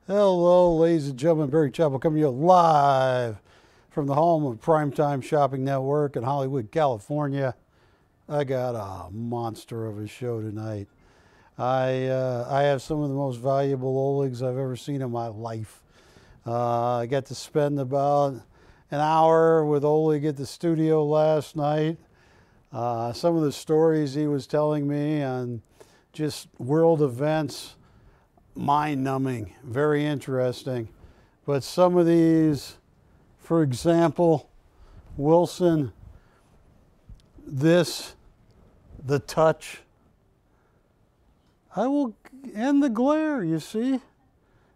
Hello, ladies and gentlemen. Barry Chappell coming to you live from the home of PrimeTime Shopping Network in Hollywood, California. I got a monster of a show tonight. I have some of the most valuable Olegs I've ever seen in my life. I got to spend about an hour with Oleg at the studio last night. Some of the stories he was telling me on just world events, mind-numbing, very interesting. But some of these, for example, Wilson, this, the touch, and the glare, you see?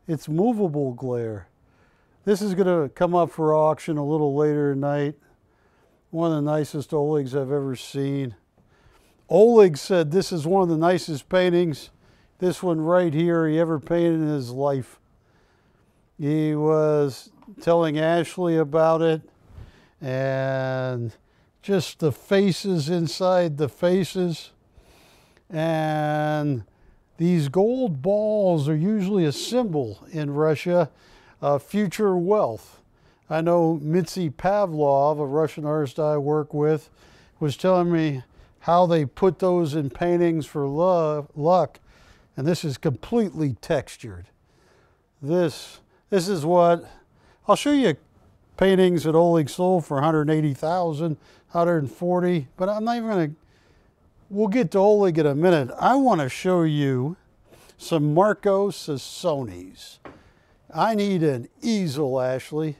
It's movable glare. This is going to come up for auction a little later tonight. One of the nicest Olegs I've ever seen. Oleg said this is one of the nicest paintings, this one right here, he ever painted in his life. He was telling Ashley about it, and just the faces inside the faces. And these gold balls are usually a symbol in Russia of future wealth. I know Mitzi Pavlov, a Russian artist I work with, was telling me how they put those in paintings for luck, and this is completely textured. This is what, I'll show you paintings that Oleg sold for 180,000, 140, but I'm not even gonna, we'll get to Oleg in a minute. I wanna show you some Marco Sassonis. I need an easel, Ashley.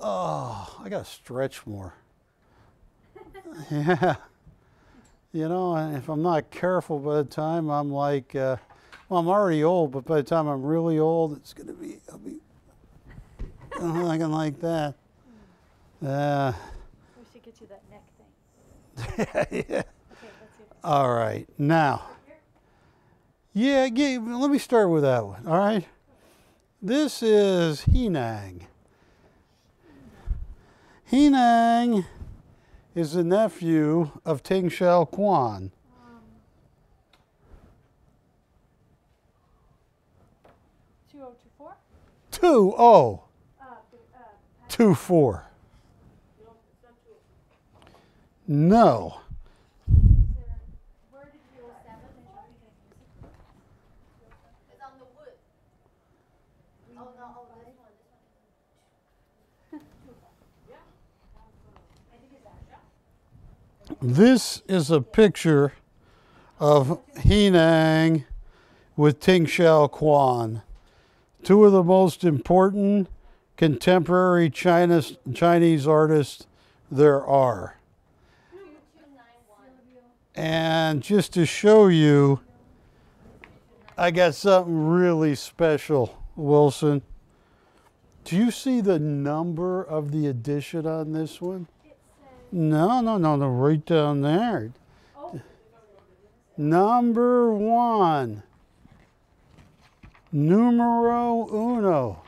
Oh, I gotta stretch more. Yeah. You know, if I'm not careful by the time I'm like, well, I'm already old, but by the time I'm really old, it's going to be, I'll be looking like that. We should get you that neck thing. Yeah. Okay, let's see. All right. Now, yeah, let me start with that one. All right. This is Jiang. Jiang is the nephew of Ting Xiao Quan. 2024? 2024. No. Where did you go? 7? It's on the wood. Oh, no, oh, this one. Yeah. I think it's that. This is a picture of Jiang with Ting Xiao Quan, two of the most important contemporary Chinese artists there are. 2291. And just to show you, I got something really special, Wilson. Do you see the number of the edition on this one? No, right down there. Oh. Number 1. Numero uno.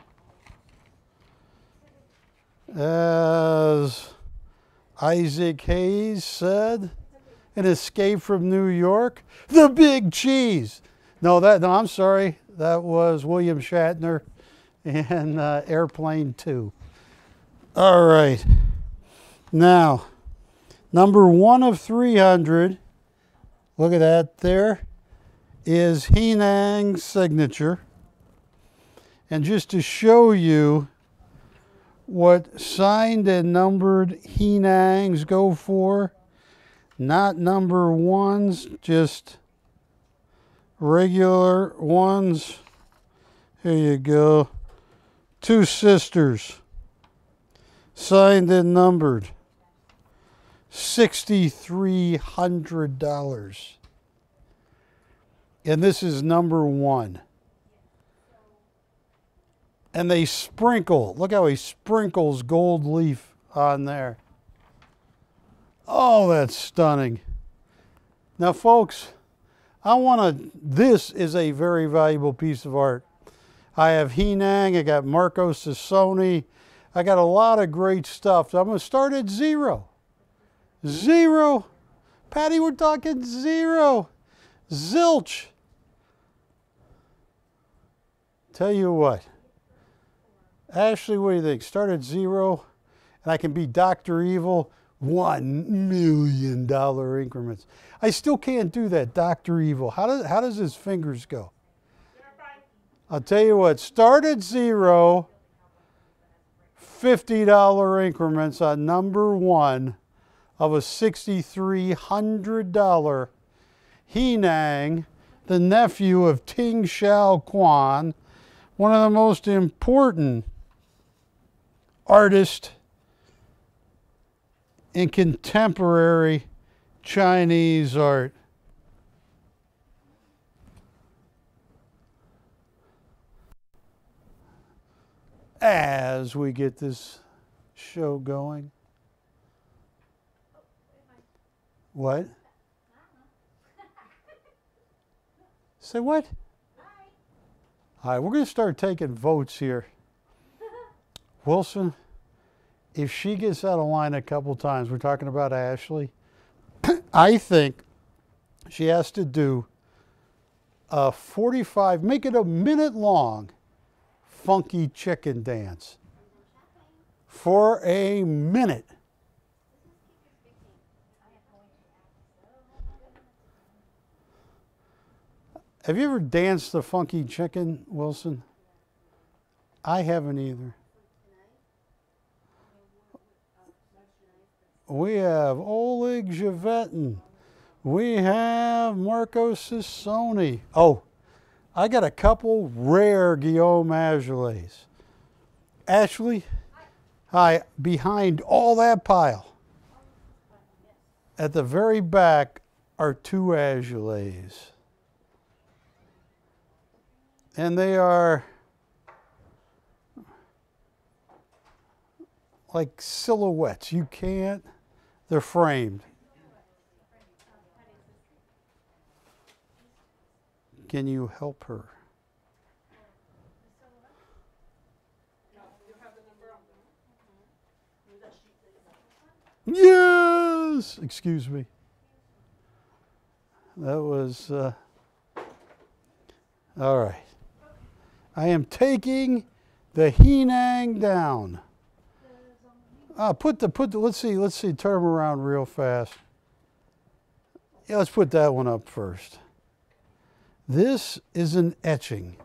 As Isaac Hayes said, an escape from New York, the big cheese. No, I'm sorry. That was William Shatner in Airplane 2. All right. Now, number 1 of 300, look at that there, is Jiang's signature. And just to show you what signed and numbered Jiang's go for, not number 1s, just regular ones. Here you go. 2 sisters, signed and numbered. $6,300. And this is number 1. And they sprinkle, look how he sprinkles gold leaf on there. Oh, that's stunning. Now, folks, this is a very valuable piece of art. I have Jiang, I got Marco Sassoni, I got a lot of great stuff. So I'm going to start at 0. 0. Patty, we're talking 0. Zilch. Tell you what. Ashley, what do you think? Start at 0, and I can be Dr. Evil, $1 million increments. I still can't do that, Dr. Evil. How does his fingers go? I'll tell you what, start at 0, $50 increments on number 1 of a $6,300 Henang, the nephew of Ting Shao Quan, one of the most important artists in contemporary Chinese art. As we get this show going. What? Say what? All right, we're going to start taking votes here. Wilson, if she gets out of line a couple times, we're talking about Ashley, I think she has to do a 45, make it a minute long, funky chicken dance for a minute. Have you ever danced the funky chicken, Wilson? I haven't either. We have Oleg Javetin. We have Marco Sassoni. Oh, I got a couple rare Guillaume Azoulays. Ashley, hi, behind all that pile, at the very back are 2 Azoulays. And they are like silhouettes. You can't, they're framed. Can you help her? Yes! Excuse me. That was, all right. I am taking the Henang down. Let's see, turn them around real fast. Yeah, let's put that one up first. This is an etching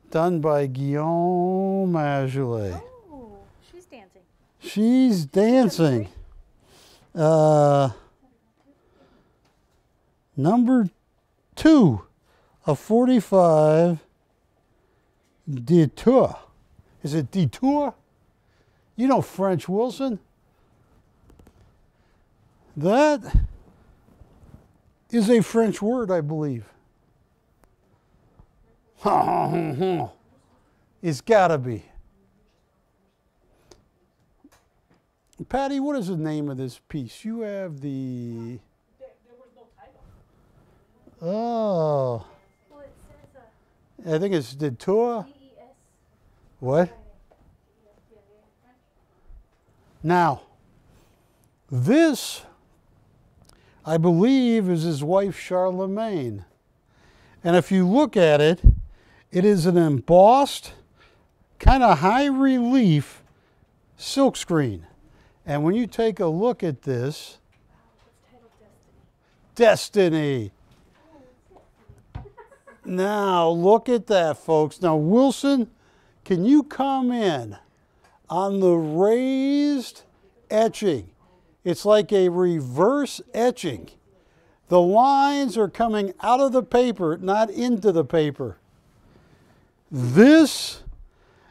done by Guillaume Azoulay. Oh, she's dancing. She's dancing. Number 2 of 45 Detour. Is it Detour? You know French, Wilson. That is a French word, I believe. It's gotta be. Patty, what is the name of this piece? You have the... There was no title. Oh. Well, it says I think it's Detour. DES. What? Now, this, I believe, is his wife Charlemagne. And if you look at it, it is an embossed, kind of high relief silkscreen. And when you take a look at this, It's titled Destiny. Destiny. Now, look at that, folks. Now, Wilson, can you come in on the raised etching? It's like a reverse etching. The lines are coming out of the paper, not into the paper. This,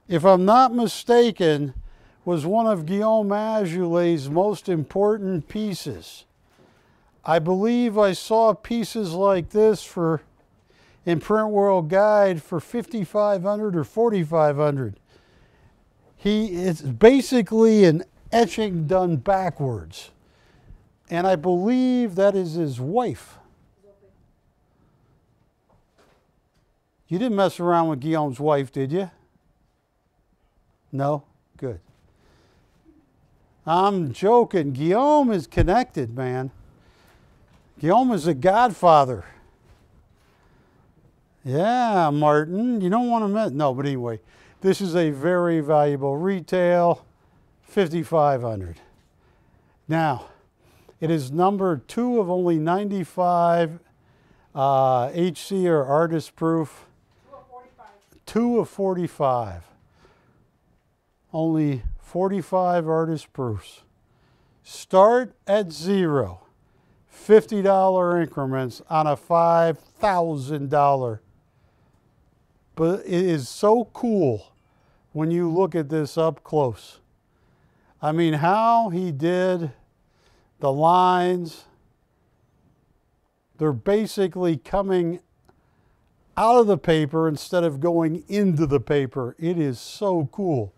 if I'm not mistaken, was one of Guillaume Azoulay's most important pieces. I believe I saw pieces like this in Print World Guide for $5,500 or $4,500. It's basically an etching done backwards. And I believe that is his wife. You didn't mess around with Guillaume's wife, did you? No? Good. I'm joking. Guillaume is connected, man. Guillaume is a godfather. Yeah, Martin, you don't want to miss. No, but anyway, this is a very valuable retail, $5,500. Now, it is number 2 of only 95 HC or artist proof. 2 of 45. 2 of 45. Only 45 artist proofs. Start at 0. $50 increments on a $5,000. But it is so cool when you look at this up close. I mean, how he did the lines, they're basically coming out of the paper instead of going into the paper. It is so cool.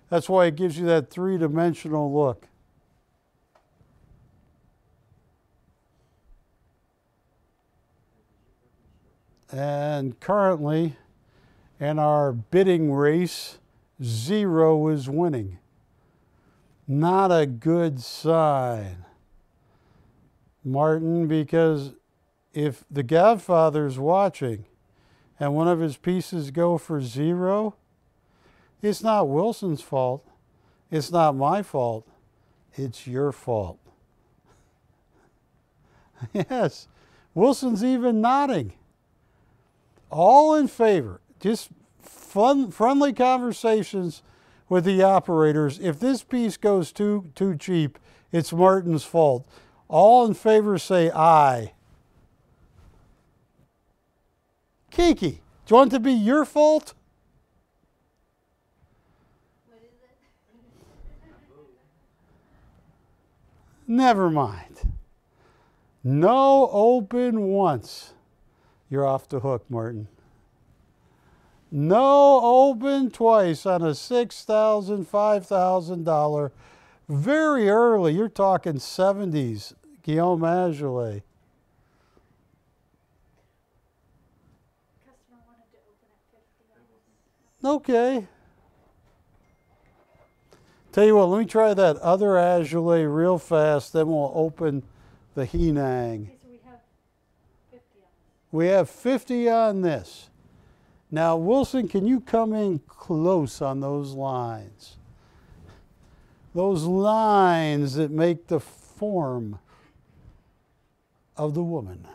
That's why it gives you that three-dimensional look. And currently, in our bidding race, 0 is winning. Not a good sign, Martin, because if the Godfather's watching and one of his pieces go for 0, it's not Wilson's fault. It's not my fault. It's your fault. Yes, Wilson's even nodding. All in favor. Just friendly conversations with the operators. If this piece goes too cheap, it's Martin's fault. All in favor say aye. Kiki, do you want it to be your fault? What is it? Never mind. No open once. You're off the hook, Martin. No open twice on a $6,000, $5,000. Very early. You're talking 70s. Guillaume Azoulay. Customer wanted to open at 50. Okay. Tell you what, let me try that other Azoulay real fast, then we'll open the Henang. Okay, so we have 50 on this. We have 50 on this. Now, Wilson, can you come in close on those lines? Those lines that make the form of the woman.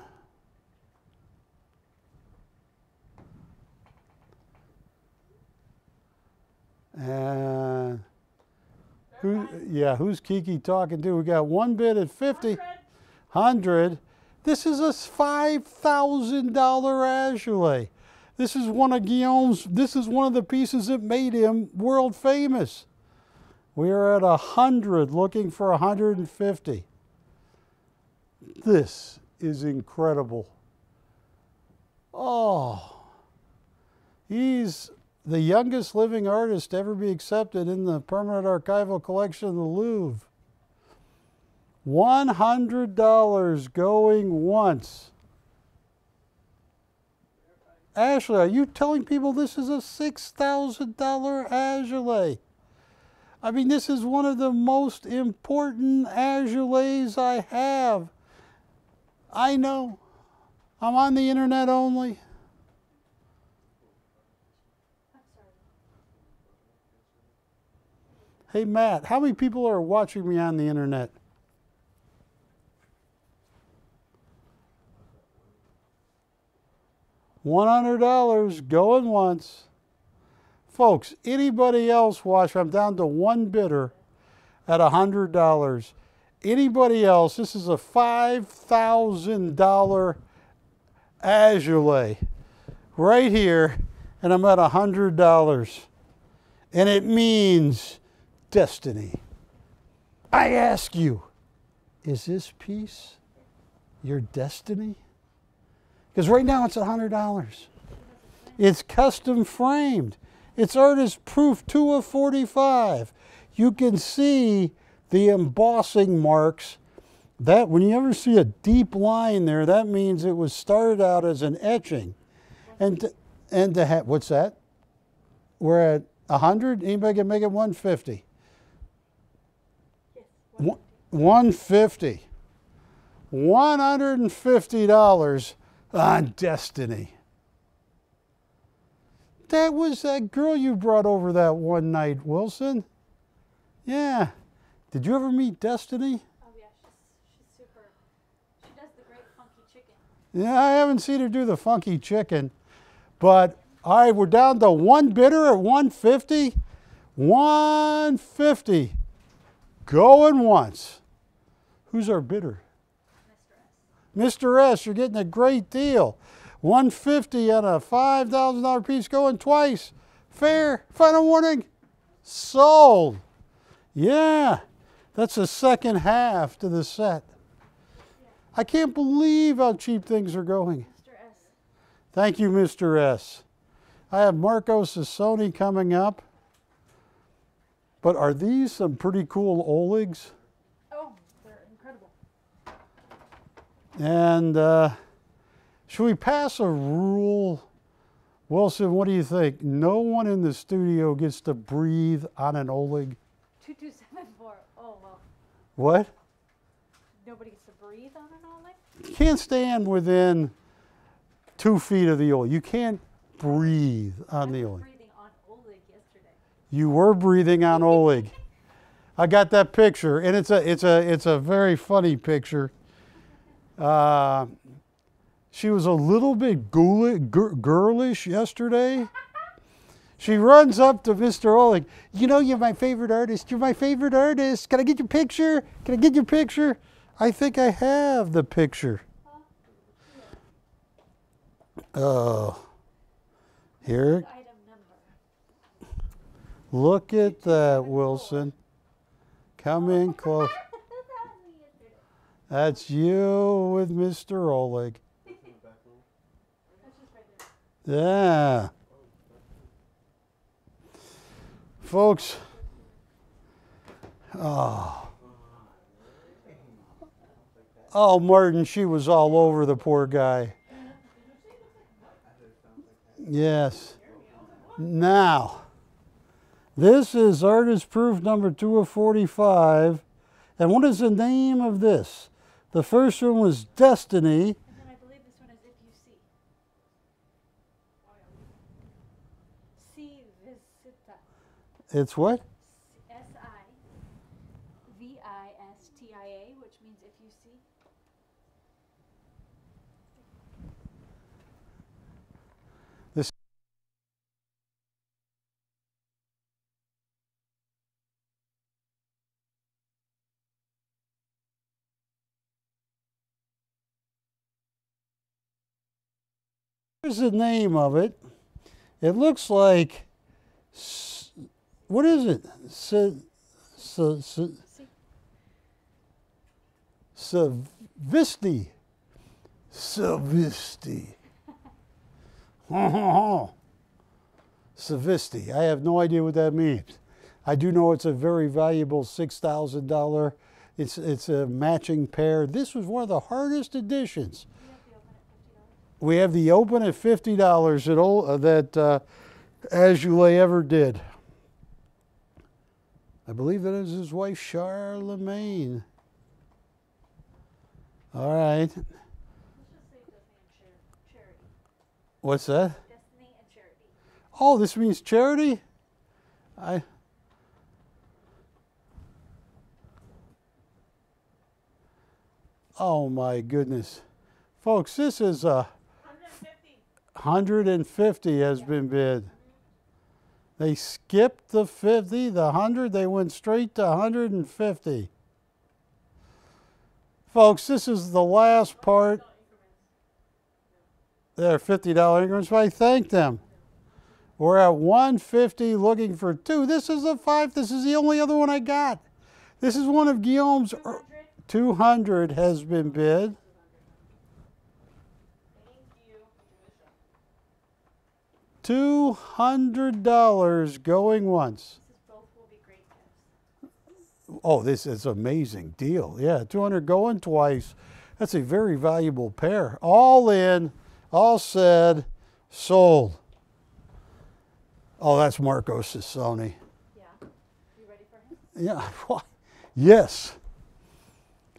And who's Kiki talking to? We got one bid at 50. 100. This is a $5,000 Azoulay. This is one of Guillaume's, this is one of the pieces that made him world famous. We are at 100, looking for 150. This is incredible. Oh, he's the youngest living artist to ever be accepted in the permanent archival collection of the Louvre. $100 going once. Ashley, are you telling people this is a $6,000 Azoulay? I mean, this is one of the most important Azoulays I have. I know. I'm on the internet only. I'm sorry. Hey, Matt, how many people are watching me on the internet? $100 going once. Folks, anybody else watch? I'm down to one bidder at $100. Anybody else? This is a $5,000 Azoulay right here, and I'm at $100. And it means destiny. I ask you, is this piece your destiny? Because right now it's $100. It's custom framed. It's artist proof 2 of 45. You can see the embossing marks. That when you ever see a deep line there, that means it was started out as an etching. And to have, what's that? We're at 100. Anybody can make it 150? Yes. 150. $150 on destiny. that was that girl you brought over that one night, Wilson. Yeah. Did you ever meet Destiny? Oh yeah, she's super. She does the great funky chicken. Yeah, I haven't seen her do the funky chicken. But, all right, we're down to one bidder at 150. 150. Going once. Who's our bidder? Mr. S, you're getting a great deal. 150 on a $5,000 piece going twice. Fair. Final warning. Sold. Yeah. That's the second half to the set. I can't believe how cheap things are going. Mr. S. Thank you, Mr. S. I have Marco Sassoni coming up. But are these some pretty cool Olegs? Oh, they're incredible. And should we pass a rule? Wilson, what do you think? No one in the studio gets to breathe on an Oleg. 2274. Oh, well. What? Nobody gets to breathe on an Oleg? You can't stand within 2 feet of the Oleg. You can't breathe on the Oleg. Breathing on Oleg yesterday. You were breathing on Oleg. I got that picture, and it's a very funny picture. She was a little bit girlish yesterday. She runs up to Mr. Oleg. You know, you're my favorite artist. You're my favorite artist. Can I get your picture? Can I get your picture? I think I have the picture. Oh, here. Item number. Look at that, Wilson. Come in close. That's you with Mr. Oleg. That's just right there. Yeah. Folks, oh, Martin, she was all over the poor guy. Yes. Now, this is artist proof number 2 of 45. And what is the name of this? The first one was Destiny. And then I believe this one is If You See. Si Visita. It's what? SIVISTIA, which means if you see. This Here's the name of it. It looks like, what is it? Savisti. Savisti. Savisti. I have no idea what that means. I do know it's a very valuable $6,000. It's a matching pair. This was one of the hardest editions. We have the open at $50 that Azoulay ever did. I believe that is his wife, Charlemagne. All right. Let's just say Destiny and Charity. What's that? Destiny and Charity. Oh, this means charity? Oh my goodness. Folks, this is 150 has been bid. They skipped the 50, the 100, they went straight to 150. Folks, this is the last part. They're $50 increments, but I thank them. We're at 150 looking for 2. This is a 5. This is the only other one I got. This is one of Guillaume's. 200 has been bid. $200 going once. Both will be great gifts. Oh, this is an amazing deal. Yeah, 200 going twice. That's a very valuable pair. All in, all said, sold. Oh, that's Marco Sassoni. Yeah. You ready for him? Yeah. Yes.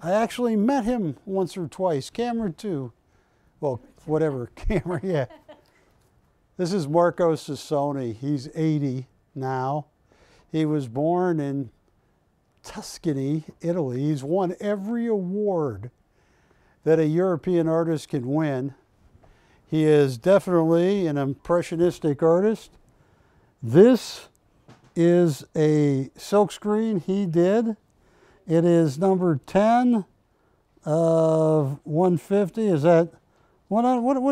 I actually met him once or twice. Camera 2. Well, whatever. Camera, yeah. This is Marco Sassoni. He's 80 now. He was born in Tuscany, Italy. He's won every award that a European artist can win. He is definitely an impressionistic artist. This is a silkscreen he did. It is number 10 of 150. Is that, what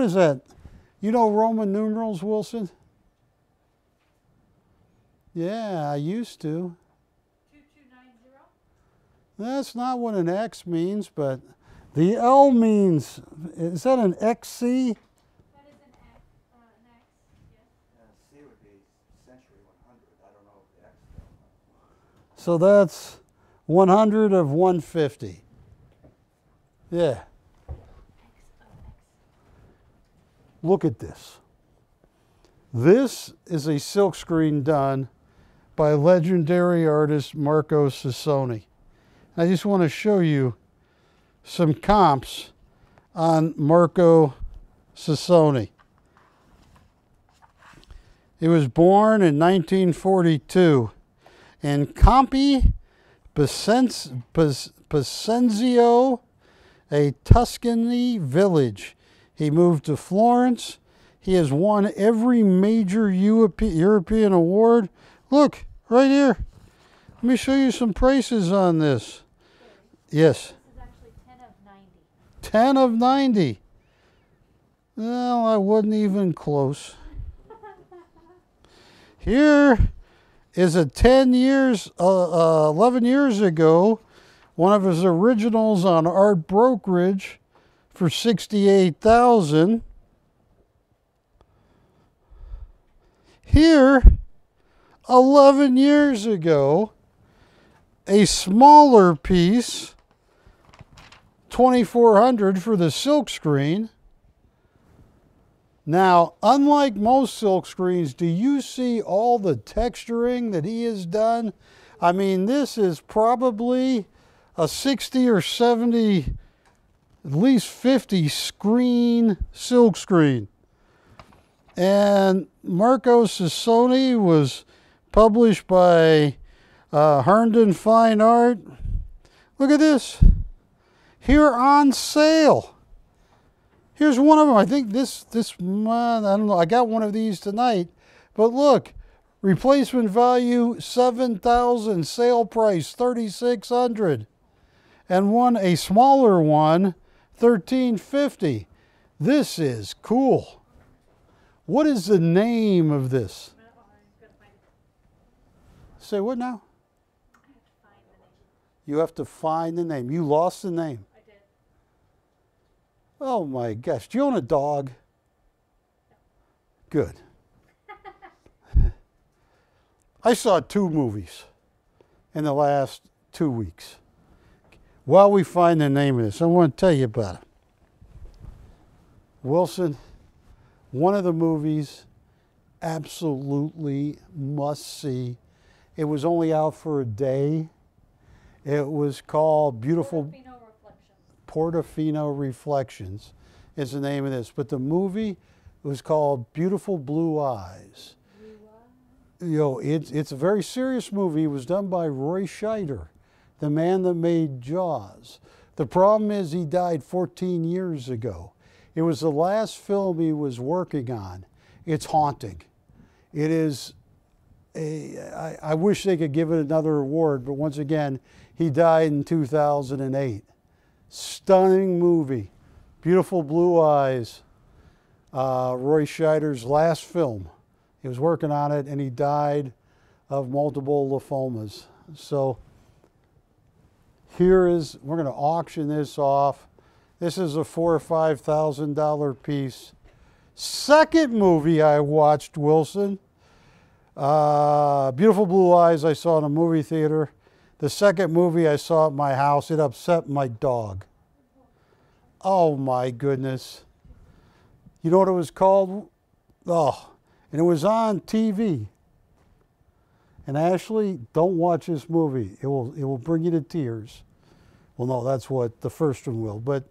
is that? You know Roman numerals, Wilson? Yeah, I used to. 2290? That's not what an X means, but the L means, is that an XC? That is an X, yes. C would be century 100. I don't know if the X is. So that's 100 of 150. Yeah. Look at this. This is a silkscreen done by legendary artist Marco Sassoni. I just want to show you some comps on Marco Sassoni. He was born in 1942 in Campi Bisenzio, a Tuscany village. He moved to Florence. He has won every major European award. Look, right here. Let me show you some prices on this. Yes. This is actually 10 of 90. 10 of 90. Well, I wasn't even close. Here is a 11 years ago, one of his originals on art brokerage for $68,000. Here, 11 years ago, a smaller piece, $2,400 for the silkscreen. Now, unlike most silkscreens, do you see all the texturing that he has done? I mean, this is probably a 60 or 70, at least 50 screen silkscreen. And Marco Sassoni was published by Herndon Fine Art. Look at this. Here on sale. Here's one of them. I think this I don't know. I got one of these tonight. But look, replacement value $7,000, sale price $3,600. And a smaller one, $1,350. This is cool. What is the name of this? Say what now? You have to find the name. You lost the name. I did. Oh my gosh. Do you own a dog? Good. I saw 2 movies in the last 2 weeks. While we find the name of this, I want to tell you about it. Wilson, one of the movies, absolutely must see. It was only out for a day. It was called Portofino Reflections is the name of this. But the movie was called Beautiful Blue Eyes. You know, it's a very serious movie. It was done by Roy Scheider, the man that made Jaws. The problem is he died 14 years ago. It was the last film he was working on. It's haunting. It is I wish they could give it another award, but once again, he died in 2008. Stunning movie. Beautiful Blue Eyes. Roy Scheider's last film. He was working on it and he died of multiple lymphomas. So we're going to auction this off. This is a $4,000 or $5,000 piece. Second movie I watched, Wilson. Beautiful Blue Eyes I saw in a movie theater. The second movie I saw at my house, it upset my dog. Oh my goodness. You know what it was called? Oh, and it was on TV. And Ashley, don't watch this movie. It will bring you to tears. Well, no, that's what the first one will. But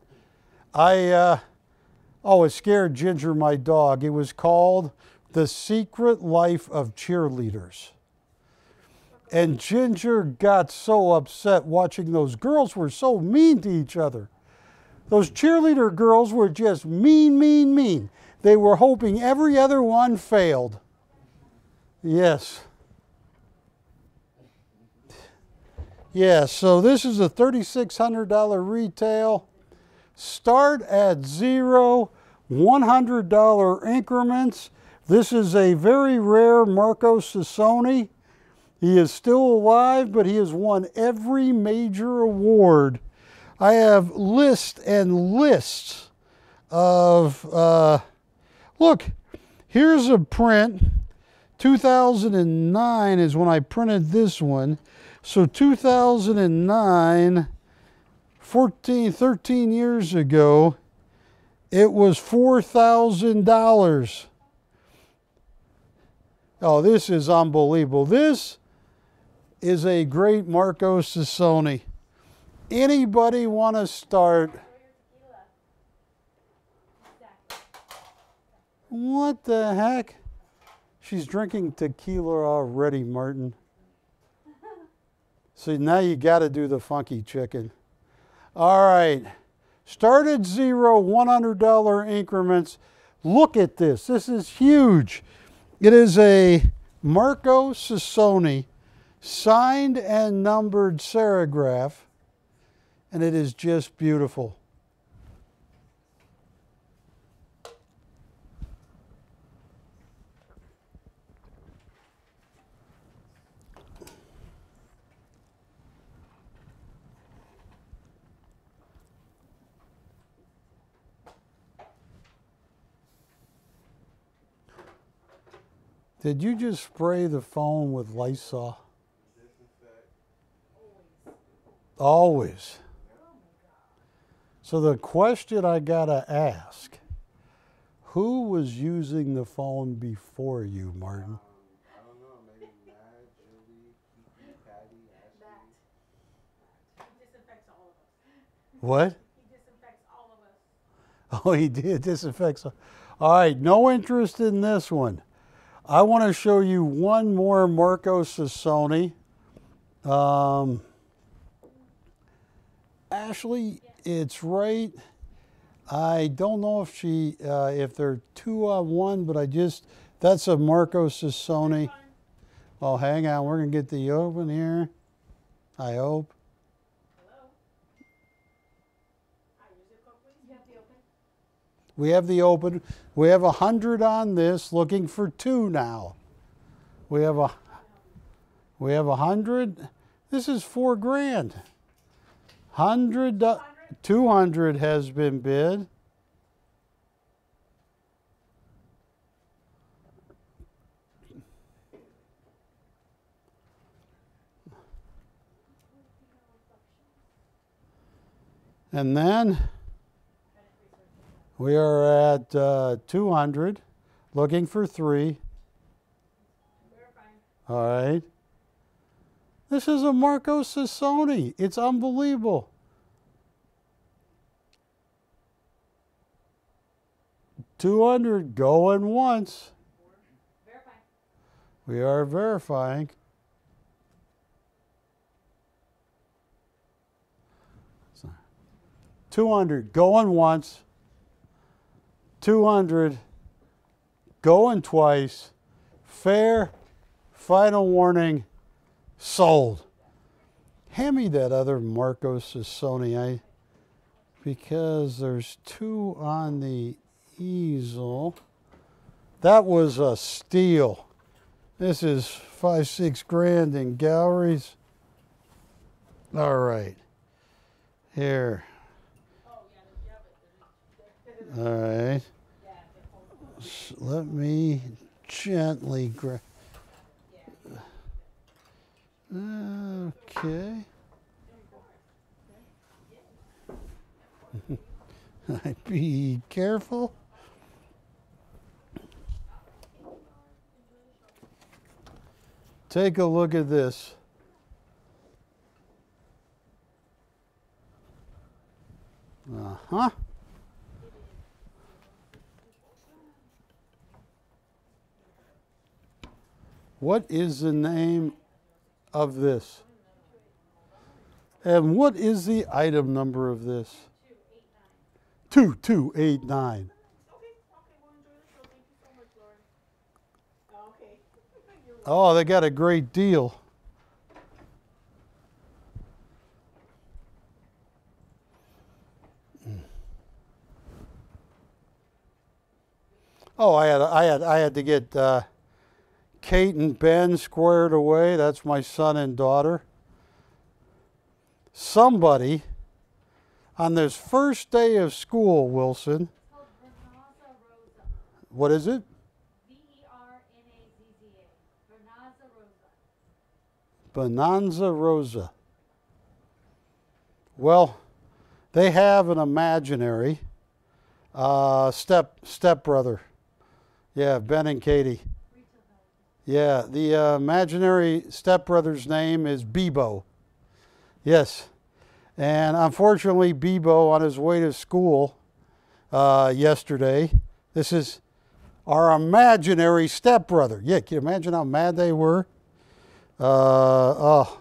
it scared Ginger, my dog. It was called The Secret Life of Cheerleaders. And Ginger got so upset watching those girls were so mean to each other. Those cheerleader girls were just mean, mean, mean. They were hoping every other one failed. Yes. Yeah, so this is a $3,600 retail. Start at $0, $100 increments. This is a very rare Marco Sassoni. He is still alive, but he has won every major award. I have lists and lists of, look, here's a print. 2009 is when I printed this one. So 2009, 13 years ago, it was $4,000. Oh, this is unbelievable. This is a great Marco Sassoni. Anybody want to start? What the heck? She's drinking tequila already, Martin. So now you got to do the funky chicken. All right. Start at $0, $100 increments. Look at this. This is huge. It is a Marco Sassoni signed and numbered serigraph, and it is just beautiful. Did you just spray the phone with Lysol? Always. So the question I gotta ask, who was using the phone before you, Martin? I don't know, maybe Matt, Julie, Kiki, Patty, Ashley. He disinfects all of us. What? He disinfects all of us. Oh, he did. Disinfects. All right, no interest in this one. I want to show you one more Marco Sassoni. Ashley, it's right. I don't know if if they're 2 on 1, but that's a Marco Sassoni. Well, hang on, we're going to get the open here. I hope. Hello? Hi, your zip code, please? You have the open? We have the open. We have 100 on this, looking for 2 now. We have 100. This is $4,000. 200 has been bid. And then we are at 200, looking for 3. All right. This is a Marco Sassoni. It's unbelievable. $200 going once. Verify. We are verifying. $200 going once. 200 going twice. Fair. Final warning. Sold. Hand me that other Marco Sassoni, because there's 2 on the easel. That was a steal. This is $5-6 in galleries. All right. Here. All right. Let me gently grab. Okay. Be careful. Take a look at this. Uh-huh. What is the name of this? And what is the item number of this? 2289. Oh, they got a great deal. Oh, I had to get Kate and Ben squared away. That's my son and daughter. Somebody on this first day of school, Wilson. What is it? Bonanza Rosa. Well, they have an imaginary stepbrother. Yeah, Ben and Katie. Yeah, the imaginary stepbrother's name is Bebo. Yes. And unfortunately, Bebo, on his way to school yesterday, this is our imaginary stepbrother. Yeah, can you imagine how mad they were? Oh.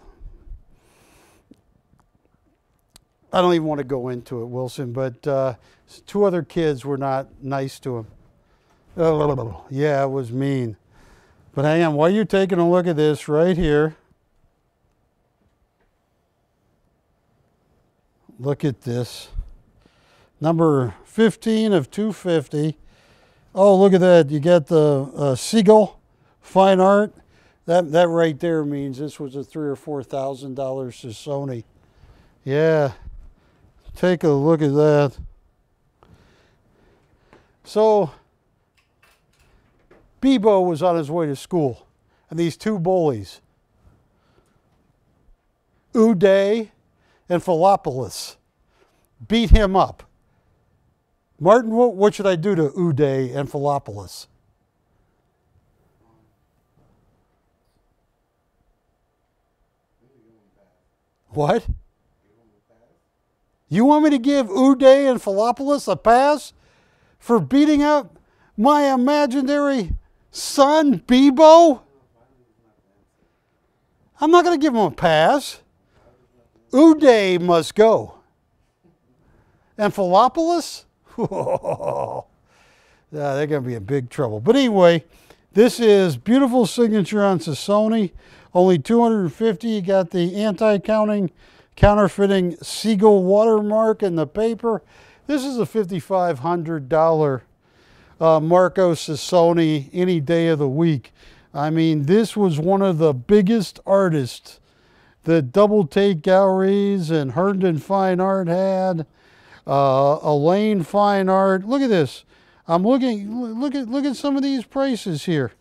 I don't even want to go into it, Wilson, but two other kids were not nice to him. Oh, yeah, it was mean. But hang on, while you're taking a look at this right here, look at this. Number 15 of 250. Oh, look at that. You got the Seagull Fine Art. That right there means this was a $3,000 or $4,000 to Sony. Yeah. Take a look at that. So, Bebo was on his way to school, and these two bullies, Uday and Philopoulos, beat him up. Martin, what should I do to Uday and Philopoulos? What? You want me to give Uday and Philopoulos a pass for beating up my imaginary son, Bebo? I'm not going to give him a pass. Uday must go. And Philopoulos? Yeah, they're going to be in big trouble. But anyway, this is beautiful signature on Sony. Only $250. You got the counterfeiting Seagull watermark in the paper. This is a $5,500 Marco Sassoni any day of the week. I mean, this was one of the biggest artists that Double Take Galleries and Herndon Fine Art had. Elaine Fine Art. Look at this. I'm looking. Look at some of these prices here.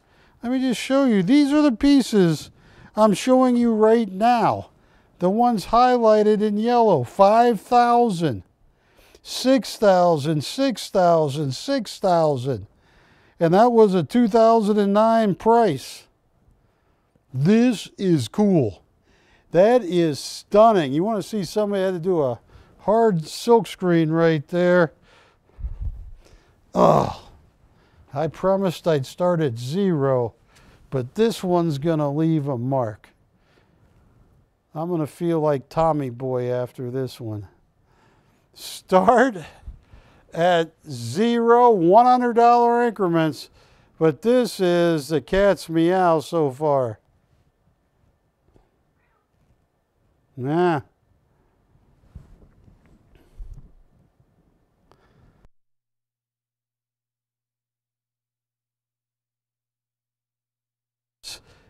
Let me just show you. These are the pieces I'm showing you right now. The ones highlighted in yellow. 5,000, 6,000, 6,000, 6,000, and that was a 2009 price. This is cool. That is stunning. You want to see somebody had to do a hard silk screen right there. Oh, I promised I'd start at 0, but this one's going to leave a mark. I'm going to feel like Tommy Boy after this one. Start at 0, $100 increments, but this is the cat's meow so far. Nah.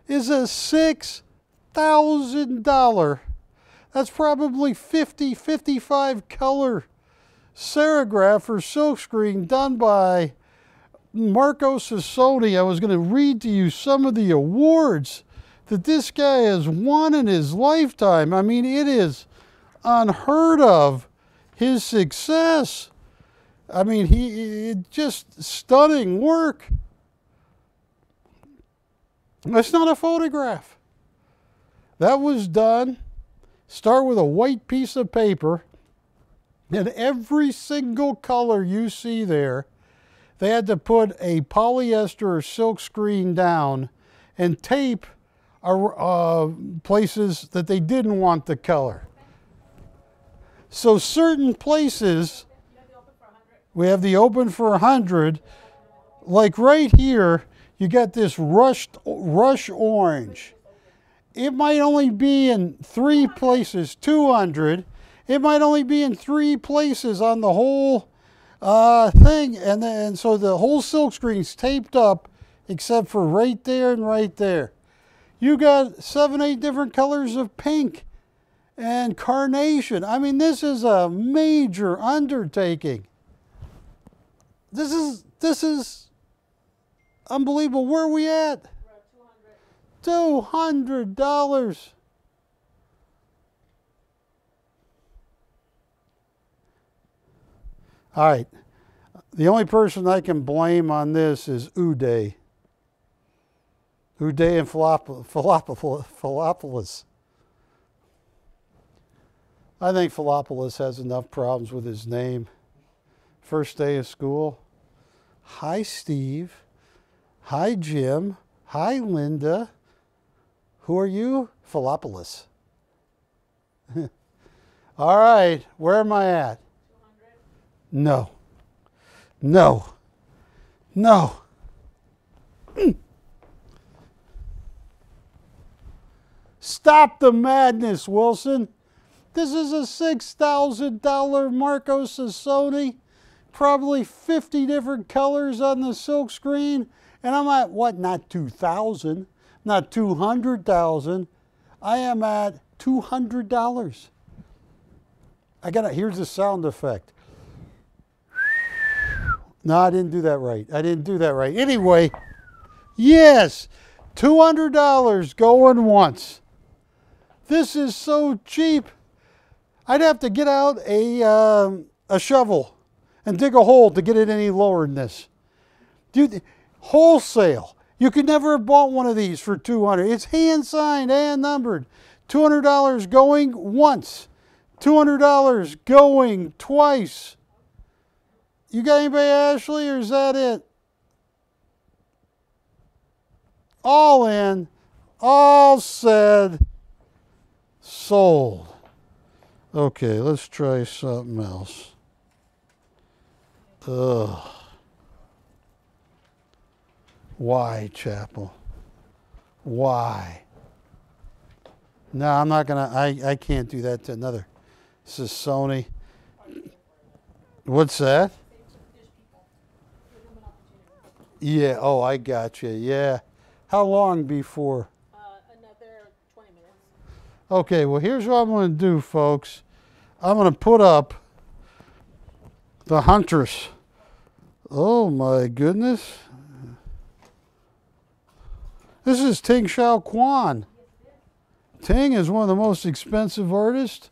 Is a $6,000. That's probably 50, 55 color serigraph or silkscreen done by Marco Sassoni. I was going to read to you some of the awards that this guy has won in his lifetime. I mean, it is unheard of, his success. I mean, just stunning work. That's not a photograph. That was done. Start with a white piece of paper, and every single color you see there, they had to put a polyester or silk screen down and tape places that they didn't want the color. So certain places, we have the open for 100. Like right here, you got this rush orange. It might only be in 3 places, 200. It might only be in 3 places on the whole thing. And so the whole silk screen's taped up except for right there and right there. You got 7, 8 different colors of pink and carnation. I mean, this is a major undertaking. This is unbelievable. Where are we at? $200. All right. The only person I can blame on this is Uday. Uday and Philopolis. I think Philopolis has enough problems with his name. First day of school. Hi, Steve. Hi, Jim. Hi, Linda. Who are you? Philopolis. All right. Where am I at? 200. No. No. No. Stop the madness, Wilson. This is a $6,000 Marco Sassoni. Probably 50 different colors on the silk screen. And I'm at, what, not 2,000, not 200,000. I am at $200. Here's the sound effect. No, I didn't do that right. Anyway, yes, $200 going once. This is so cheap. I'd have to get out a shovel and dig a hole to get it any lower than this. Dude, wholesale. You could never have bought one of these for $200. It's hand signed and numbered. $200 going once. $200 going twice. You got anybody, Ashley, or is that it? All in, all said, sold. Okay, let's try something else. Ugh. Why, Chappell? Why? No, I'm not gonna, I can't do that to another. This is Sony. What's that? Yeah, oh, I got you. Yeah. How long before? Another 20 minutes. Okay, well, here's what I'm going to do, folks. I'm going to put up the Huntress. Oh, my goodness. This is Ting Xiao Quan. Ting is one of the most expensive artists.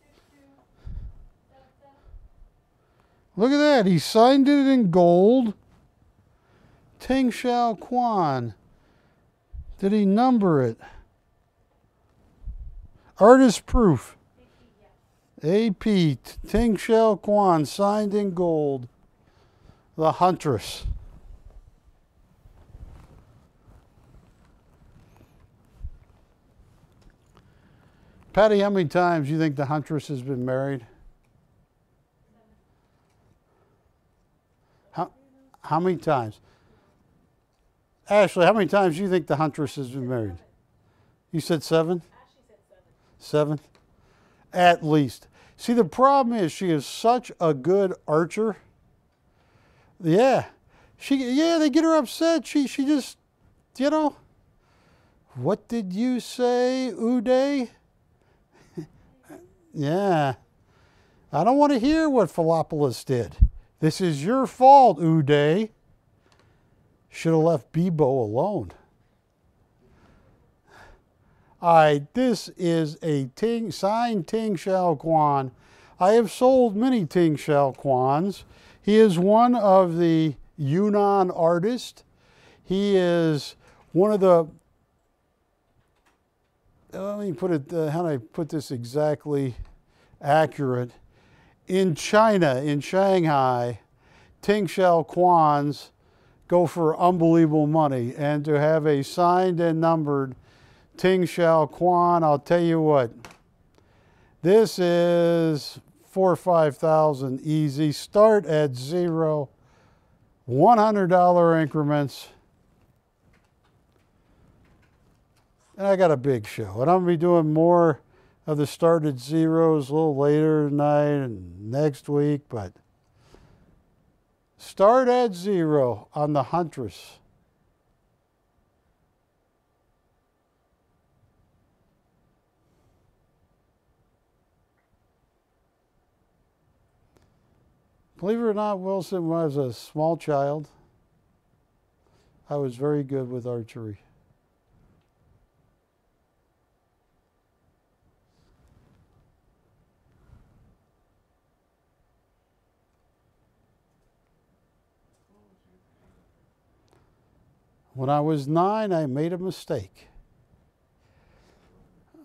Look at that. He signed it in gold. Ting Xiao Quan. Did he number it? Artist proof. AP. Ting Xiao Quan. Signed in gold. The Huntress. Patty, how many times do you think the Huntress has been married? How many times? Ashley, how many times do you think the Huntress has been married? You said 7? Ashley said 7. 7? At least. See, the problem is she is such a good archer. Yeah. They get her upset. She just, you know. What did you say, Uday? Yeah. I don't want to hear what Philopolis did. This is your fault, Uday. Should have left Bebo alone. All right, this is a signed Ting Xiao Quan. I have sold many Ting Xiao Quans. He is one of the Yunnan artists. He is one of the, let me put it, how do I put this exactly accurate? In China, in Shanghai, Ting Xiao Quans go for unbelievable money. And to have a signed and numbered Ting Shao Quan, I'll tell you what, this is 4,000 or 5,000 easy. Start at zero, $100 increments. And I got a big show. And I'm going to be doing more of the start at zeros a little later tonight and next week. But start at zero on the Huntress. Believe it or not, Wilson, when I was a small child, I was very good with archery. When I was 9, I made a mistake.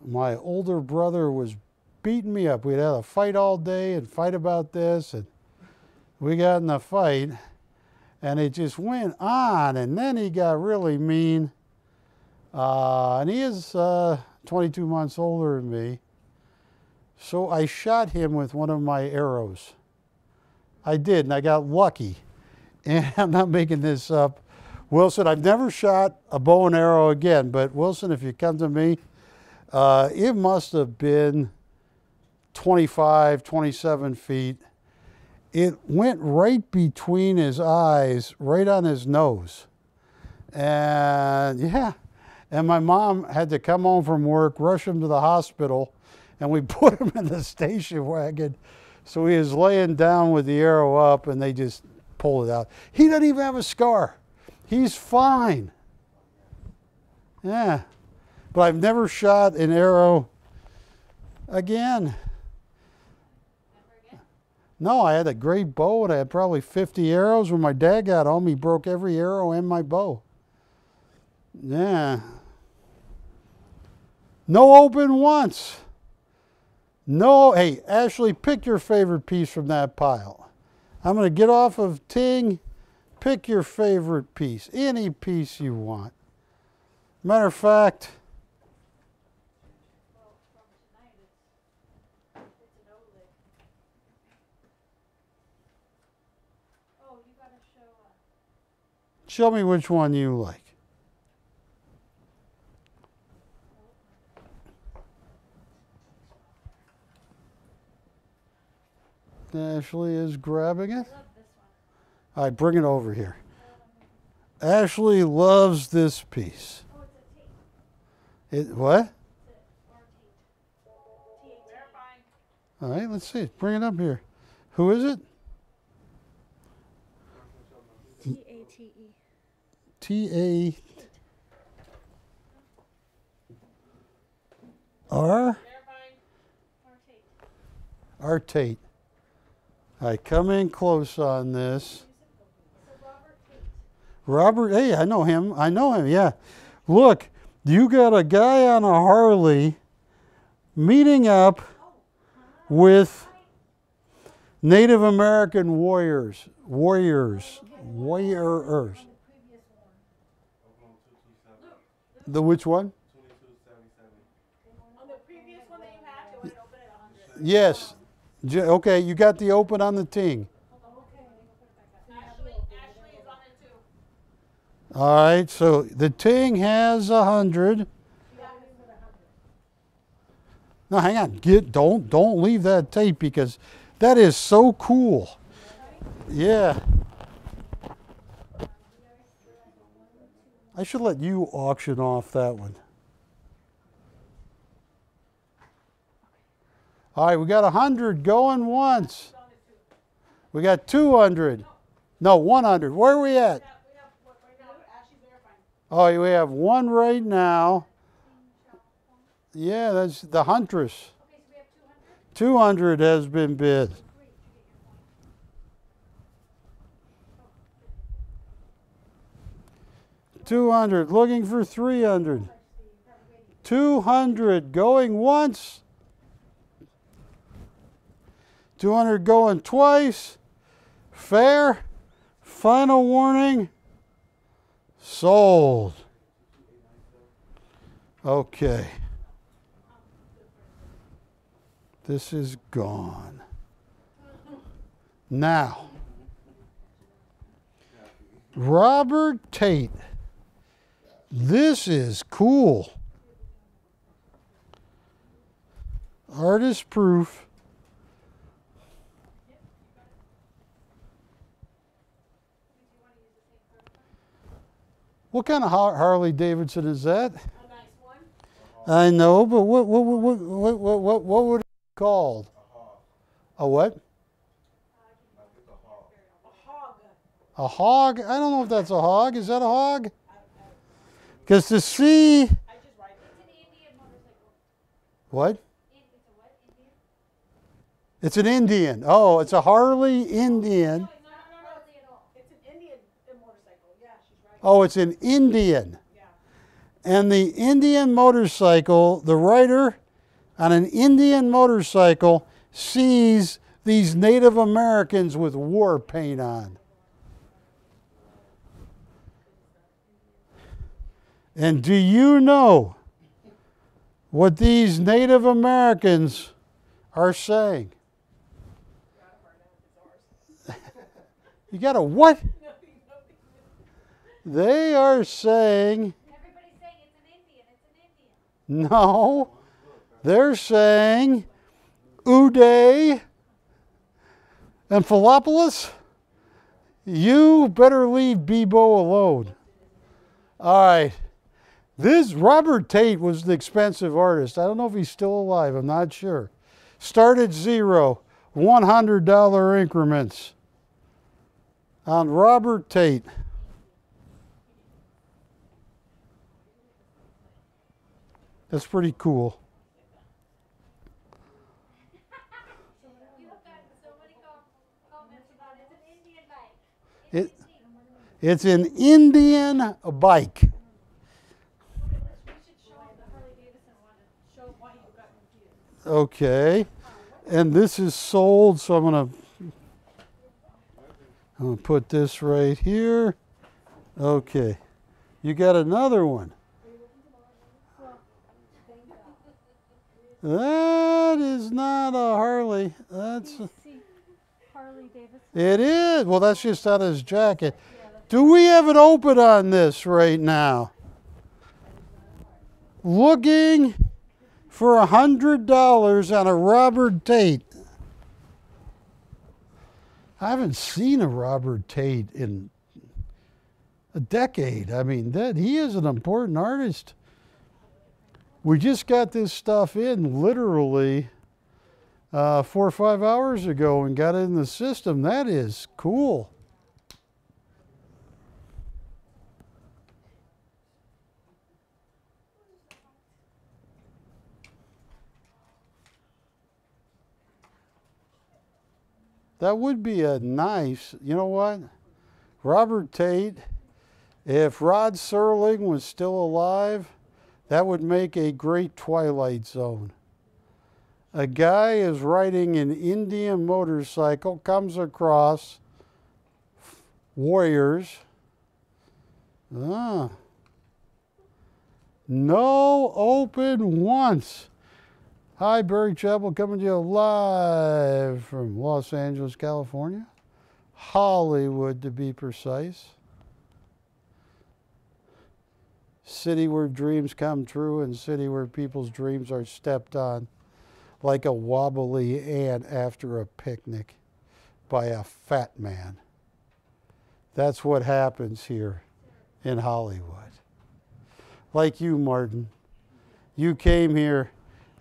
My older brother was beating me up. We'd had a fight all day and fight about this, and we got in a fight, and it just went on, and then he got really mean. And he is 22 months older than me. So I shot him with one of my arrows. I did, and I got lucky. And I'm not making this up. Wilson, I've never shot a bow and arrow again, but Wilson, if you come to me, it must have been 25, 27 feet. It went right between his eyes, right on his nose. And yeah, and my mom had to come home from work, rush him to the hospital, and we put him in the station wagon. So he was laying down with the arrow up, and they just pulled it out. He doesn't even have a scar. He's fine. Yeah. But I've never shot an arrow again. No, I had a great bow, and I had probably 50 arrows. When my dad got home, he broke every arrow in my bow. Yeah. No open once. No, hey, Ashley, pick your favorite piece from that pile. I'm going to get off of Ting. Pick your favorite piece, any piece you want. Matter of fact, Well, from tonight, it's an Oleg. Oh, you gotta show show me which one you like. Ashley is grabbing it. I love this one. All right, bring it over here. Ashley loves this piece. Oh, it's a tape. It what? It's a R tape. Verifying. All right, let's see. Bring it up here. Who is it? T-A-T-E. T-A-R? Verifying. R tape. R Tate. All right, come in close on this. It's a Robert Tate. Robert, hey, I know him, yeah. Look, you got a guy on a Harley meeting up with Native American warriors. The which one? On the previous one that you had, they went open at 100. Yes. Okay, you got the open on the Ting. Ashley is on it too. All right, so the Ting has 100. No, hang on. Don't leave that tape because that is so cool. Yeah. I should let you auction off that one. All right, we got 100 going once. We got 200. No, 100. Where are we at? We have what right now? Ashley's verifying. Oh, we have one right now. Yeah, that's the Huntress. Okay, so we have 200? 200 has been bid. Great, you get your point. 200, looking for 300. 200 going once. 200 going twice. Fair. Final warning. Sold. Okay. This is gone. Now, Robert Tate. This is cool. Artist proof. What kind of Harley Davidson is that? A nice one. I know, but what would it be called? A what? A hog. A hog? I don't know if that's a hog. Is that a hog? Because to see I just write it. It's an Indian motorcycle. what? It's a what? Indian? It's an Indian. Oh, it's a Harley Indian. No, it's not Harley at all. It's an Indian motorcycle. Yeah, she's right. Oh, it's an Indian. Yeah. And the Indian motorcycle, the rider on an Indian motorcycle sees these Native Americans with war paint on. And do you know what these Native Americans are saying? You got a what? They are saying, Everybody's saying it's an Indian. It's an Indian. no, they're saying, Uday and Philopoulos, you better leave Bebo alone. All right. This Robert Tate was the expensive artist. I don't know if he's still alive. I'm not sure. Started zero, $100 increments on Robert Tate. That's pretty cool. You have gotten so many comments about it's an Indian bike. It, it's an Indian bike. We should show him the Harley Davidson one and show him why you got confused. Okay. And this is sold, so I'm gonna put this right here. Okay. You got another one. That is not a Harley. That's See Harley Davidson. it is. Well, that's just on his jacket. Do we have it open on this right now? Looking for $100 on a Robert Tate. I haven't seen a Robert Tate in a decade. I mean, that he is an important artist. We just got this stuff in literally 4 or 5 hours ago and got it in the system. That is cool. That would be a nice, you know what? Robert Tate, if Rod Serling was still alive, that would make a great Twilight Zone. A guy is riding an Indian motorcycle, comes across warriors. No open once. Hi, Barry Chappell, coming to you live from Los Angeles, California. Hollywood, to be precise. City where dreams come true and city where people's dreams are stepped on like a wobbly ant after a picnic by a fat man. That's what happens here in Hollywood. Like you, Martin. You came here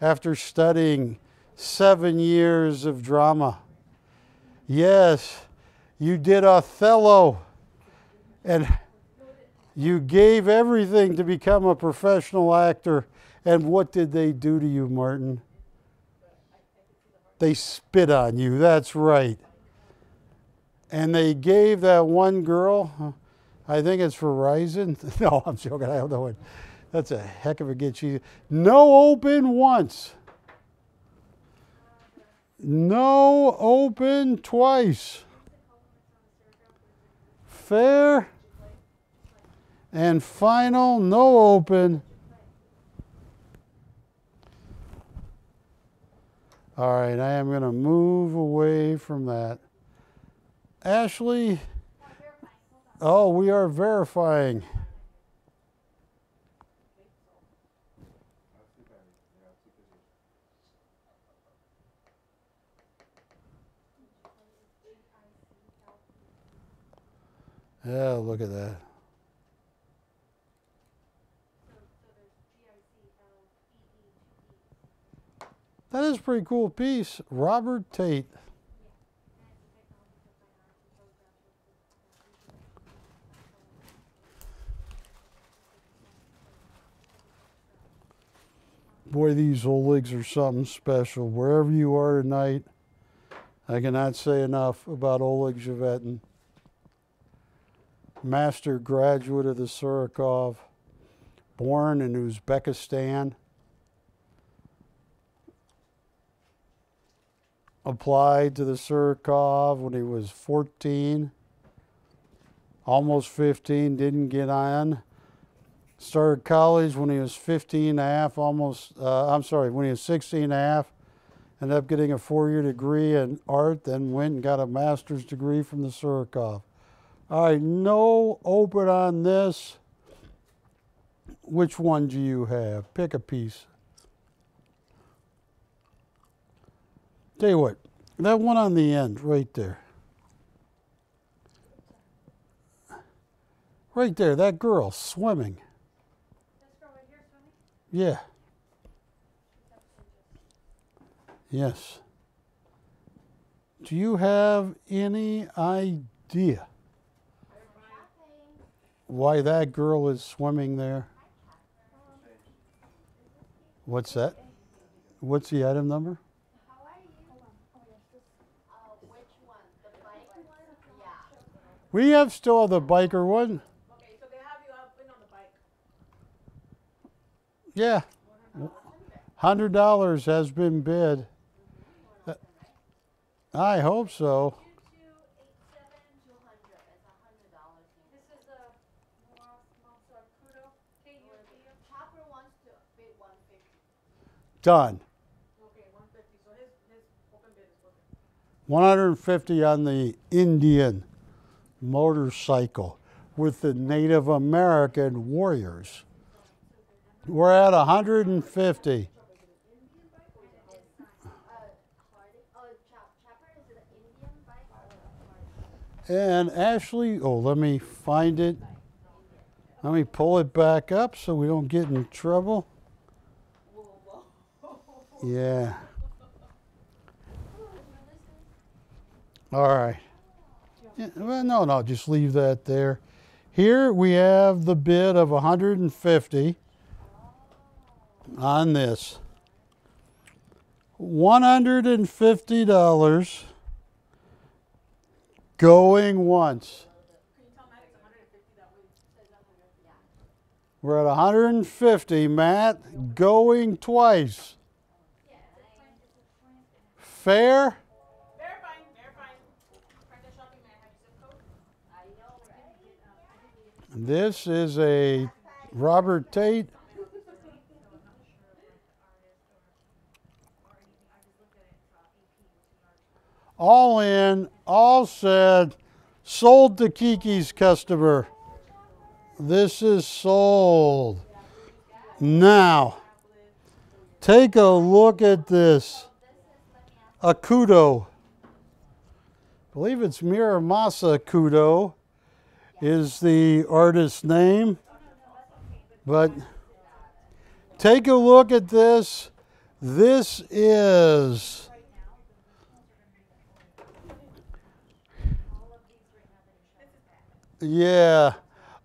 after studying 7 years of drama. Yes, you did Othello, and you gave everything to become a professional actor. And what did they do to you, Martin? They spit on you, that's right. And they gave that one girl, I think it's Verizon. No, I'm joking, I don't know what. That's a heck of a get. No open once. No open twice. Fair And final, no open. All right, I am going to move away from that. Ashley, oh, we are verifying. Yeah, look at that. That is a pretty cool piece. Robert Tate. Boy, these Olegs are something special. Wherever you are tonight, I cannot say enough about Oleg Zhevetin. Master graduate of the Surikov, born in Uzbekistan. Applied to the Surikov when he was 14, almost 15, didn't get on. Started college when he was 15 and a half, when he was 16 and a half. Ended up getting a 4-year degree in art, then went and got a master's degree from the Surikov. All right, no open on this. Which one do you have? Pick a piece. Tell you what, that one on the end, right there. Right there, that girl swimming. This girl right here swimming? Yeah. Yes. Do you have any idea why that girl is swimming there? What's that? What's the item number? We still have the biker one. Okay, so they have you up in on the bike. Yeah. $100 has been bid. I hope so. 2287 This is a Kudo. Chopper wants to bid 150. Done. Okay, 150. So his open bid is what? 150 on the Indian motorcycle with the Native American warriors. We're at 150. And Ashley, let me find it. Let me pull it back up so we don't get in trouble. Yeah. All right. Yeah, well, no, just leave that there. Here we have the bid of 150 on this. $150 going once. Can you tell Matt it's 150 that way? We're at 150, Matt, going twice. Fair? Verifying. Print the shopping man. Have your zip code? This is a Robert Tate. All in, all said, sold to Kiki's customer. This is sold. Now, take a look at this. A Kudo. I believe it's Miramasa Kudo is the artist's name. But take a look at this. This is yeah.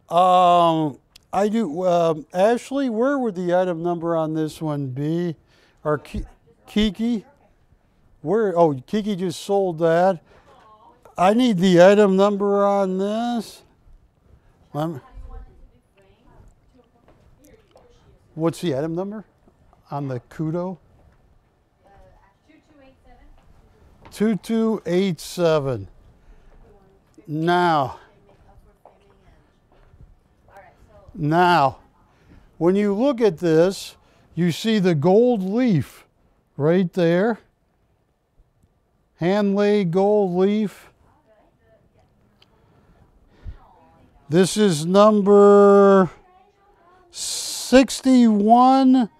I do. Ashley, where would the item number on this one be? Or Kiki? Where? Oh, Kiki just sold that. I need the item number on this. What's the item number on the Kudo? 2287. 2287. Now, Now, when you look at this, you see the gold leaf right there. Hand-laid gold leaf. This is number 61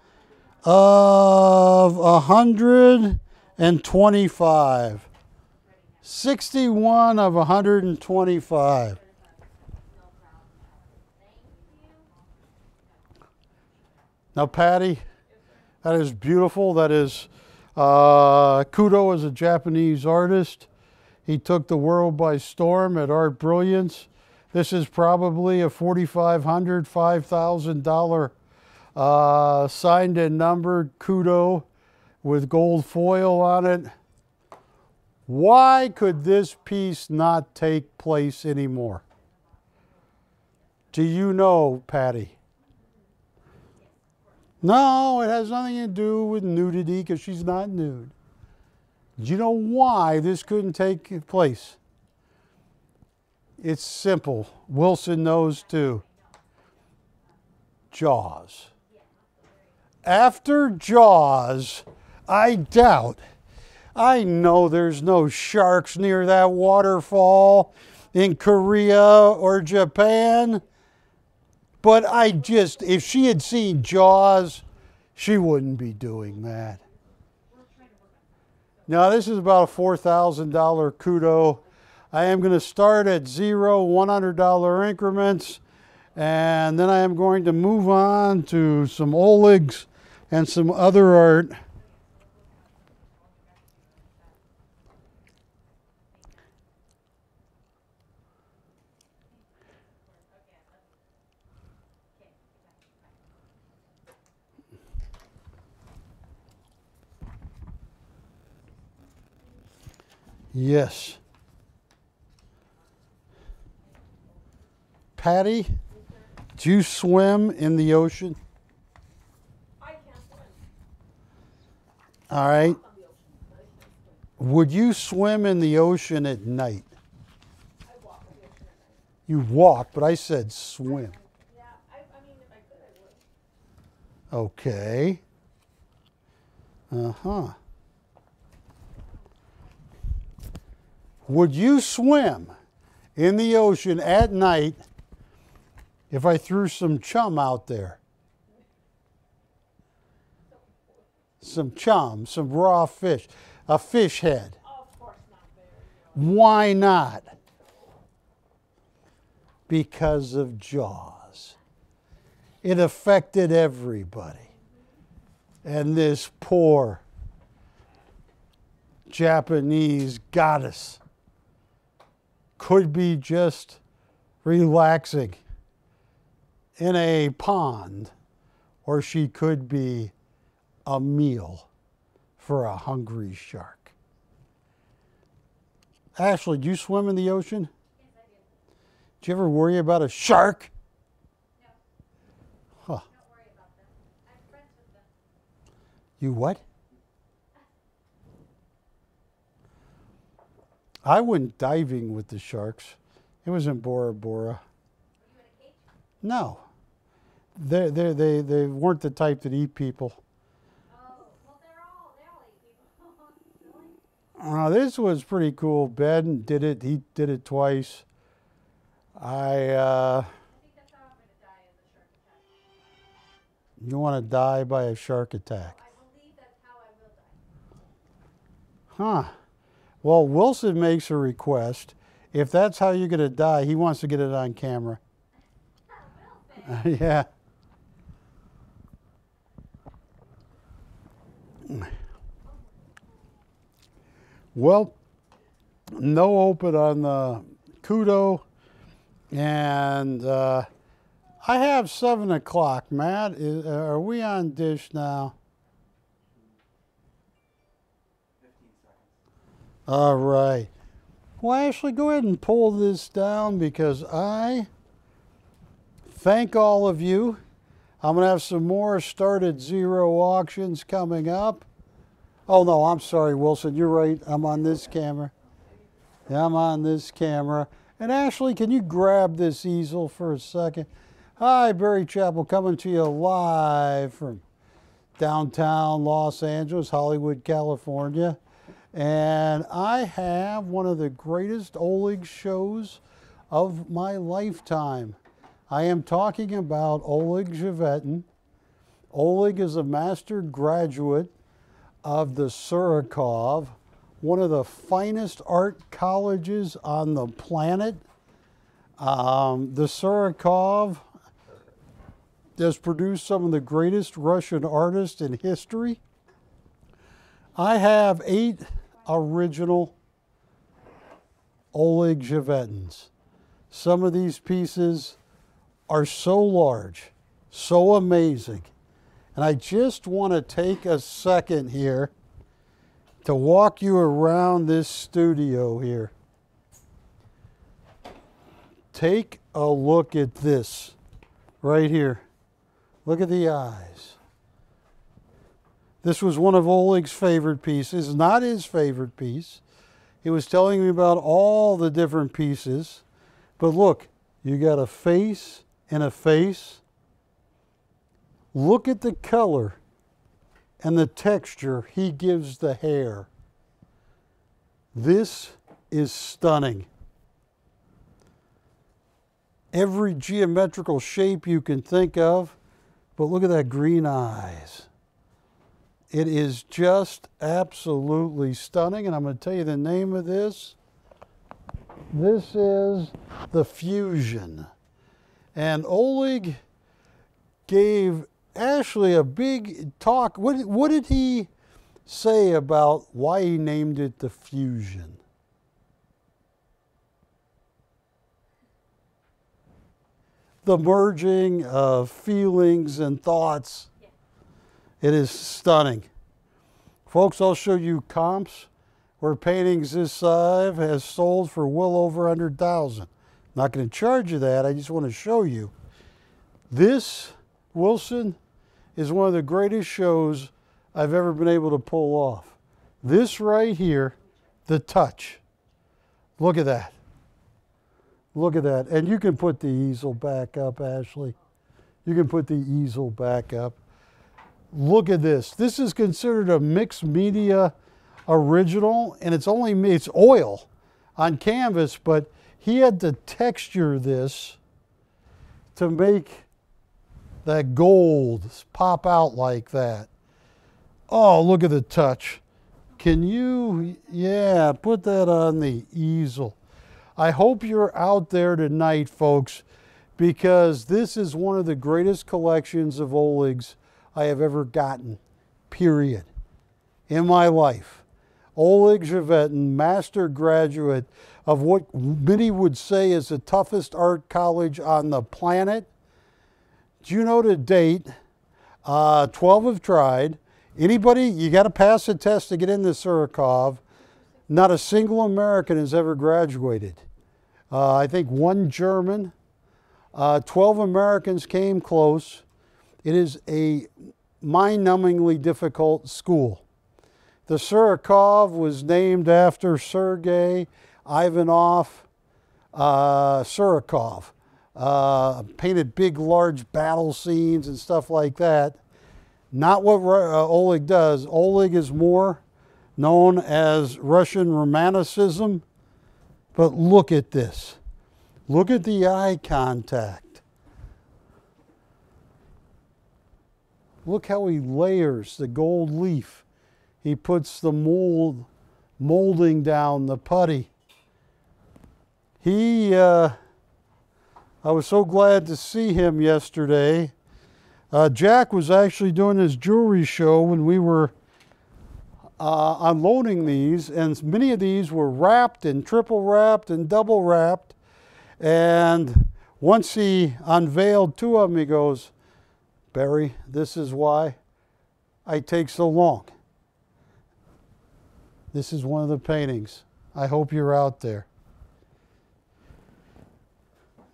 of 125. 61 of 125. Now, Patty, that is beautiful. That is, Kudo is a Japanese artist. He took the world by storm at Art Brilliance. This is probably a $4,500, $5,000 signed and numbered Kudo with gold foil on it. Why could this piece not take place anymore? Do you know, Patty? No, it has nothing to do with nudity because she's not nude. Do you know why this couldn't take place? It's simple. Wilson knows too. Jaws. After Jaws, I doubt. I know there's no sharks near that waterfall in Korea or Japan. But if she had seen Jaws, she wouldn't be doing that. Now, this is about a $4,000 Kudo. I am going to start at $0, $100 increments, and then I am going to move on to some Olegs and some other art. Yes. Patty, do you swim in the ocean? I can't swim. All right. On the ocean, but I can't swim. Would you swim in the ocean at night? I walk on the ocean at night. You walk, but I said swim. Yeah, I mean, if I could, I would. Okay. Uh-huh. Would you swim in the ocean at night if I threw some chum out there? Some chum, some raw fish, a fish head. Oh, of course not there. Why not? Because of Jaws. It affected everybody. And this poor Japanese goddess could be just relaxing in a pond, or she could be a meal for a hungry shark. Ashley, do you swim in the ocean? Yes, I do. Do you ever worry about a shark? No, Huh. don't worry about them. I'm friends with them. You what? I went diving with the sharks. It was in Bora Bora. Were you in a cage? No. They weren't the type that eat people. Oh, well, they all eat people. Really? This was pretty cool. Ben did it. He did it twice. I think that's how I'm going to die, is a shark attack. You want to die by a shark attack? I believe that's how I will die. Huh. Well, Wilson makes a request. If that's how you're going to die, he wants to get it on camera. Yeah. Well, no open on the Kudo. And I have 7 o'clock. Matt, are we on dish now? 15 seconds. All right. Well, Ashley, go ahead and pull this down because I thank all of you. I'm going to have some more start at zero auctions coming up. Oh, no, I'm sorry, Wilson. You're right. I'm on this camera. Yeah, I'm on this camera. And Ashley, can you grab this easel for a second? Hi, Barry Chappell coming to you live from downtown Los Angeles, Hollywood, California. And I have one of the greatest Oleg shows of my lifetime. I am talking about Oleg Zhevetin. Oleg is a master graduate of the Surikov, one of the finest art colleges on the planet. The Surikov has produced some of the greatest Russian artists in history. I have 8 original Oleg Zhevetins. Some of these pieces are so large, so amazing. And I just want to take a second here to walk you around this studio here. Take a look at this right here. Look at the eyes. This was one of Oleg's favorite pieces, not his favorite piece. He was telling me about all the different pieces. But look, you got a face and a face. Look at the color and the texture he gives the hair. This is stunning. Every geometrical shape you can think of, but look at that green eyes. It is just absolutely stunning, and I'm going to tell you the name of this. This is the Fusion. And Oleg gave Ashley a big talk. What did he say about why he named it the Fusion? The merging of feelings and thoughts. Yeah. It is stunning. Folks, I'll show you comps where paintings this size has sold for well over 100,000. Not going to charge you that, I just want to show you. This, Wilson, is one of the greatest shows I've ever been able to pull off. This right here, the touch. Look at that. Look at that. And you can put the easel back up, Ashley. You can put the easel back up. Look at this. This is considered a mixed media original, and it's oil on canvas, but he had to texture this to make that gold pop out like that. Oh, look at the touch. Can you, yeah, put that on the easel. I hope you're out there tonight, folks, because this is one of the greatest collections of Oleg's I have ever gotten, period, in my life. Oleg Zhevetin, master graduate of what many would say is the toughest art college on the planet. Do you know the date? 12 have tried. Anybody, you got to pass a test to get into Surikov. Not a single American has ever graduated. I think 1 German. 12 Americans came close. It is a mind-numbingly difficult school. The Surikov was named after Sergei Ivanov Surikov. Painted big, large battle scenes and stuff like that. Not what Oleg does. Oleg is more known as Russian Romanticism. But look at this. Look at the eye contact. Look how he layers the gold leaf. He puts the molding down, the putty. I was so glad to see him yesterday. Jack was actually doing his jewelry show when we were unloading these, and many of these were wrapped and triple wrapped and double wrapped. And once he unveiled 2 of them, he goes, "Barry, this is why I take so long." This is one of the paintings. I hope you're out there.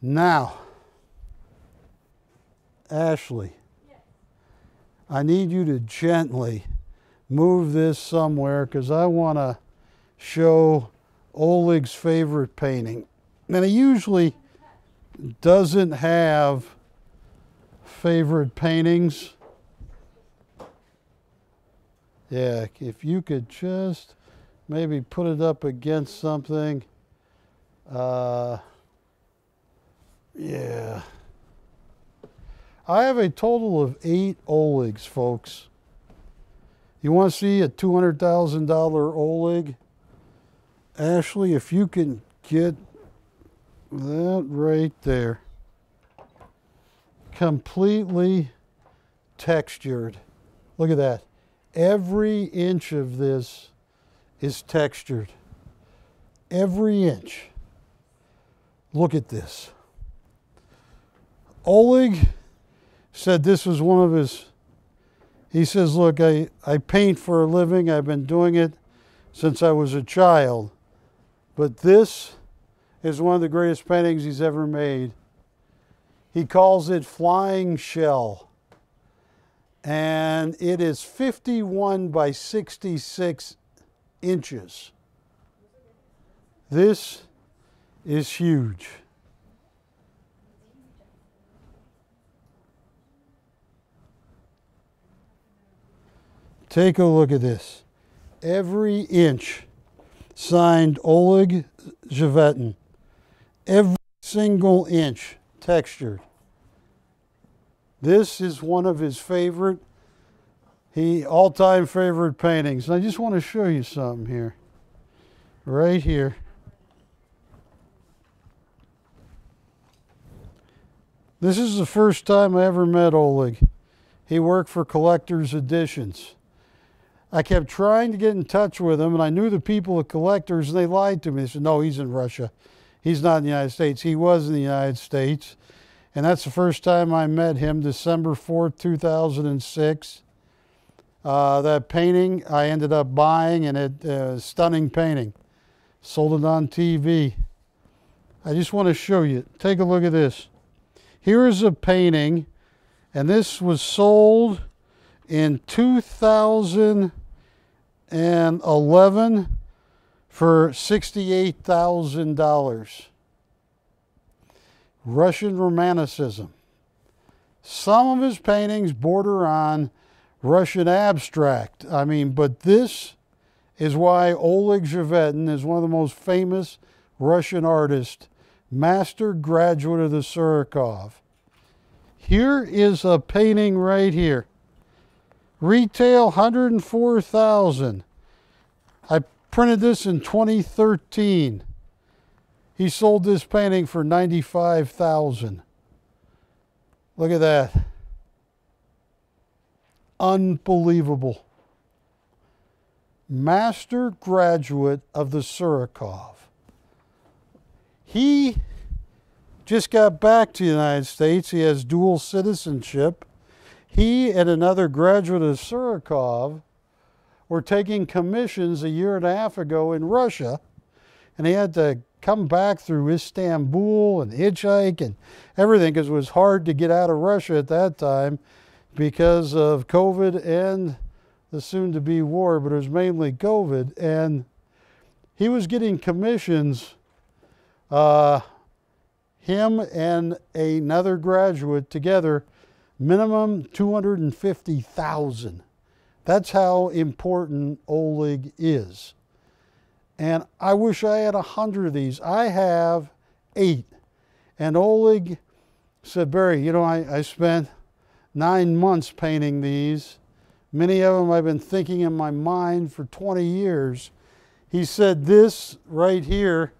Now, Ashley, I need you to gently move this somewhere because I want to show Oleg's favorite painting. And he usually doesn't have favorite paintings. Yeah, if you could just maybe put it up against something. Yeah. I have a total of 8 Olegs, folks. You want to see a $200,000 Oleg? Ashley, if you can get that right there. Completely textured. Look at that. Every inch of this is textured. Every inch. Look at this. Oleg said this was one of his, he says, look, I paint for a living. I've been doing it since I was a child. But this is one of the greatest paintings he's ever made. He calls it Flying Shell. And it is 51 by 66 inches. This is huge. Take a look at this. Every inch signed Oleg Zhevetin. Every single inch textured. This is one of his favorite, all-time favorite paintings. And I just want to show you something here. Right here. This is the first time I ever met Oleg. He worked for Collector's Editions. I kept trying to get in touch with him, and I knew the people at Collectors, and they lied to me. They said, no, he's in Russia. He's not in the United States. He was in the United States. And that's the first time I met him, December 4th, 2006. That painting I ended up buying, and it stunning painting. Sold it on TV. I just want to show you. Take a look at this. Here is a painting, and this was sold in 2011 for $68,000. Russian Romanticism. Some of his paintings border on Russian abstract. I mean, but this is why Oleg Zhevetin is one of the most famous Russian artists, master graduate of the Surikov. Here is a painting right here. Retail $104,000. I printed this in 2013. He sold this painting for $95,000. Look at that. Unbelievable. Master graduate of the Surikov. He just got back to the United States. He has dual citizenship. He and another graduate of Surikov were taking commissions a year and a half ago in Russia, and he had to come back through Istanbul and hitchhike and everything because it was hard to get out of Russia at that time because of COVID and the soon-to-be war, but it was mainly COVID. And he was getting commissions, him and another graduate together, minimum $250,000. That's how important Oleg is. And I wish I had 100 of these. I have 8. And Oleg said, Barry, you know, I spent 9 months painting these. Many of them I've been thinking in my mind for 20 years. He said this right here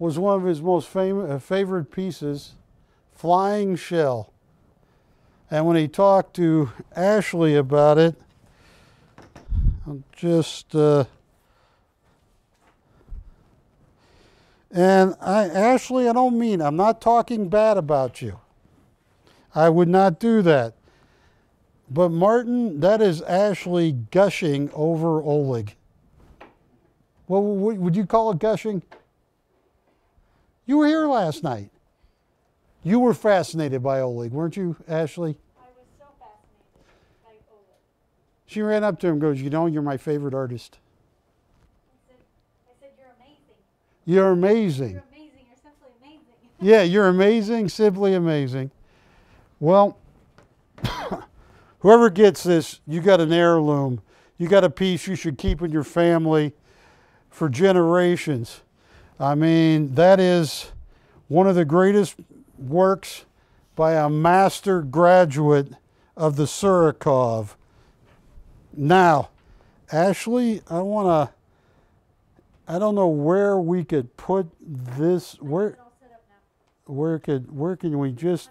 was one of his most favorite pieces, Flying Shell. And when he talked to Ashley about it, I'll just... Ashley, I don't mean, I'm not talking bad about you. I would not do that. But Martin, that is Ashley gushing over Oleg. Well, would you call it gushing? You were here last night. You were fascinated by Oleg, weren't you, Ashley? I was so fascinated by Oleg. She ran up to him and goes, you know, you're my favorite artist. I said, you're amazing. You're amazing. You're amazing. You're simply amazing. Yeah, you're amazing, simply amazing. Well, Whoever gets this, you got an heirloom. You got a piece you should keep in your family for generations. I mean, that is one of the greatest works by a master graduate of the Surikov. Now, Ashley, I don't know where we could put this. Where can we just?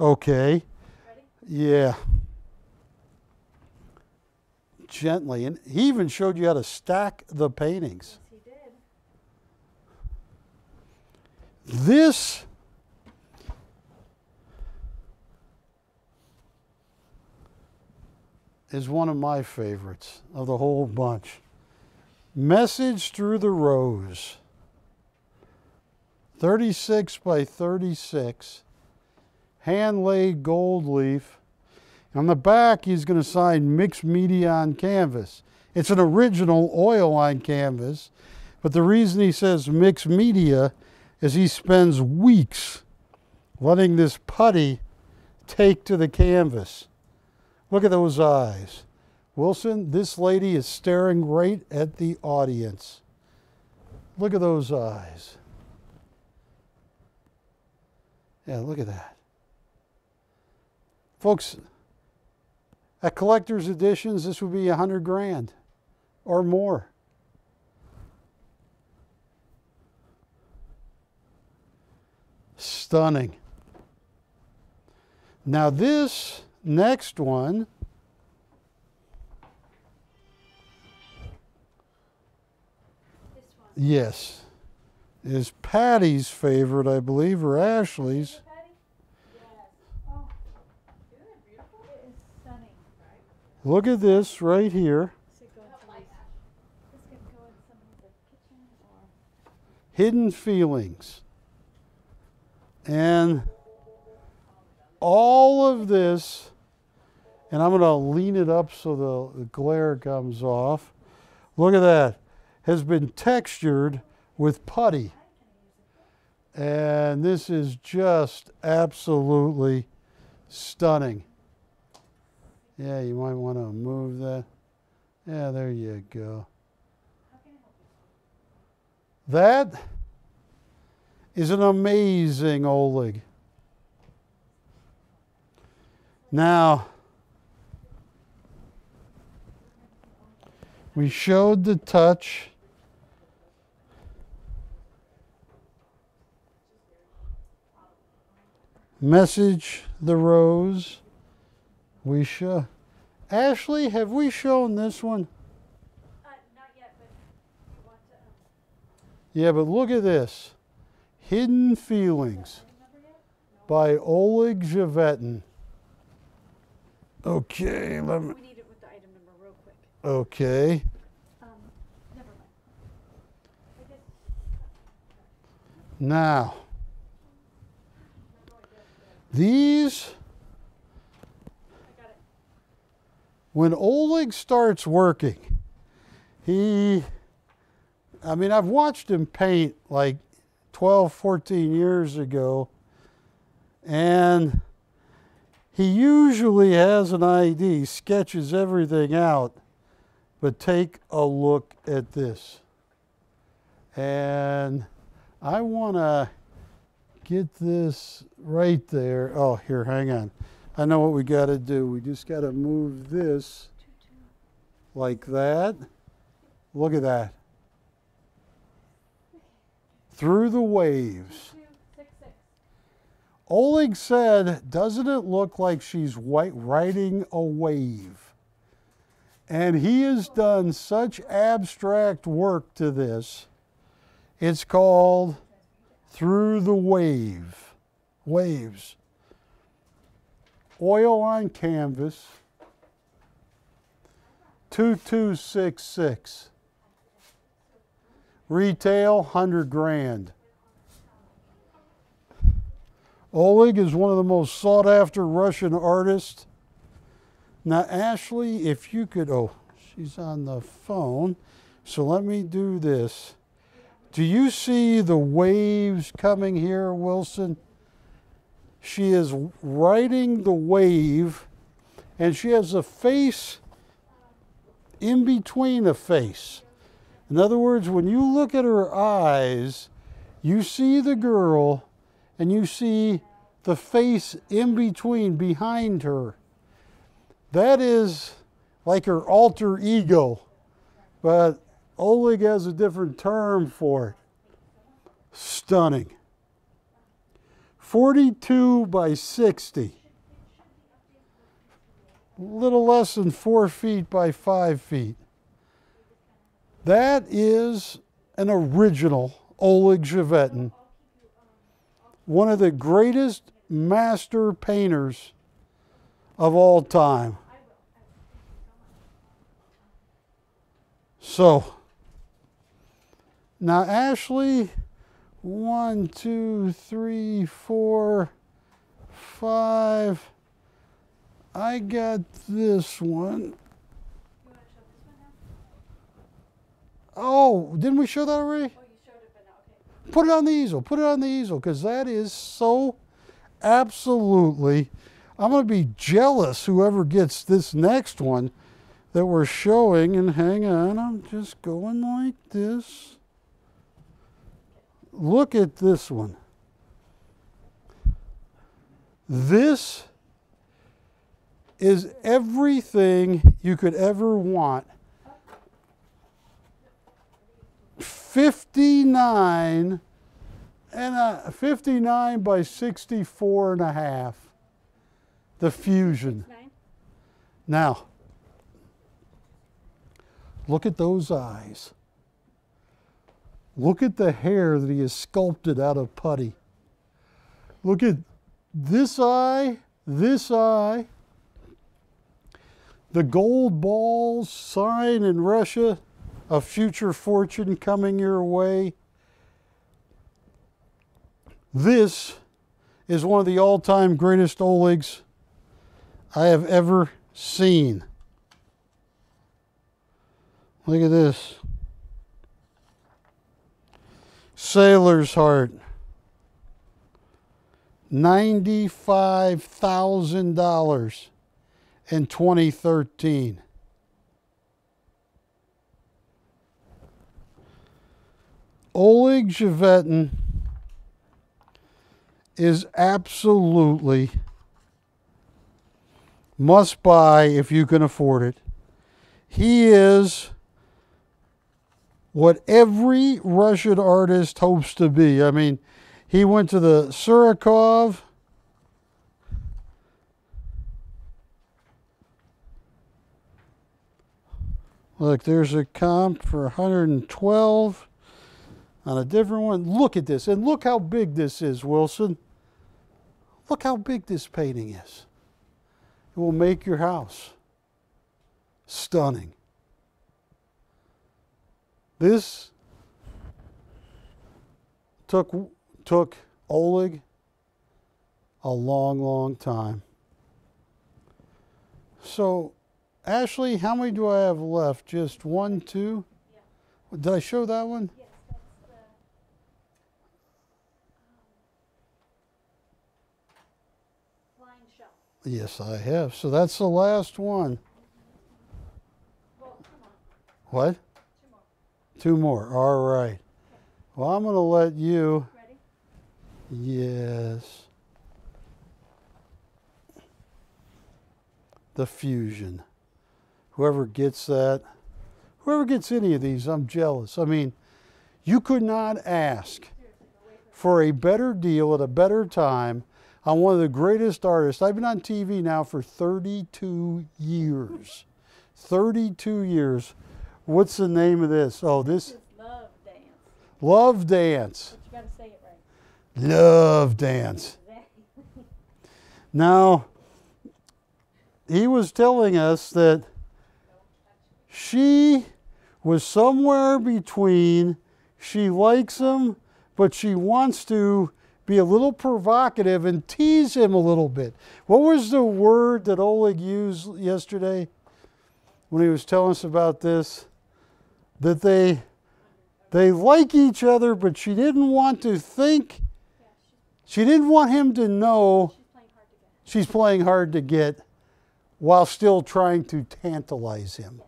Okay. Yeah. Gently. And he even showed you how to stack the paintings. Yes, he did. This is one of my favorites of the whole bunch. Message Through the Rose. 36 by 36. Hand-laid gold leaf. On the back, he's going to sign mixed media on canvas. It's an original oil on canvas, but the reason he says mixed media is he spends weeks letting this putty take to the canvas. Look at those eyes. Wilson, this lady is staring right at the audience. Look at those eyes. Yeah, look at that. Folks, at collector's editions, this would be $100,000 or more. Stunning. Now this next one yes, is Patty's favorite, I believe, or Ashley's. Patty? Yes. Oh, isn't it beautiful? It is stunning, right? Look at this right here. This could go in somebody's kitchen or... Hidden Feelings. And all of this, and I'm going to lean it up so the glare comes off. Look at that. Has been textured with putty. And this is just absolutely stunning. Yeah, you might want to move that. Yeah, there you go. That is an amazing Oleg. Now, we showed the touch. Message the Rose. We show. Ashley, have we shown this one? Not yet, but you want to... Yeah, but look at this. Hidden Feelings by Oleg Javetin. Okay, let me... We need it with the item number real quick. Okay. Never mind. Now, these... I got it. When Oleg starts working, I've watched him paint like 12, 14 years ago, and he usually has an idea, he sketches everything out, but take a look at this. And I want to get this right there. Oh, here, hang on. I know what we got to do. We just got to move this like that. Look at that. Through the Waves. 2266. Oleg said, doesn't it look like she's riding a wave? And he has done such abstract work to this. It's called Through the Waves. Oil on canvas. 2266. Retail, $100,000. Oleg is one of the most sought after Russian artists. Now, Ashley, if you could, oh, she's on the phone. So let me do this. Do you see the waves coming here, Wilson? She is riding the wave, and she has a face in between a face. In other words, when you look at her eyes, you see the girl and you see the face in between, behind her. That is like her alter ego, but Oleg has a different term for it. Stunning. 42 by 60. A little less than 4 feet by 5 feet. That is an original Oleg Chevetin, one of the greatest master painters of all time. So, now Ashley, 1, 2, 3, 4, 5. I got this one. Oh, didn't we show that already? Oh, you showed it, but not, okay. Put it on the easel. Put it on the easel, because that is so absolutely. I'm going to be jealous whoever gets this next one that we're showing. And hang on, I'm just going like this. Look at this one. This is everything you could ever want. 59 by 64 and a half. The fusion. 9? Now, look at those eyes. Look at the hair that he has sculpted out of putty. Look at this eye, the gold balls, sign in Russia, a future fortune coming your way. This is one of the all-time greatest Olegs I have ever seen. Look at this. Sailor's Heart. $95,000 in 2013. Oleg Chevetin is absolutely must buy if you can afford it. He is what every Russian artist hopes to be. I mean, he went to the Surikov. Look, there's a comp for 112 on a different one. Look at this, and look how big this is, Wilson. Look how big this painting is. It will make your house stunning. This took Oleg a long, long time. So, Ashley, how many do I have left? Just 1, 2? Yeah. Did I show that one? Yes, that's the flying shell. Yes, I have. So that's the last one. Well, come on. What? 2 more. 2 more. All right. Well, I'm going to let you. Ready? Yes. The fusion. Whoever gets that, whoever gets any of these, I'm jealous. I mean, you could not ask for a better deal at a better time on one of the greatest artists. I've been on TV now for 32 years. 32 years. What's the name of this? Oh, this This is Love Dance. Love Dance. But you got to say it right. Love Dance. Now, he was telling us that she was somewhere between, she likes him, but she wants to be a little provocative and tease him a little bit. What was the word that Oleg used yesterday when he was telling us about this? That they like each other, but she didn't want to think She didn't want him to know She's playing hard to get. she's playing hard to get while still trying to tantalize him. Yes.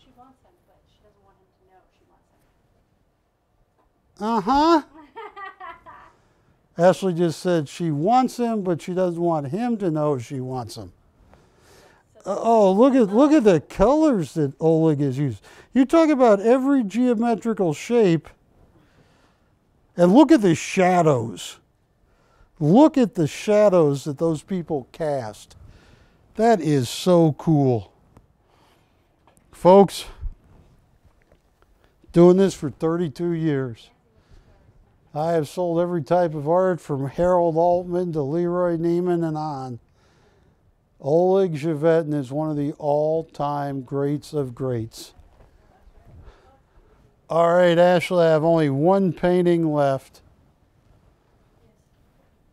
She wants him, but she doesn't want him to know she wants him. Uh-huh. Ashley just said she wants him, but she doesn't want him to know she wants him. Oh, look at the colors that Oleg has used. You talk about every geometrical shape, and look at the shadows. Look at the shadows that those people cast. That is so cool. Folks, doing this for 32 years. I have sold every type of art from Harold Altman to Leroy Neiman and on. Oleg Chevetin is one of the all-time greats of greats. All right, Ashley, I have only one painting left.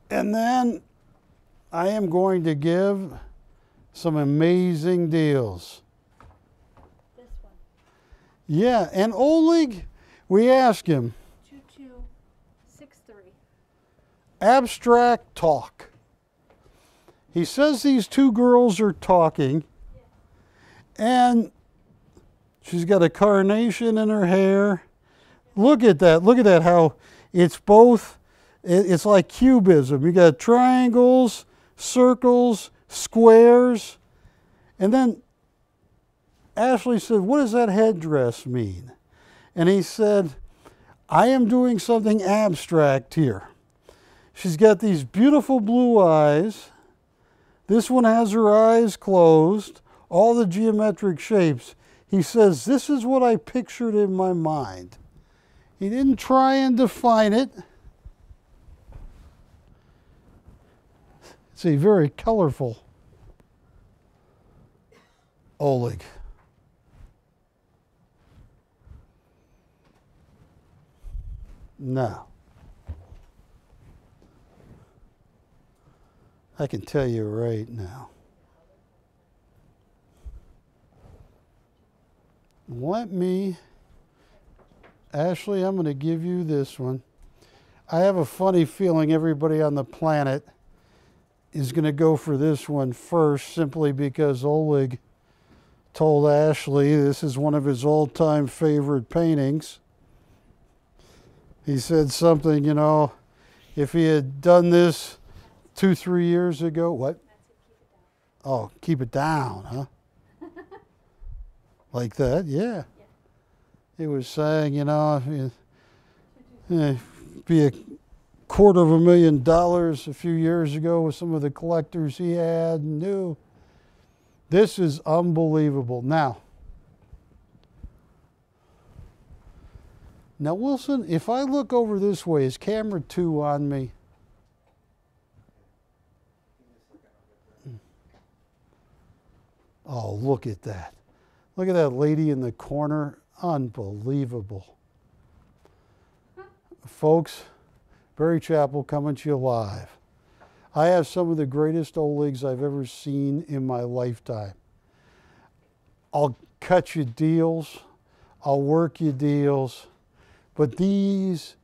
And then I am going to give some amazing deals. This one. Yeah, and Oleg, we asked him, 2263. abstract talk. He says these two girls are talking, and she's got a carnation in her hair. Look at that. Look at that, how it's both, it's like cubism. You got triangles, circles, squares. And then Ashley said, what does that headdress mean? And he said, I am doing something abstract here. She's got these beautiful blue eyes. This one has her eyes closed, all the geometric shapes. He says, this is what I pictured in my mind. He didn't try and define it. It's a very colorful Oleg. Now, I can tell you right now. Ashley, I'm going to give you this one. I have a funny feeling everybody on the planet is going to go for this one first, simply because Oleg told Ashley this is one of his all-time favorite paintings. He said something, you know, if he had done this 2-3 years ago, what? Oh, keep it down, huh? Like that, yeah. He was saying, you know, be $250,000 a few years ago with some of the collectors he had and knew. This is unbelievable. Now, Wilson, if I look over this way, is camera 2 on me? Oh, look at that. Look at that lady in the corner. Unbelievable. Folks, Barry Chappell coming to you live. I have some of the greatest Olegs I've ever seen in my lifetime. I'll cut you deals. I'll work you deals. But these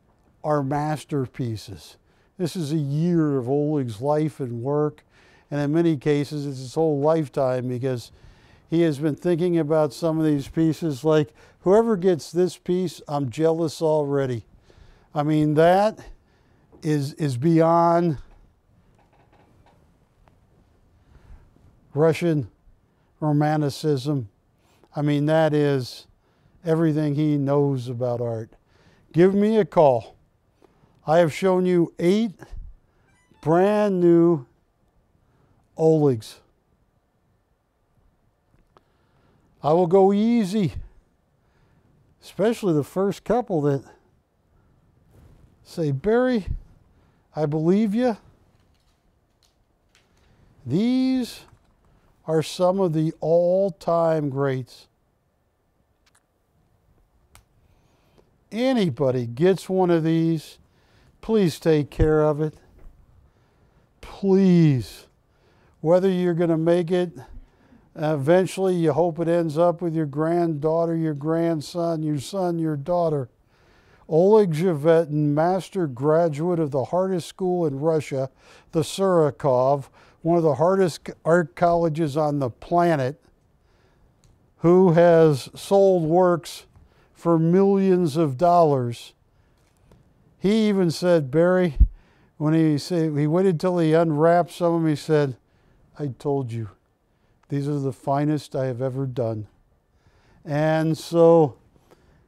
are masterpieces. This is a year of Oleg's life and work. And in many cases, it's his whole lifetime, because he has been thinking about some of these pieces like, whoever gets this piece, I'm jealous already. I mean, that is beyond Russian romanticism. I mean, that is everything he knows about art. Give me a call. I have shown you 8 brand new Olegs. I will go easy, especially the first couple that say, Barry, I believe you. These are some of the all-time greats. Anybody gets one of these, please take care of it. Please. Whether you're going to make it, eventually you hope it ends up with your granddaughter, your grandson, your son, your daughter. Oleg Zhevetin, master graduate of the hardest school in Russia, the Surakov, one of the hardest art colleges on the planet, who has sold works for millions of dollars. He even said, Barry, when he waited till he unwrapped some of them, he said, I told you, these are the finest I have ever done. And so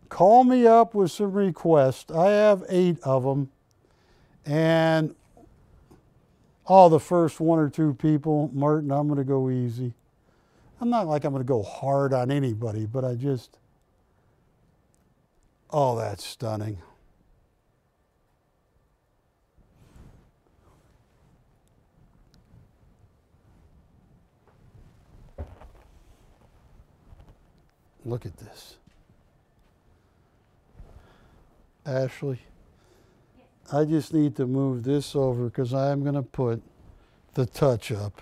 call me up with some requests. I have 8 of them. And the first 1 or 2 people, Martin, I'm going to go easy. I'm not like I'm going to go hard on anybody, but that's stunning. Look at this. Ashley, I just need to move this over because I am going to put the touch up.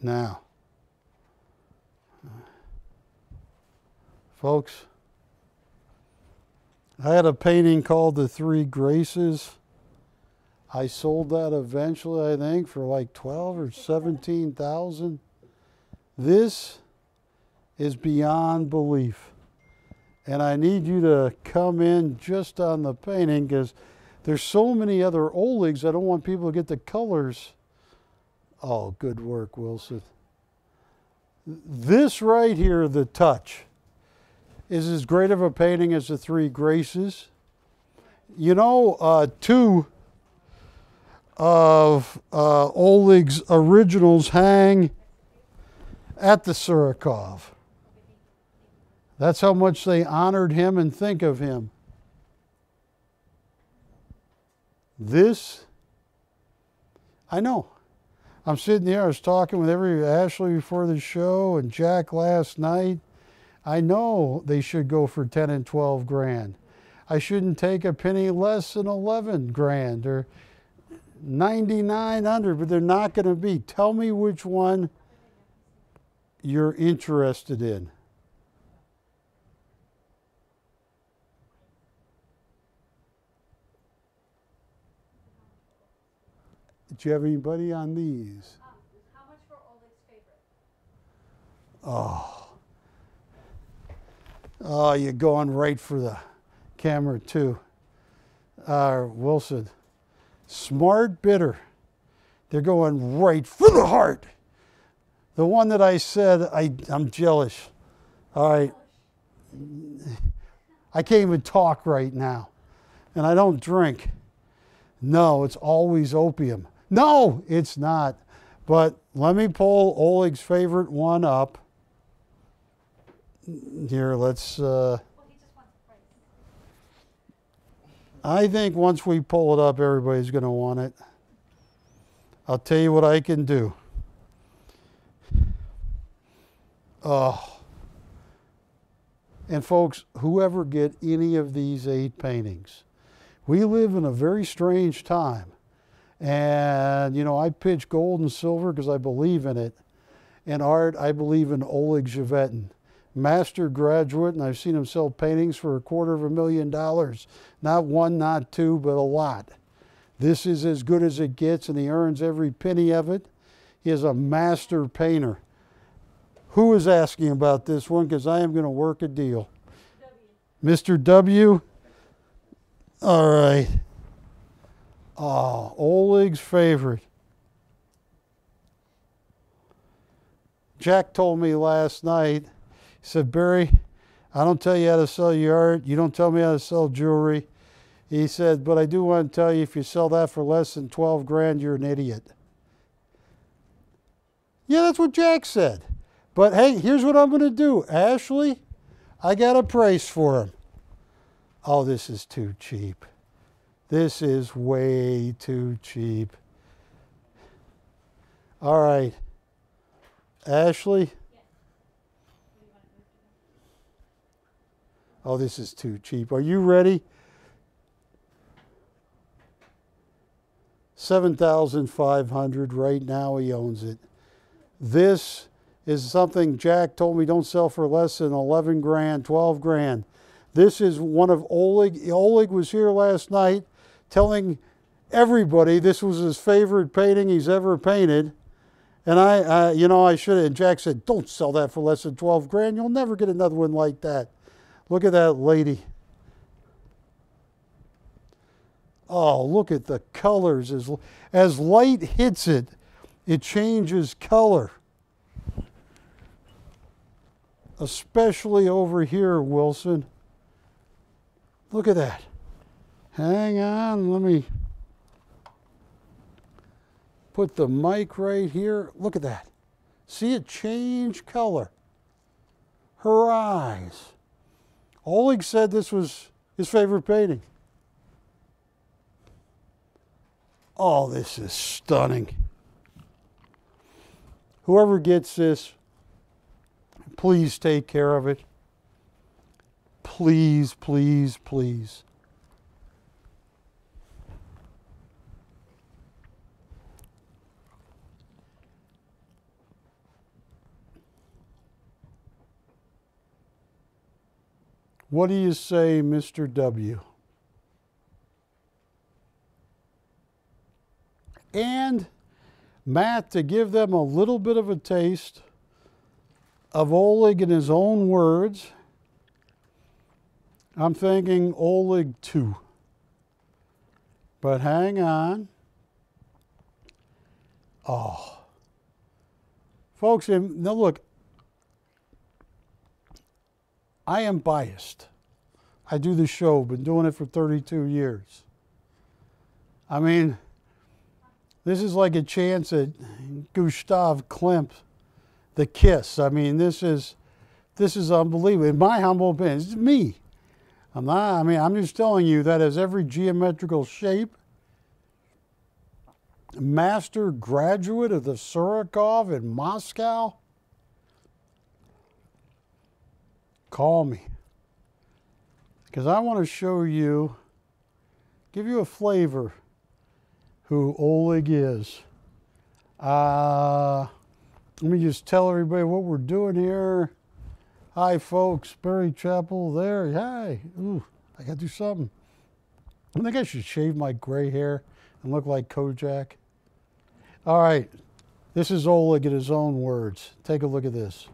Now, folks, I had a painting called The Three Graces. I sold that eventually, I think, for like 12 or 17,000. This is beyond belief. And I need you to come in just on the painting because there's so many other Olegs. I don't want people to get the colors. Oh, good work, Wilson. This right here, the touch, is as great of a painting as The Three Graces. You know, 2 of Oleg's originals hang at the Surakov. That's how much they honored him and think of him. This, I know. I'm sitting there, I was talking with Ashley before the show and Jack last night. I know they should go for 10 and 12 grand. I shouldn't take a penny less than 11 grand or 9,900, but they're not going to be. Tell me which one you're interested in. Do you have anybody on these? How much for Oleg's favorite? Oh, you're going right for the camera too. Wilson, smart bidder. They're going right for the heart. The one that I said, I'm jealous. All right. I can't even talk right now. And I don't drink. No, it's always opium. No, it's not. But let me pull Oleg's favorite one up. Here, let's... Well, he just wants the price. I think once we pull it up, everybody's going to want it. I'll tell you what I can do. Oh. And folks, whoever get any of these 8 paintings, we live in a very strange time. And, you know, I pitch gold and silver because I believe in it. In art, I believe in Oleg Zhevetin. Master graduate, and I've seen him sell paintings for $250,000. Not 1, not 2, but a lot. This is as good as it gets, and he earns every penny of it. He is a master painter. Who is asking about this one? Because I am going to work a deal. Mr. W? All right. Oh, Oleg's favorite. Jack told me last night, he said, Barry, I don't tell you how to sell your art. You don't tell me how to sell jewelry. He said, but I do want to tell you, if you sell that for less than 12 grand, you're an idiot. Yeah, that's what Jack said. But hey, here's what I'm going to do. Ashley, I got a price for him. Oh, this is too cheap. This is way too cheap. All right. Ashley? Oh, this is too cheap. Are you ready? $7,500 right now. He owns it. This is something Jack told me don't sell for less than 11 grand, 12 grand. This is one of Oleg. Oleg was here last night telling everybody this was his favorite painting he's ever painted. And I should have, and Jack said, don't sell that for less than 12 grand. You'll never get another one like that. Look at that lady. Oh, look at the colors. As light hits it, it changes color. Especially over here, Wilson. Look at that. Hang on, let me put the mic right here. Look at that. See it change color. Her eyes. Oleg said this was his favorite painting. Oh, this is stunning. Whoever gets this, please take care of it. Please, please, please. What do you say, Mr. W? And Matt, to give them a little bit of a taste of Oleg in his own words, I'm thinking Oleg 2. But hang on. Oh. Folks, now look, I am biased. I do the show, been doing it for 32 years. I mean, this is like a chance at Gustav Klimt, The Kiss. I mean, this is unbelievable. In my humble opinion, it's me. I'm just telling you that has every geometrical shape. Master graduate of the Surikov in Moscow. Call me. Because I want to show you, give you a flavor who Oleg is. Let me just tell everybody what we're doing here. Hi, folks. Barry Chappell there. Hi. Ooh, I got to do something. I think I should shave my gray hair and look like Kojak. All right. This is Oleg in his own words. Take a look at this.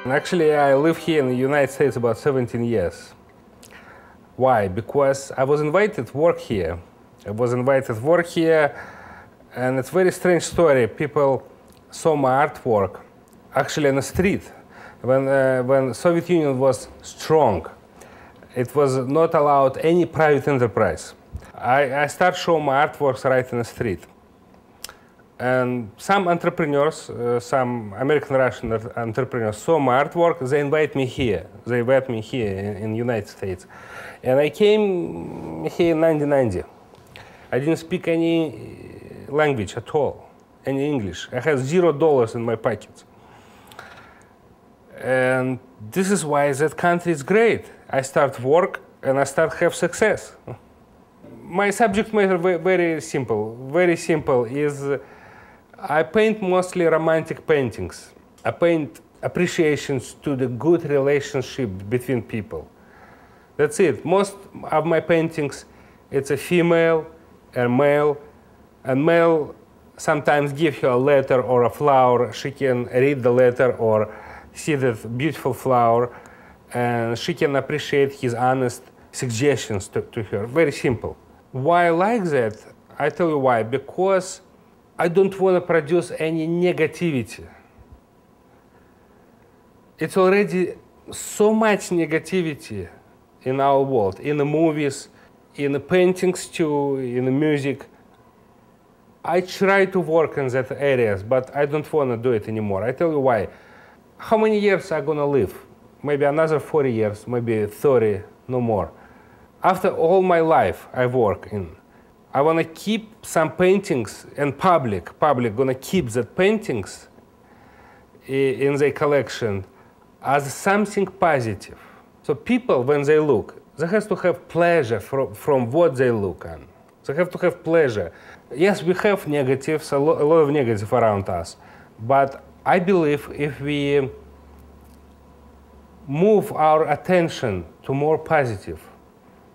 Actually, I live here in the United States about 17 years. Why? Because I was invited to work here. And it's a very strange story. People saw my artwork actually on the street. When Soviet Union was strong, it was not allowed any private enterprise. I started showing my artworks right in the street. And some entrepreneurs, some American-Russian entrepreneurs saw my artwork, they invite me here. They invite me here in the United States. And I came here in 1990. I didn't speak any language at all, any English. I had $0 in my pocket. And this is why that country is great. I start work and I start have success. My subject matter very simple. Very simple is I paint mostly romantic paintings. I paint appreciations to the good relationship between people. That's it. Most of my paintings, it's a female and male. And male sometimes give her a letter or a flower. She can read the letter or see that beautiful flower. And she can appreciate his honest suggestions to her. Very simple. Why I like that? I tell you why. Because I don't want to produce any negativity. It's already so much negativity in our world, in the movies, in the paintings too, in the music. I try to work in that areas, but I don't want to do it anymore. I tell you why. how many years I'm gonna live? Maybe another 40 years, maybe 30, no more. After all my life I work in, I wanna keep some paintings, and public gonna keep that paintings in their collection as something positive. So people, when they look, they have to have pleasure from what they look on. They have to have pleasure. Yes, we have negatives, a lot of negative around us, but I believe if we move our attention to more positive,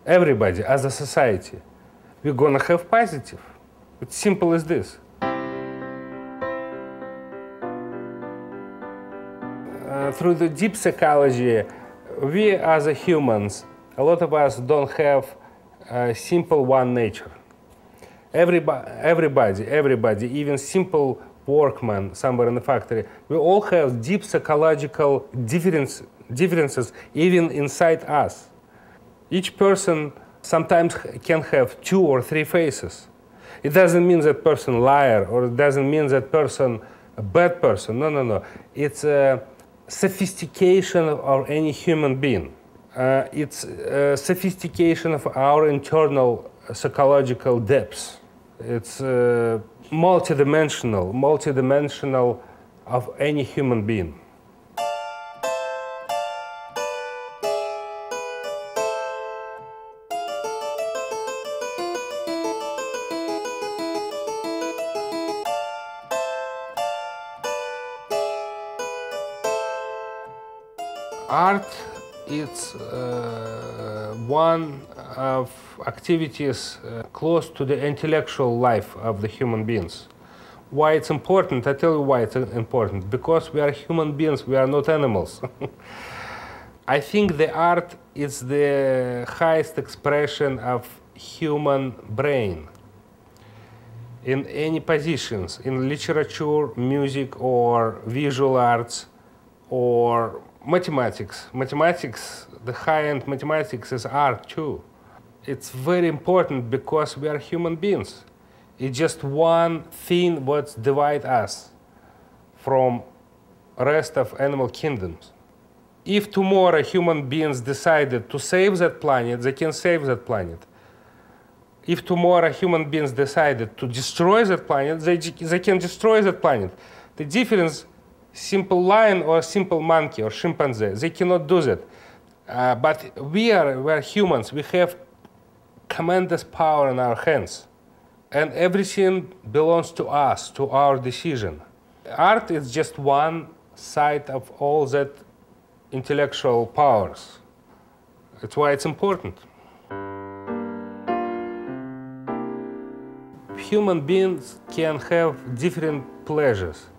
everybody as a society, we're gonna have positive. It's simple as this. Through the deep psychology, we as a humans, a lot of us don't have a simple one nature. Everybody, even simple workman somewhere in the factory, we all have deep psychological differences even inside us. Each person sometimes can have 2 or 3 faces. It doesn't mean that person liar, or it doesn't mean that person a bad person. No. It's a sophistication of any human being. It's a sophistication of our internal psychological depths. It's multidimensional of any human being. Art is one of activities close to the intellectual life of the human beings. Why it's important? I tell you why it's important. Because we are human beings, we are not animals. I think the art is the highest expression of human brain in any positions, in literature, music, or visual arts, or mathematics. Mathematics, the high-end mathematics is art too. It's very important because we are human beings. It's just one thing what divides us from rest of animal kingdoms. If tomorrow human beings decided to save that planet, they can save that planet. If tomorrow human beings decided to destroy that planet, they can destroy that planet. The difference, simple lion or simple monkey or chimpanzee, they cannot do that. But we are humans, we have tremendous power in our hands. And everything belongs to us, to our decision. Art is just one side of all that intellectual powers. That's why it's important. Human beings can have different pleasures.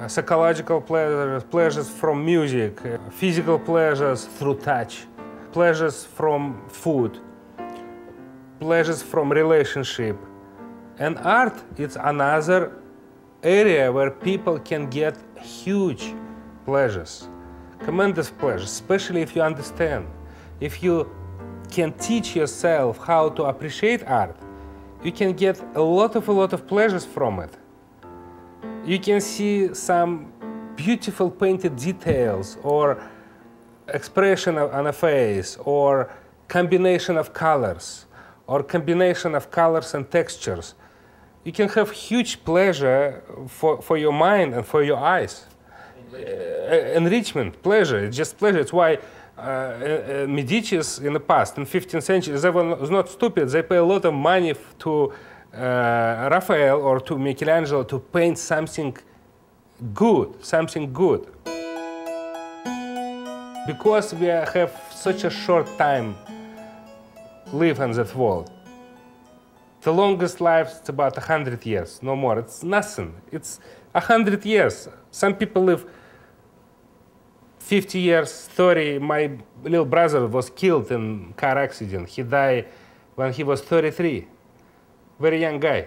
Psychological pleasures, pleasures from music, physical pleasures through touch, pleasures from food, pleasures from relationship. And art is another area where people can get huge pleasures, tremendous pleasures, especially if you understand. If you can teach yourself how to appreciate art, you can get a lot of pleasures from it. You can see some beautiful painted details or expression on a face or combination of colors or combination of colors and textures. You can have huge pleasure for your mind and for your eyes. Enrichment, pleasure, it's just pleasure. It's why Medicis in the past, in 15th century, they were not stupid. They pay a lot of money to Raphael or to Michelangelo to paint something good, Because we have such a short time live in that world. The longest life is about 100 years, no more. It's nothing. It's 100 years. Some people live 50 years, 30. My little brother was killed in a car accident. He died when he was 33. Very young guy.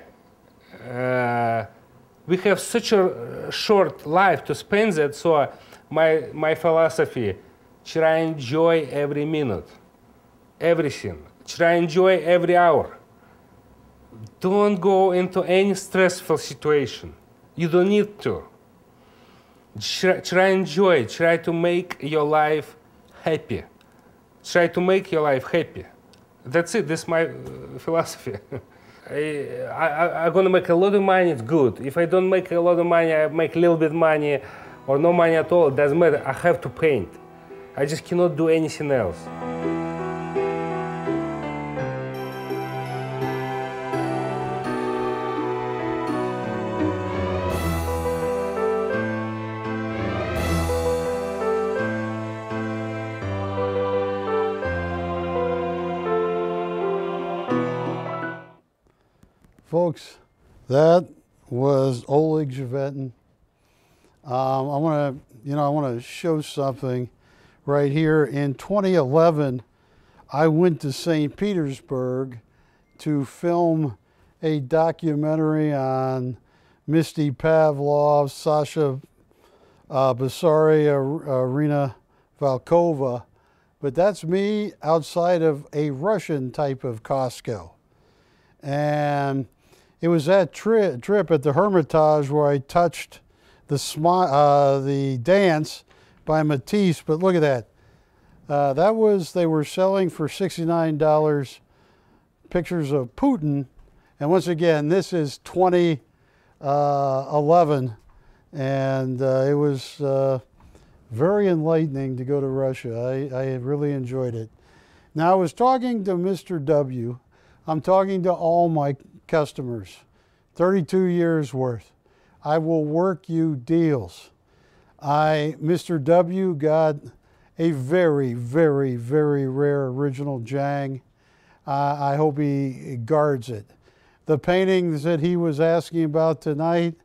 We have such a short life to spend that, so my philosophy, try and enjoy every minute, everything. Try and enjoy every hour. Don't go into any stressful situation. You don't need to. Try enjoy. Try to make your life happy. Try to make your life happy. That's it. This is my philosophy. I'm gonna make a lot of money. It's good. If I don't make a lot of money, I make a little bit money, or no money at all. It doesn't matter. I have to paint. I just cannot do anything else. Folks, that was Oleg Glover. I want to show something right here. In 2011, I went to St. Petersburg to film a documentary on Misty Pavlov, Sasha Basari, Irina Valkova. But that's me outside of a Russian type of Costco. And it was that trip at the Hermitage where I touched the dance by Matisse. But look at that. They were selling for $69 pictures of Putin. And once again, this is 2011. And it was very enlightening to go to Russia. I really enjoyed it. Now, I was talking to Mr. W. I'm talking to all my customers, 32 years worth. I will work you deals. Mr. W got a very, very, very rare original Jiang. I hope he guards it. The paintings that he was asking about tonight,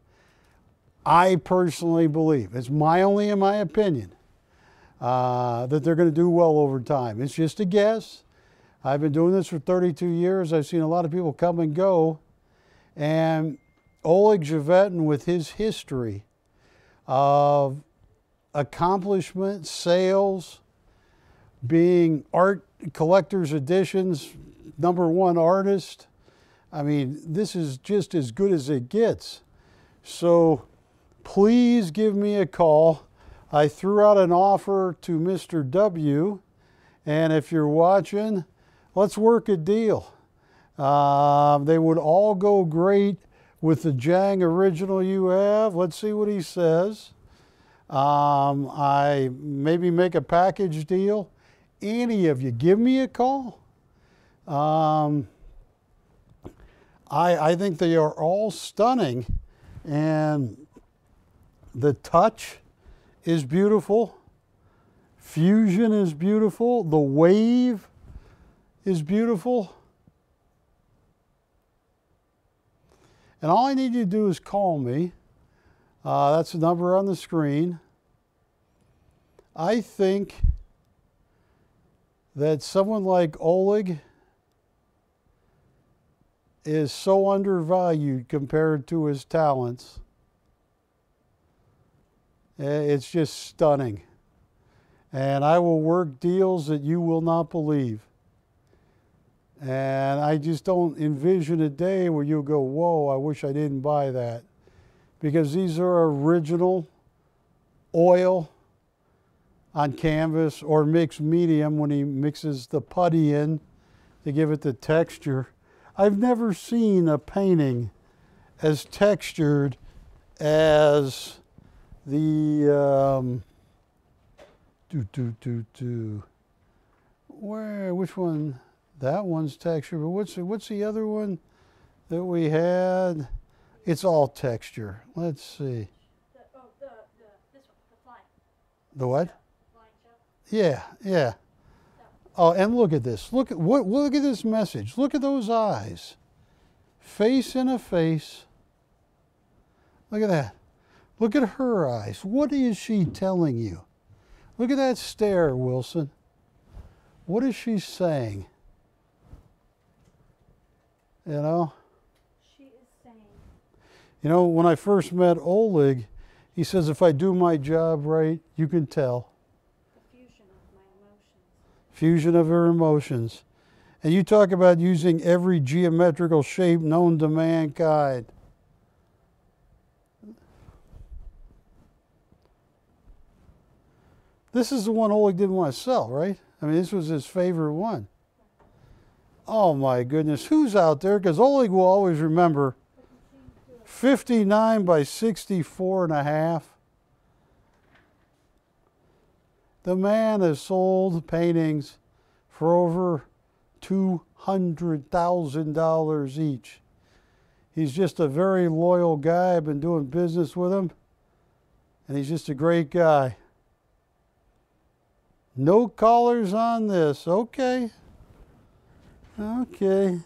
I personally believe, it's only in my opinion, that they're going to do well over time. It's just a guess. I've been doing this for 32 years. I've seen a lot of people come and go. And Oleg Glover, with his history of accomplishment, sales, being art collector's editions, #1 artist, I mean, this is just as good as it gets. So please give me a call. I threw out an offer to Mr. W. And if you're watching, let's work a deal. They would all go great with the Jiang original you have. Let's see what he says. I maybe make a package deal. Any of you, give me a call. I think they are all stunning, and the touch is beautiful. Fusion is beautiful. The wave is beautiful. And all I need you to do is call me. That's the number on the screen. I think that someone like Oleg is so undervalued compared to his talents. It's just stunning. And I will work deals that you will not believe. And I just don't envision a day where you'll go, whoa, I wish I didn't buy that. Because these are original oil on canvas or mixed medium when he mixes the putty in to give it the texture. I've never seen a painting as textured as the which one? That one's texture, but what's the other one that we had? It's all texture. Let's see. This one, the flying. The what? Flying shell. Yeah. Oh, and look at this. Look at this message. Look at those eyes. Face in a face. Look at that. Look at her eyes. What is she telling you? Look at that stare, Wilson. What is she saying? You know? She is saying. You know, when I first met Oleg, he says, if I do my job right, you can tell. The fusion of my emotions. Fusion of her emotions. And you talk about using every geometrical shape known to mankind. This is the one Oleg didn't want to sell, right? I mean, this was his favorite one. Oh my goodness, who's out there? Because Oleg will always remember 59 by 64 and a half. The man has sold paintings for over $200,000 each. He's just a very loyal guy. I've been doing business with him, and he's just a great guy. No callers on this. Okay. Okay.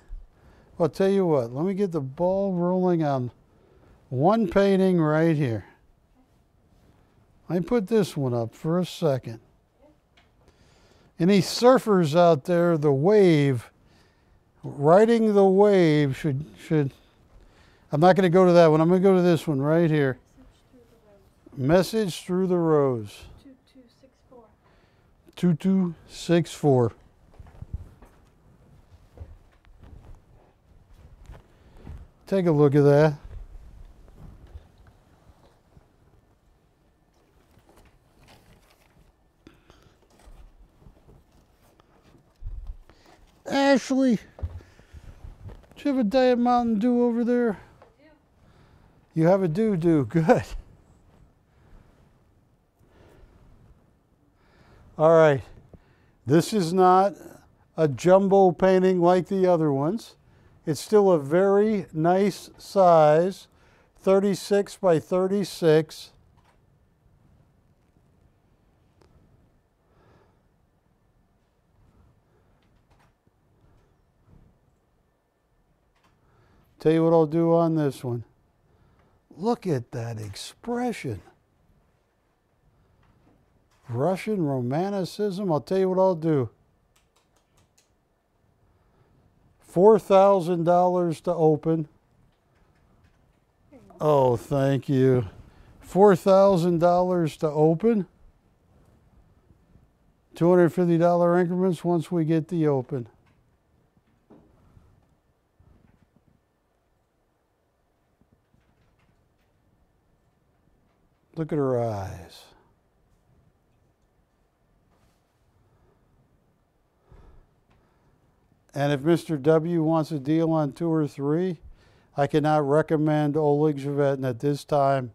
I'll tell you what, let me get the ball rolling on one painting right here. Let me put this one up for a second. Any surfers out there, the wave, riding the wave should I'm not going to go to that one. I'm going to go to this one right here. Message through the rose. 2264. 2264. Take a look at that. Ashley, do you have a Diet Mountain Dew over there? I do. You have a do. Good. All right. This is not a jumbo painting like the other ones. It's still a very nice size, 36 by 36. Tell you what I'll do on this one. Look at that expression. Russian romanticism. I'll tell you what I'll do. $4,000 to open. Oh, thank you. $4,000 to open. $250 increments once we get the open. Look at her eyes. And if Mr. W wants a deal on 2 or 3, I cannot recommend Oleg Zhevetin at this time.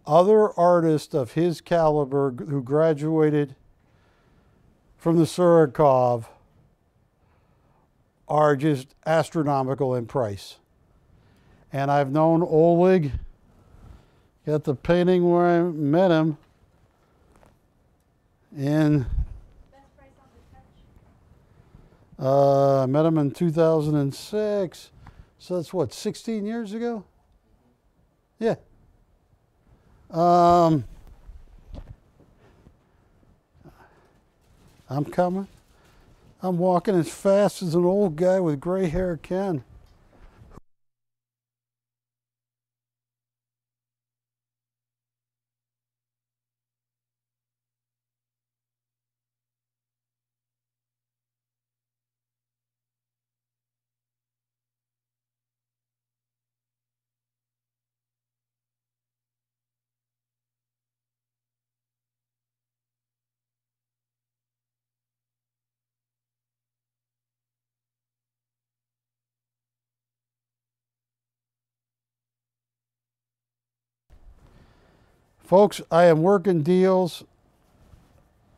Other artists of his caliber who graduated from the Surikov are just astronomical in price. And I've known Oleg, got the painting where I met him in, Best price on the touch. I met him in 2006. So that's what, 16 years ago? Yeah. I'm coming. I'm walking as fast as an old guy with gray hair can. Folks, I am working deals.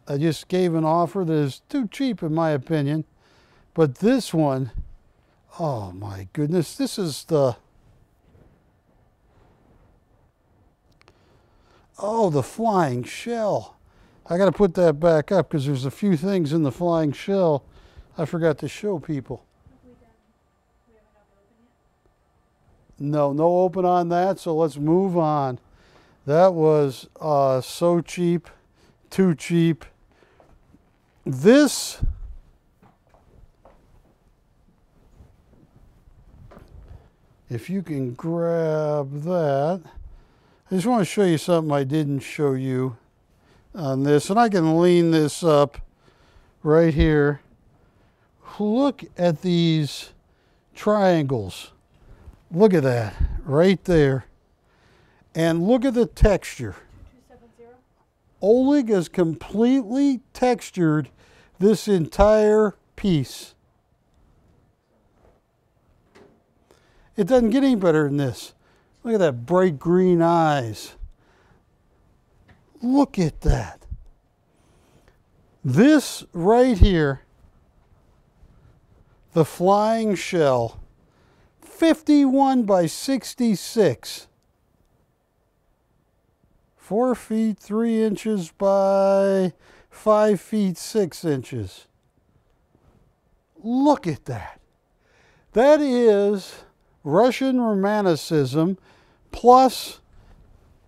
I just gave an offer that is too cheap in my opinion. But this one, oh my goodness, this is the, oh, the flying shell. I got to put that back up because there's a few things in the flying shell I forgot to show people. We haven't opened yet? No open on that, so let's move on. That was so cheap, too cheap. This, if you can grab that, I just want to show you something I didn't show you on this, and I can lean this up right here. Look at these triangles. Look at that right there. And look at the texture. 270? Oleg has completely textured this entire piece. It doesn't get any better than this. Look at that bright green eyes. Look at that. This right here, the flying shell, 51 by 66. 4 feet 3 inches by 5 feet 6 inches. Look at that. That is Russian Romanticism plus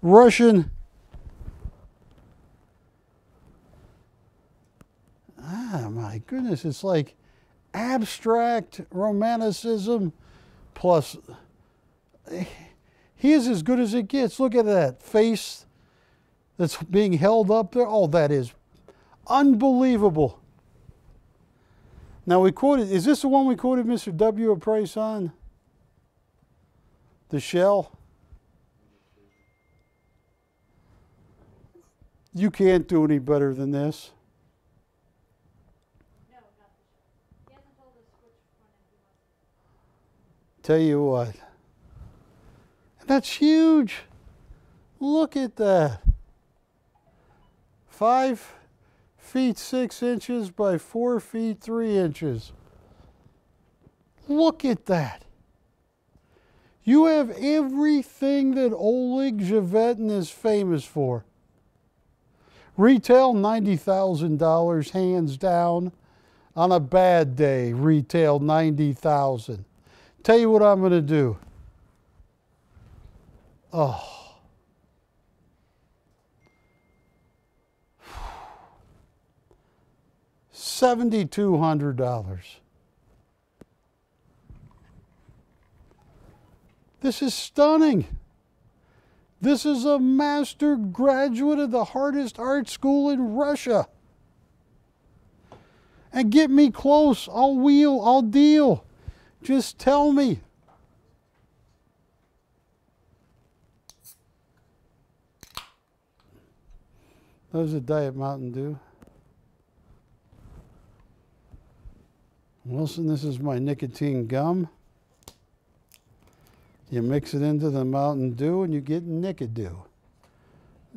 Russian, my goodness, it's like abstract Romanticism plus, he is as good as it gets. Look at that face that's being held up there. Oh, that is unbelievable. Now we quoted, is this the one we quoted Mr. W. a price on? The shell? You can't do any better than this. No, not the show. He hasn't told us which one he wants. Tell you what. That's huge. Look at that. 5 feet 6 inches by 4 feet 3 inches. Look at that. You have everything that Oleg Zhevetin is famous for. Retail $90,000 hands down. On a bad day, retail $90,000. Tell you what I'm going to do. Oh. $7,200. This is stunning. This is a master graduate of the hardest art school in Russia. And get me close. I'll wheel. I'll deal. Just tell me. Those are Diet Mountain Dew. Wilson, this is my nicotine gum. You mix it into the Mountain Dew and you get Nicodoo.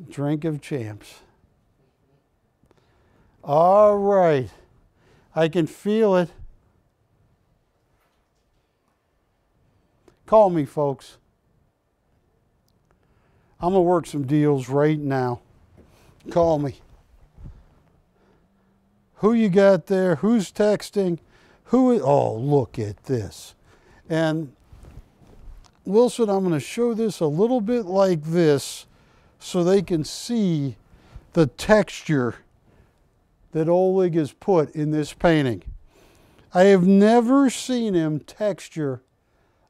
Drink of champs. All right. I can feel it. Call me, folks. I'm going to work some deals right now. Call me. Who you got there? Who's texting? Oh, look at this. And Wilson, I'm going to show this a little bit like this so they can see the texture that Oleg has put in this painting. I have never seen him texture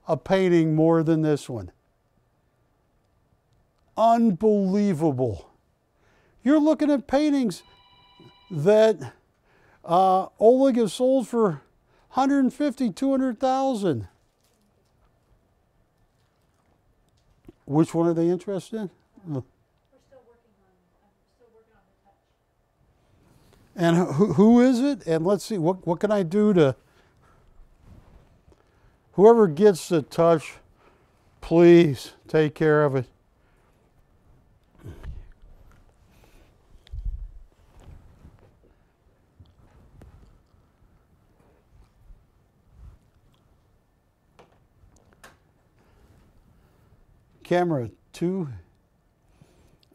a painting more than this one. Unbelievable. You're looking at paintings that Oleg has sold for $150,000, $200,000. Which one are they interested in? We're still working on the touch. And who is it? And let's see, what can I do to... Whoever gets the touch, please take care of it. Camera 2.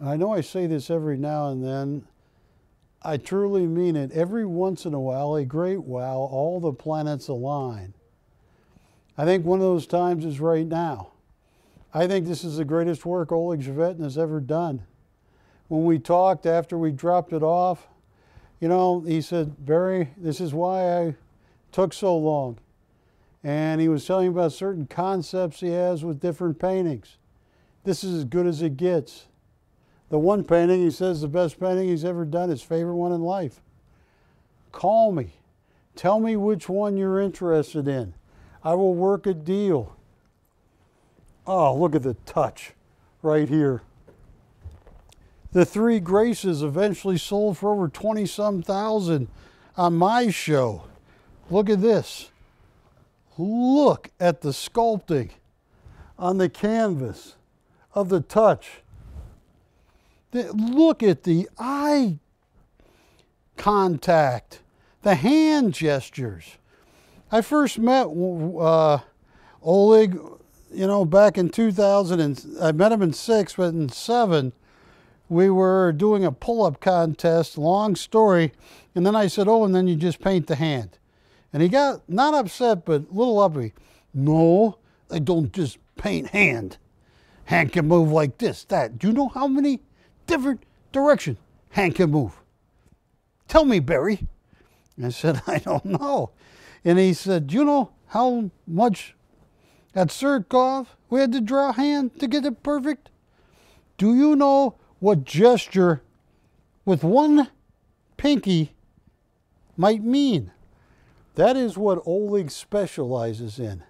I know I say this every now and then. I truly mean it. Every once in a while, a great while, all the planets align. I think one of those times is right now. I think this is the greatest work Oleg Zhevetin has ever done. When we talked after we dropped it off, you know, he said, Barry, this is why I took so long. And he was telling me about certain concepts he has with different paintings. This is as good as it gets. The one painting, he says, the best painting he's ever done, his favorite one in life. Call me. Tell me which one you're interested in. I will work a deal. Oh, look at the touch right here. The Three Graces eventually sold for over 20-some thousand on my show. Look at this. Look at the sculpting on the canvas of the touch. Look at the eye contact, the hand gestures. I first met Oleg, back in 2000, and I met him in 6, but in 7, we were doing a pull-up contest, long story, and then I said, oh, and then you just paint the hand. And he got not upset, but a little uppity. No, I don't just paint hand. Hand can move like this, that. Do you know how many different directions hand can move? Tell me, Barry. I said, I don't know. And he said, do you know how much at Surkov we had to draw hand to get it perfect? Do you know what gesture with one pinky might mean? That is what Oleg specializes in.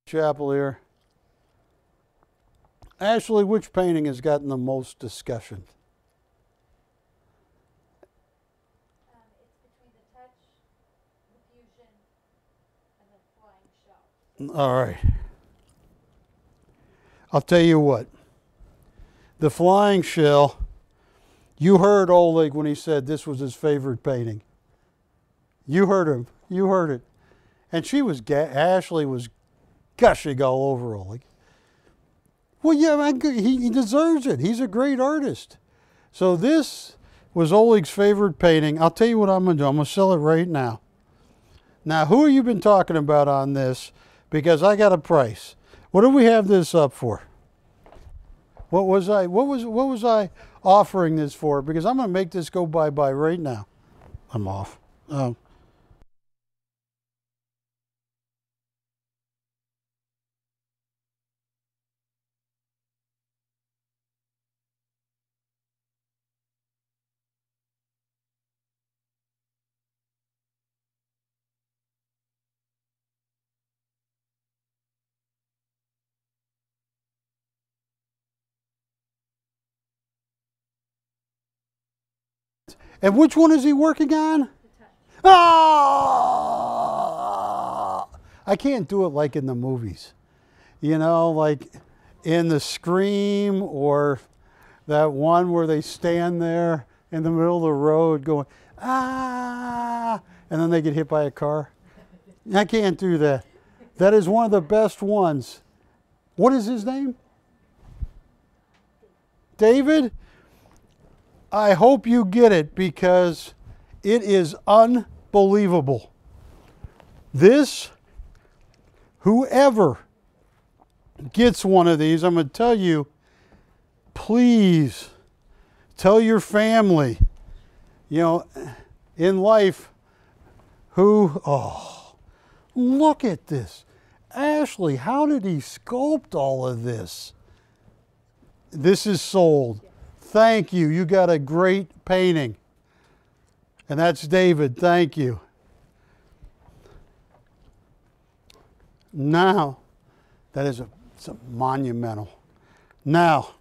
Chappell here. Ashley, which painting has gotten the most discussion? It's between the touch, the fusion, and the flying shell. All right. I'll tell you what. The flying shell, you heard Oleg when he said this was his favorite painting. You heard him. You heard it. And Ashley was gushing all over Oleg. Well, yeah, he deserves it. He's a great artist. So this was Oleg's favorite painting. I'll tell you what I'm going to do. I'm going to sell it right now. Now, who have you been talking about on this? Because I got a price. What do we have this up for? What was I offering this for? Because I'm going to make this go bye-bye right now. I'm off. And which one is he working on? Oh! I can't do it like in the movies. Like in The Scream, or that one where they stand there in the middle of the road going, ah, and then they get hit by a car. I can't do that. That is one of the best ones. What is his name? David? I hope you get it, because it is unbelievable. This, whoever gets one of these, I'm going to tell you, please tell your family, in life, look at this. Ashley, how did he sculpt all of this? This is sold. Thank you. You got a great painting. And that's David. Thank you. Now, that is it's a monumental. Now,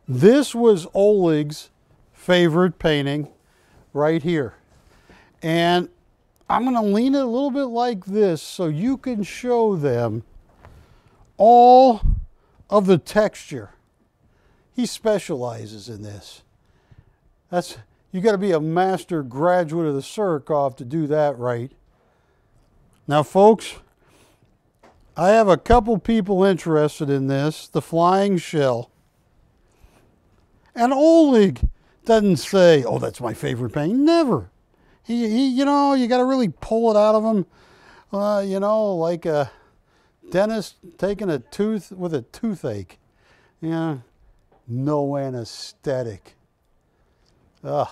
this was Oleg's favorite painting right here. And I'm going to lean it a little bit like this so you can show them all of the texture. He specializes in this. You got to be a master graduate of the Surkov to do that right. Now, folks, I have a couple people interested in this, the flying shell. And Oleg doesn't say, "Oh, that's my favorite painting." Never. He you got to really pull it out of him, like a dentist taking a tooth with a toothache. No anesthetic. Ugh.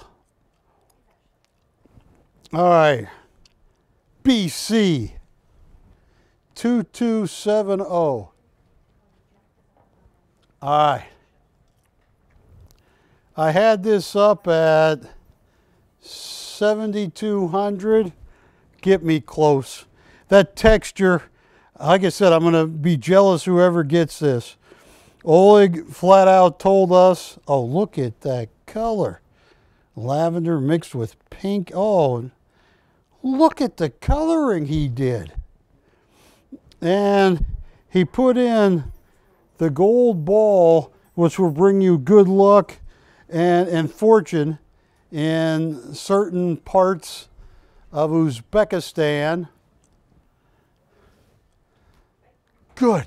All right. BC 2270. All right. I had this up at 7,200. Get me close. That texture, like I said, I'm going to be jealous whoever gets this. Oleg flat out told us, oh, look at that color. Lavender mixed with pink. Oh, look at the coloring he did. And he put in the gold ball, which will bring you good luck and fortune in certain parts of Uzbekistan. Good.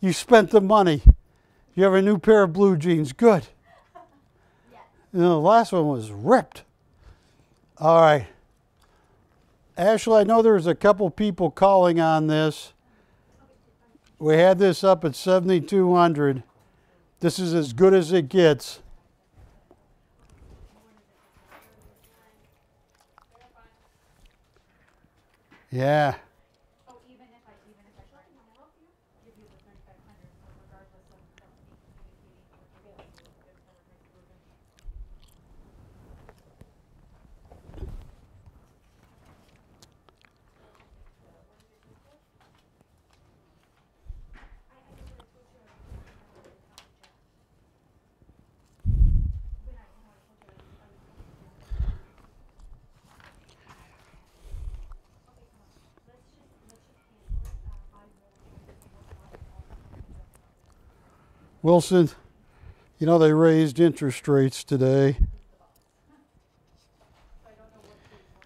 You spent the money. You have a new pair of blue jeans. Good. You know, the last one was ripped. All right. Ashley, I know there's a couple people calling on this. We had this up at 7,200. This is as good as it gets. Yeah. Oh, even if I try to help you, give you the 3,500, regardless of Wilson, you know they raised interest rates today.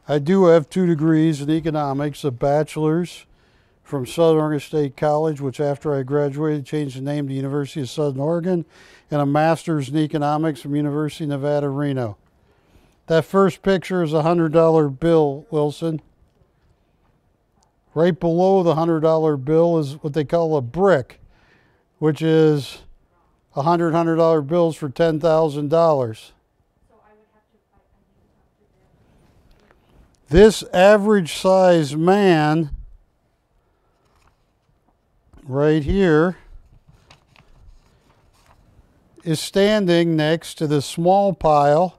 I do have 2 degrees in economics, a bachelor's from Southern Oregon State College, which after I graduated changed the name to University of Southern Oregon, and a master's in economics from University of Nevada, Reno. That first picture is a $100 bill, Wilson. Right below the $100 bill is what they call a brick, which is $100 bills for $10,000. This average size man right here is standing next to the small pile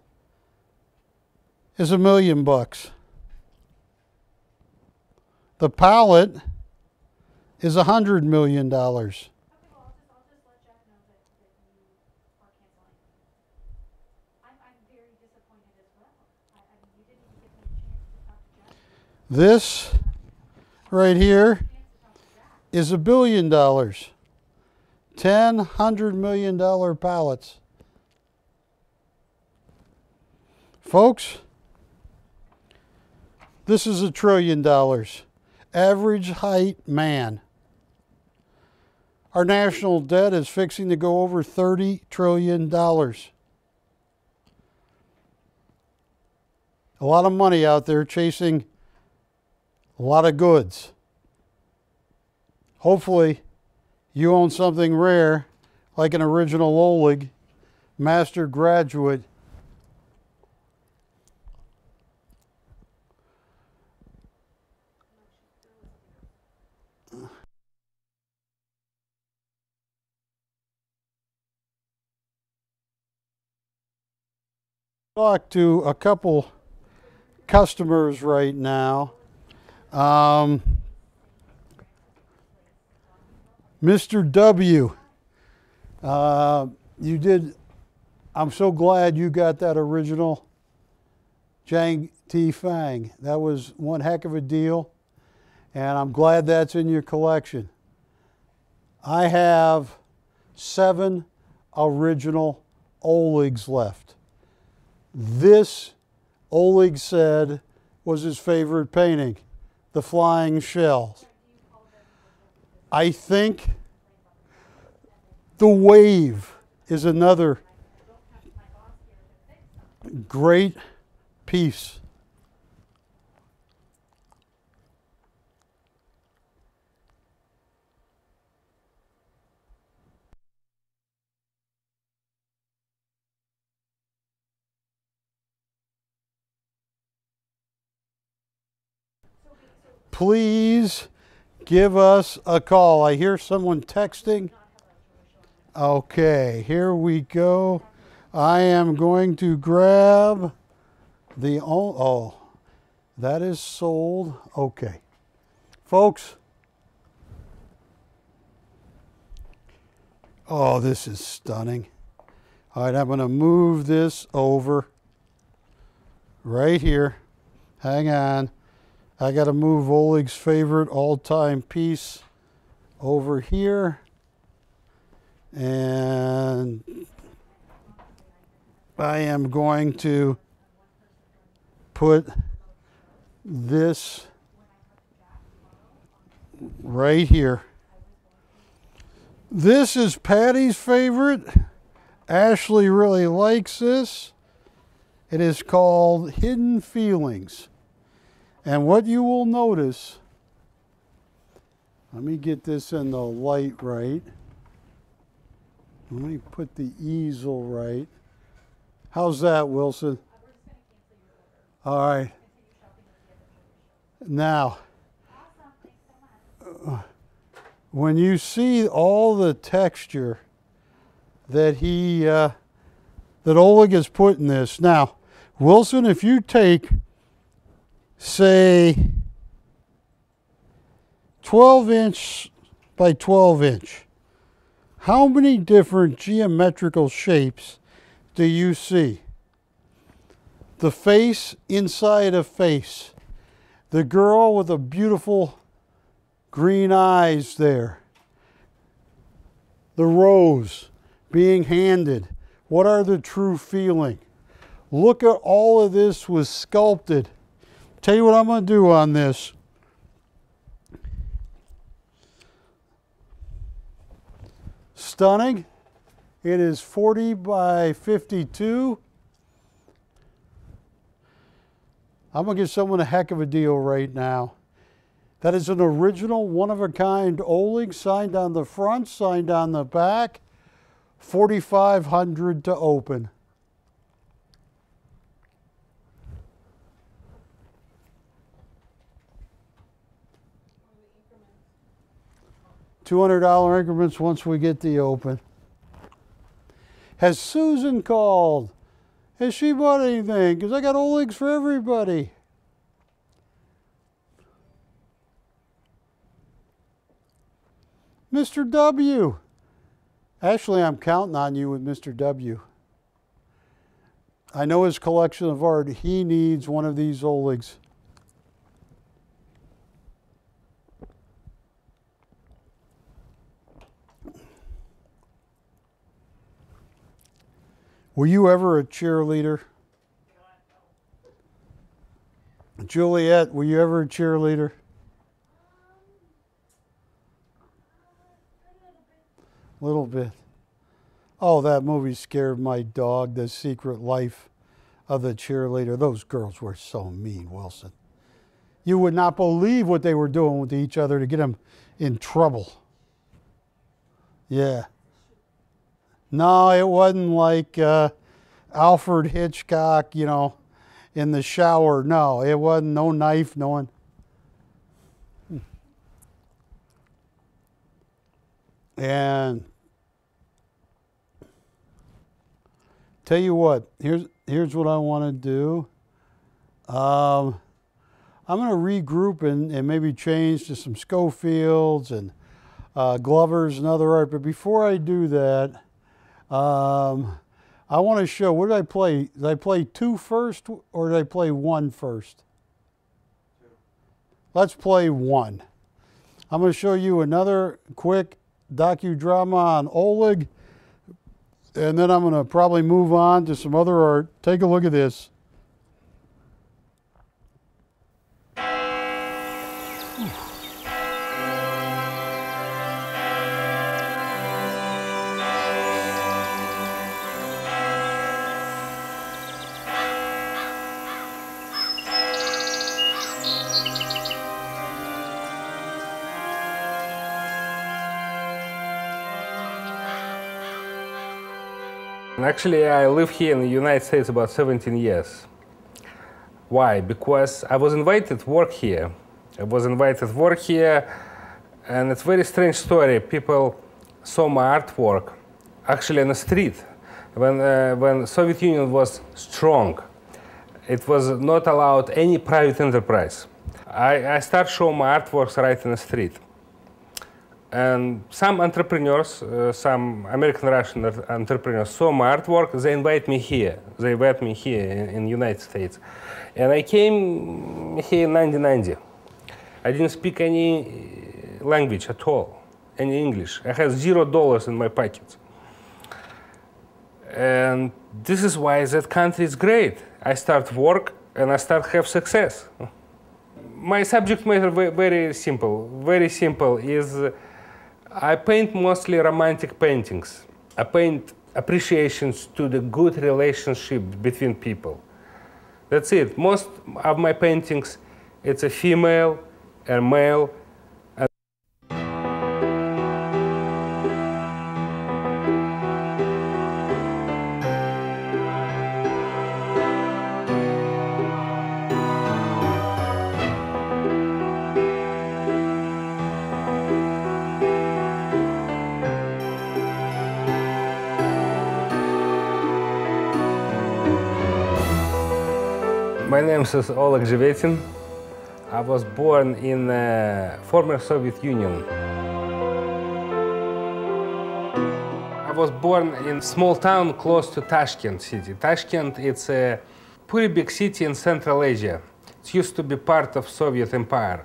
is $1 million. The pallet is $100 million. This right here is $1 billion. 10 $100 million pallets. Folks, this is $1 trillion. Average height man. Our national debt is fixing to go over $30 trillion. A lot of money out there chasing a lot of goods. Hopefully, you own something rare like an original Oleg, master graduate. Talk to a couple customers right now. Mr. W, you did, I'm so glad you got that original Jiang T Fang. That was one heck of a deal, and I'm glad that's in your collection. I have 7 original Olegs left. This, Oleg said, was his favorite painting, the flying shell. I think the wave is another great piece. Please give us a call. I hear someone texting. Okay, here we go. I am going to grab the, oh, that is sold. Okay. Folks. Oh, this is stunning. All right, I'm going to move this over right here. Hang on. I got to move Oleg's favorite all-time piece over here. And I am going to put this right here. This is Patty's favorite. Ashley really likes this. It is called Hidden Feelings. And what you will notice, let me get this in the light right. Let me put the easel right. How's that, Wilson? All right. Now, when you see all the texture that that Oleg has put in this. Now, Wilson, if you take, say, 12-inch by 12-inch, how many different geometrical shapes do you see? The face inside a face. The girl with the beautiful green eyes there. The rose being handed. What are the true feeling? Look at all of this was sculpted. Tell you what I'm going to do on this. Stunning. It is 40 by 52. I'm going to give someone a heck of a deal right now. That is an original, one-of-a-kind Oleg, signed on the front, signed on the back. $4,500 to open. $200 increments once we get the open. Has Susan called? Has she bought anything? Because I got Olegs for everybody. Mr. W. Actually, I'm counting on you with Mr. W. I know his collection of art. He needs one of these Olegs. Were you ever a cheerleader? Juliet, were you ever a cheerleader? A little bit. Oh, that movie scared my dog, The Secret Life of the Cheerleader. Those girls were so mean, Wilson. You would not believe what they were doing with each other to get them in trouble. Yeah. No, it wasn't like Alfred Hitchcock, you know, in the shower. No, it wasn't. No knife, no one. And tell you what, here's what I want to do. I'm going to regroup and maybe change to some Schofields and Glovers and other art. But before I do that, I want to show, what did I play? Did I play 2 first or did I play 1 first? 2. Let's play 1. I'm going to show you another quick docudrama on Oleg, and then I'm going to probably move on to some other art. Take a look at this. Actually, I live here in the United States about 17 years. Why? Because I was invited to work here. I was invited to work here, and it's a very strange story. People saw my artwork actually on the street. when Soviet Union was strong, it was not allowed any private enterprise. I start showing my artworks right in the street. And some entrepreneurs, some American-Russian entrepreneurs saw my artwork, they invite me here. They invite me here in the United States. And I came here in 1990. I didn't speak any language at all, any English. I had $0 in my pockets. And this is why that country is great. I start work and I start have success. My subject matter very simple. Very simple is I paint mostly romantic paintings. I paint appreciations to the good relationship between people. That's it. Most of my paintings, it's a female, a male. My name is Oleg. I was born in former Soviet Union. I was born in a small town close to Tashkent city. Tashkent, it's a pretty big city in Central Asia. It used to be part of Soviet Empire.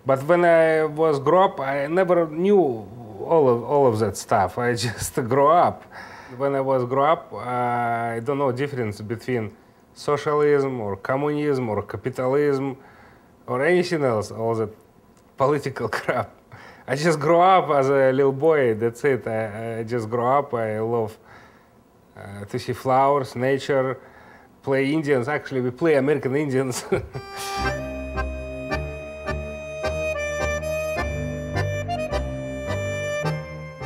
But when I was grew up, I never knew all of that stuff. I just grew up. When I was grew up, I don't know difference between socialism or communism or capitalism or anything else, all that political crap. I just grew up as a little boy, that's it. I just grew up, I love to see flowers, nature, play Indians. Actually, we play American Indians.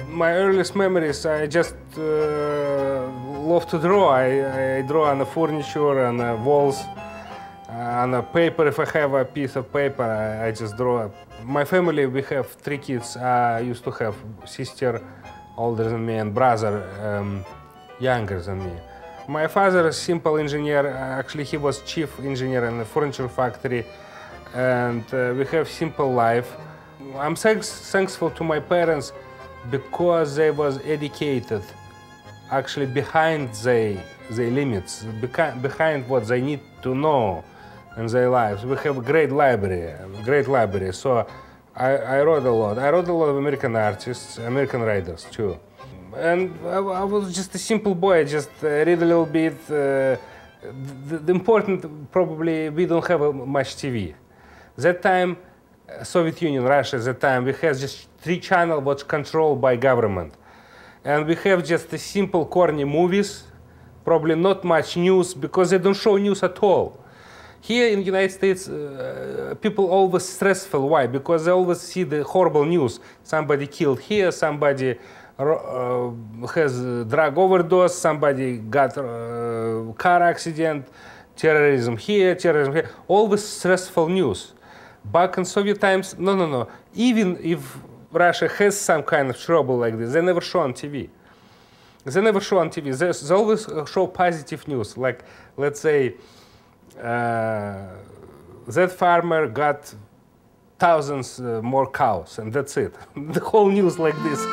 My earliest memories, I just love to draw. I draw on the furniture, on the walls, on the paper. If I have a piece of paper, I just draw. My family, we have 3 kids. I used to have sister older than me and brother younger than me. My father is simple engineer. Actually, he was chief engineer in the furniture factory, and we have simple life. I'm thankful to my parents because they was educated, actually behind their limits, behind what they need to know in their lives. We have a great library. So I wrote a lot. I wrote a lot of American artists, American writers too. And I was just a simple boy, just read a little bit. The important, probably, we don't have much TV. That time, Soviet Union, Russia, at that time, we had just 3 channels was controlled by government. And we have just the simple corny movies, probably not much news, because they don't show news at all. Here in the United States, people always stressful. Why? Because they always see the horrible news. Somebody killed here, somebody has drug overdose, somebody got car accident, terrorism here, always stressful news. Back in Soviet times, no. Even if Russia has some kind of trouble like this, they never show on TV. They always show positive news. Like, let's say, that farmer got thousands more cows, and that's it. The whole news like this.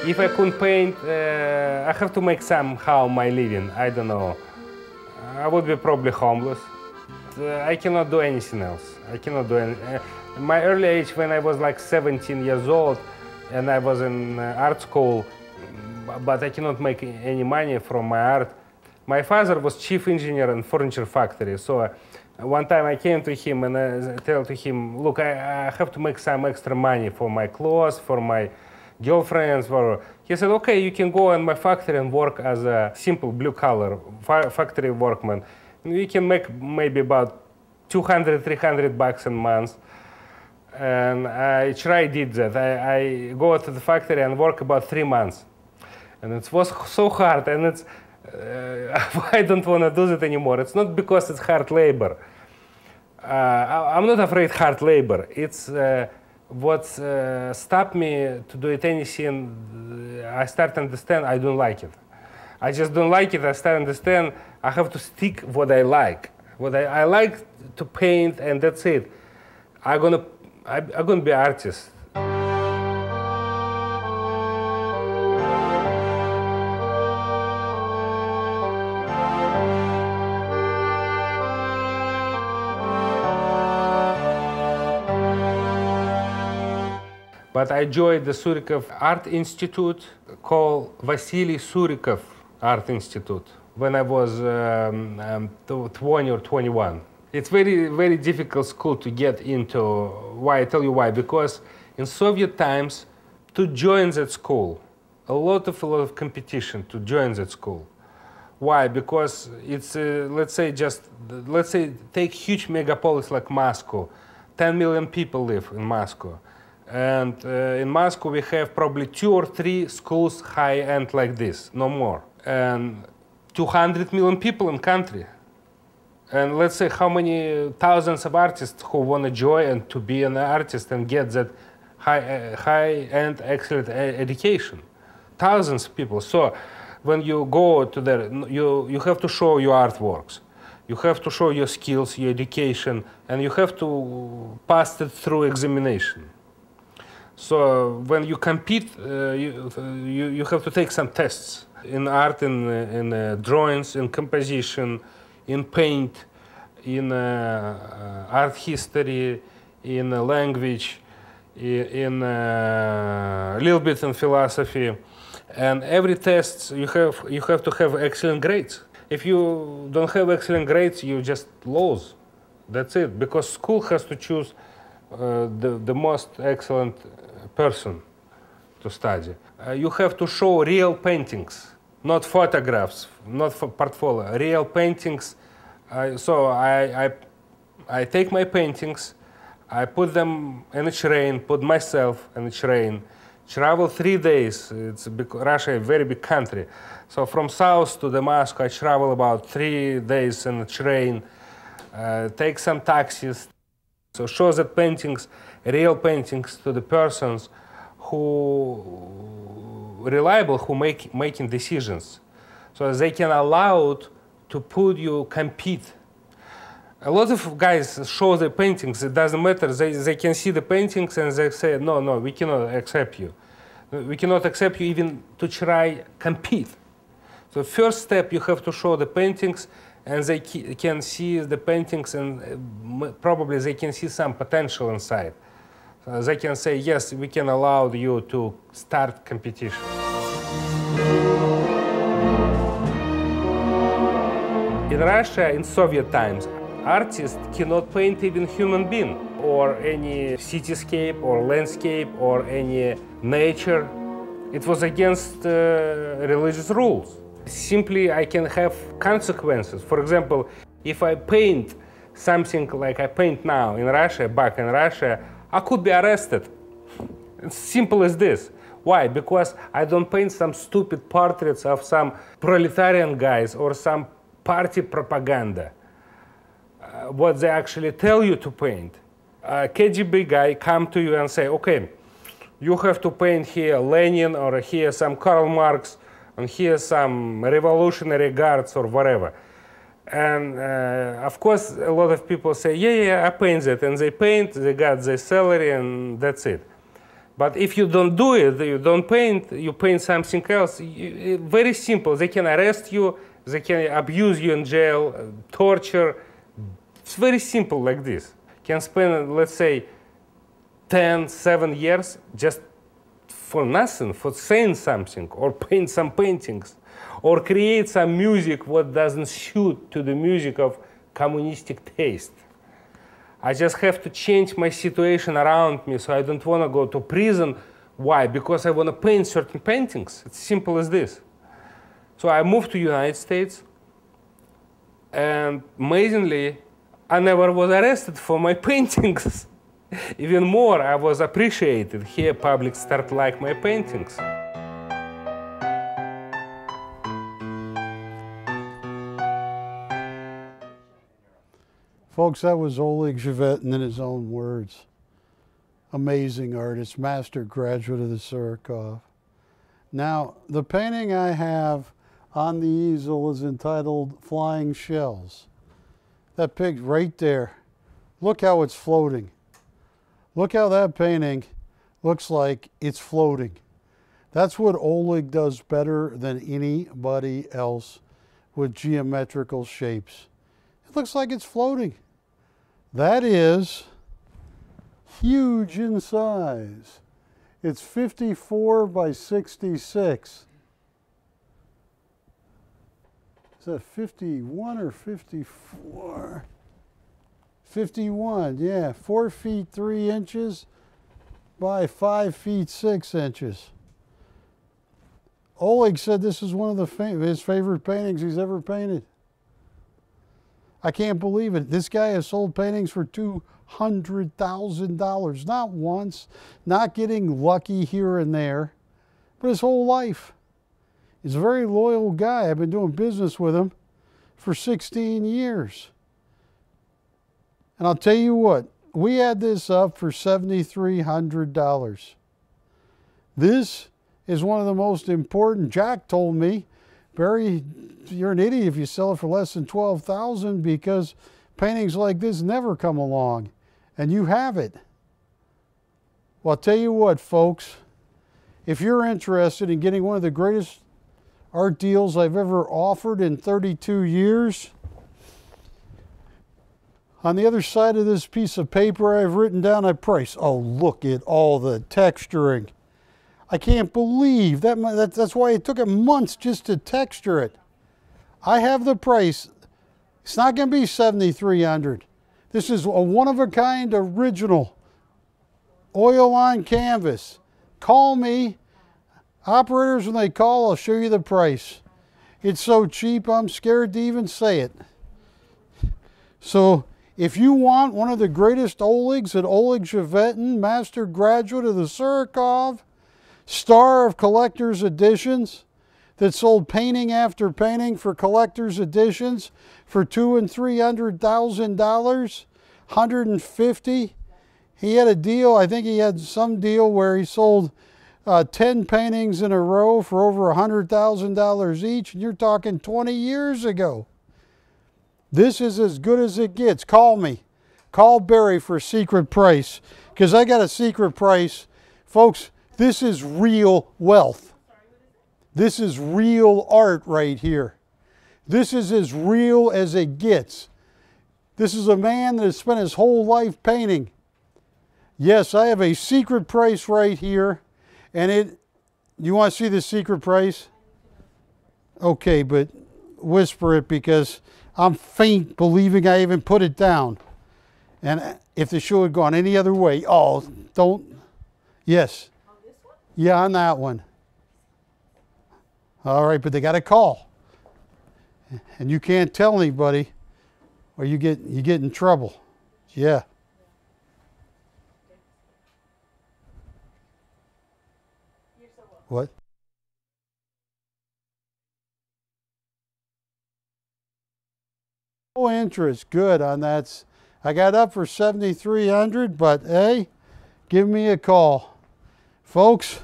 If I couldn't paint, I have to make somehow my living. I don't know. I would be probably homeless. I cannot do anything else. I cannot do anything. My early age, when I was like 17 years old, and I was in art school, but I cannot make any money from my art. My father was chief engineer in furniture factory. So one time I came to him and I told to him, look, I have to make some extra money for my clothes, for my girlfriends. He said, okay, you can go in my factory and work as a simple blue-collar factory workman. You can make maybe about $200-300 a month. And I did that. I go to the factory and work about 3 months. And it was so hard. And I don't want to do that anymore. It's not because it's hard labor. I'm not afraid hard labor. It's what stopped me to do it anything. I start to understand I don't like it. I just don't like it. I start to understand I have to stick what I like. What I like to paint, and that's it. I'm gonna be an artist. But I joined the Surikov Art Institute called Vasily Surikov Art Institute when I was 20 or 21. It's very, very difficult school to get into. Why? I tell you why. Because in Soviet times, to join that school, a lot of competition to join that school. Why? Because it's, let's say take huge megapolis like Moscow. 10 million people live in Moscow. And in Moscow, we have probably 2 or 3 schools high-end like this, no more. And 200 million people in country. And let's say how many thousands of artists who want to join and to be an artist and get that high-end excellent education. Thousands of people. So when you go to there, you have to show your artworks. You have to show your skills, your education, and you have to pass it through examination. So when you compete, you have to take some tests in art, in drawings, in composition, in paint, in art history, in language, in a little bit in philosophy. And every test you have to have excellent grades. If you don't have excellent grades, you just lose. That's it. Because school has to choose the most excellent person to study. You have to show real paintings, not photographs, not for portfolio, real paintings. So I take my paintings, I put them in a train, put myself in a train, travel 3 days. It's Russia, a very big country. So from south to the Moscow, I travel about 3 days in a train, take some taxis. So show that paintings, real paintings to the persons who reliable, who making decisions. So they can allow to put you compete. A lot of guys show the paintings, it doesn't matter. They can see the paintings and they say, no, we cannot accept you. We cannot accept you even to try compete. So first step, you have to show the paintings, and they can see the paintings, and probably they can see some potential inside. So they can say, yes, we can allow you to start competition. In Russia, in Soviet times, artists cannot paint even human being, or any cityscape, or landscape, or any nature. It was against religious rules. Simply, I can have consequences. For example, if I paint something like I paint now in Russia, back in Russia, I could be arrested. It's simple as this. Why? Because I don't paint some stupid portraits of some proletarian guys or some party propaganda. What they actually tell you to paint. A KGB guy come to you and say, okay, you have to paint here Lenin, or here some Karl Marx, and here some revolutionary guards or whatever. And of course, a lot of people say, yeah, I paint that. And they paint, they got their salary, and that's it. But if you don't do it, you don't paint, you paint something else, very simple. They can arrest you, they can abuse you in jail, torture. It's very simple like this. Can spend, let's say, 7 years just for nothing, for saying something, or paint some paintings, or create some music what doesn't suit to the music of communistic taste. I just have to change my situation around me, so I don't want to go to prison. Why? Because I want to paint certain paintings. It's simple as this. So I moved to United States, and amazingly, I never was arrested for my paintings. Even more, I was appreciated. Here, public start like my paintings. Folks, that was Oleg Chevetin in his own words. Amazing artist, master graduate of the Surikov. Now, the painting I have on the easel is entitled Flying Shells. That pig right there, look how it's floating. Look how that painting looks like it's floating. That's what Oleg does better than anybody else with geometrical shapes. It looks like it's floating. That is huge in size. It's 54 by 66. Is that 51 or 54? 51, yeah. 4 feet 3 inches by 5 feet 6 inches. Oleg said this is one of his favorite paintings he's ever painted. I can't believe it. This guy has sold paintings for $200,000. Not once, not getting lucky here and there, but his whole life. He's a very loyal guy. I've been doing business with him for 16 years. And I'll tell you what, we had this up for $7,300. This is one of the most important. Jack told me, Barry, you're an idiot if you sell it for less than $12,000 because paintings like this never come along, and you have it. Well, I'll tell you what, folks, if you're interested in getting one of the greatest art deals I've ever offered in 32 years, on the other side of this piece of paper I've written down a price. Oh, look at all the texturing. I can't believe that's why it took him months just to texture it. I have the price. It's not going to be $7,300. This is a one-of-a-kind original oil on canvas. Call me. Operators, when they call, I'll show you the price. It's so cheap, I'm scared to even say it. So, if you want one of the greatest Olegs at Oleg Chevetin, master graduate of the Surikov, star of collector's editions, that sold painting after painting for collector's editions for $200,000 and $300,000, $150,000. He had a deal, I think he had some deal where he sold 10 paintings in a row for over $100,000 each, and you're talking 20 years ago. This is as good as it gets. Call me. Call Barry for a secret price, because I got a secret price. Folks, this is real wealth. This is real art right here. This is as real as it gets. This is a man that has spent his whole life painting. Yes, I have a secret price right here. And you want to see the secret price? Okay, but whisper it because I'm faint believing I even put it down. And if the show had gone any other way, oh, don't. Yes. On this one? Yeah, on that one. All right, but they got a call. And you can't tell anybody or you get in trouble. Yeah. You're so welcome. What? No interest. Good on that. I got up for $7,300, but hey, give me a call. Folks,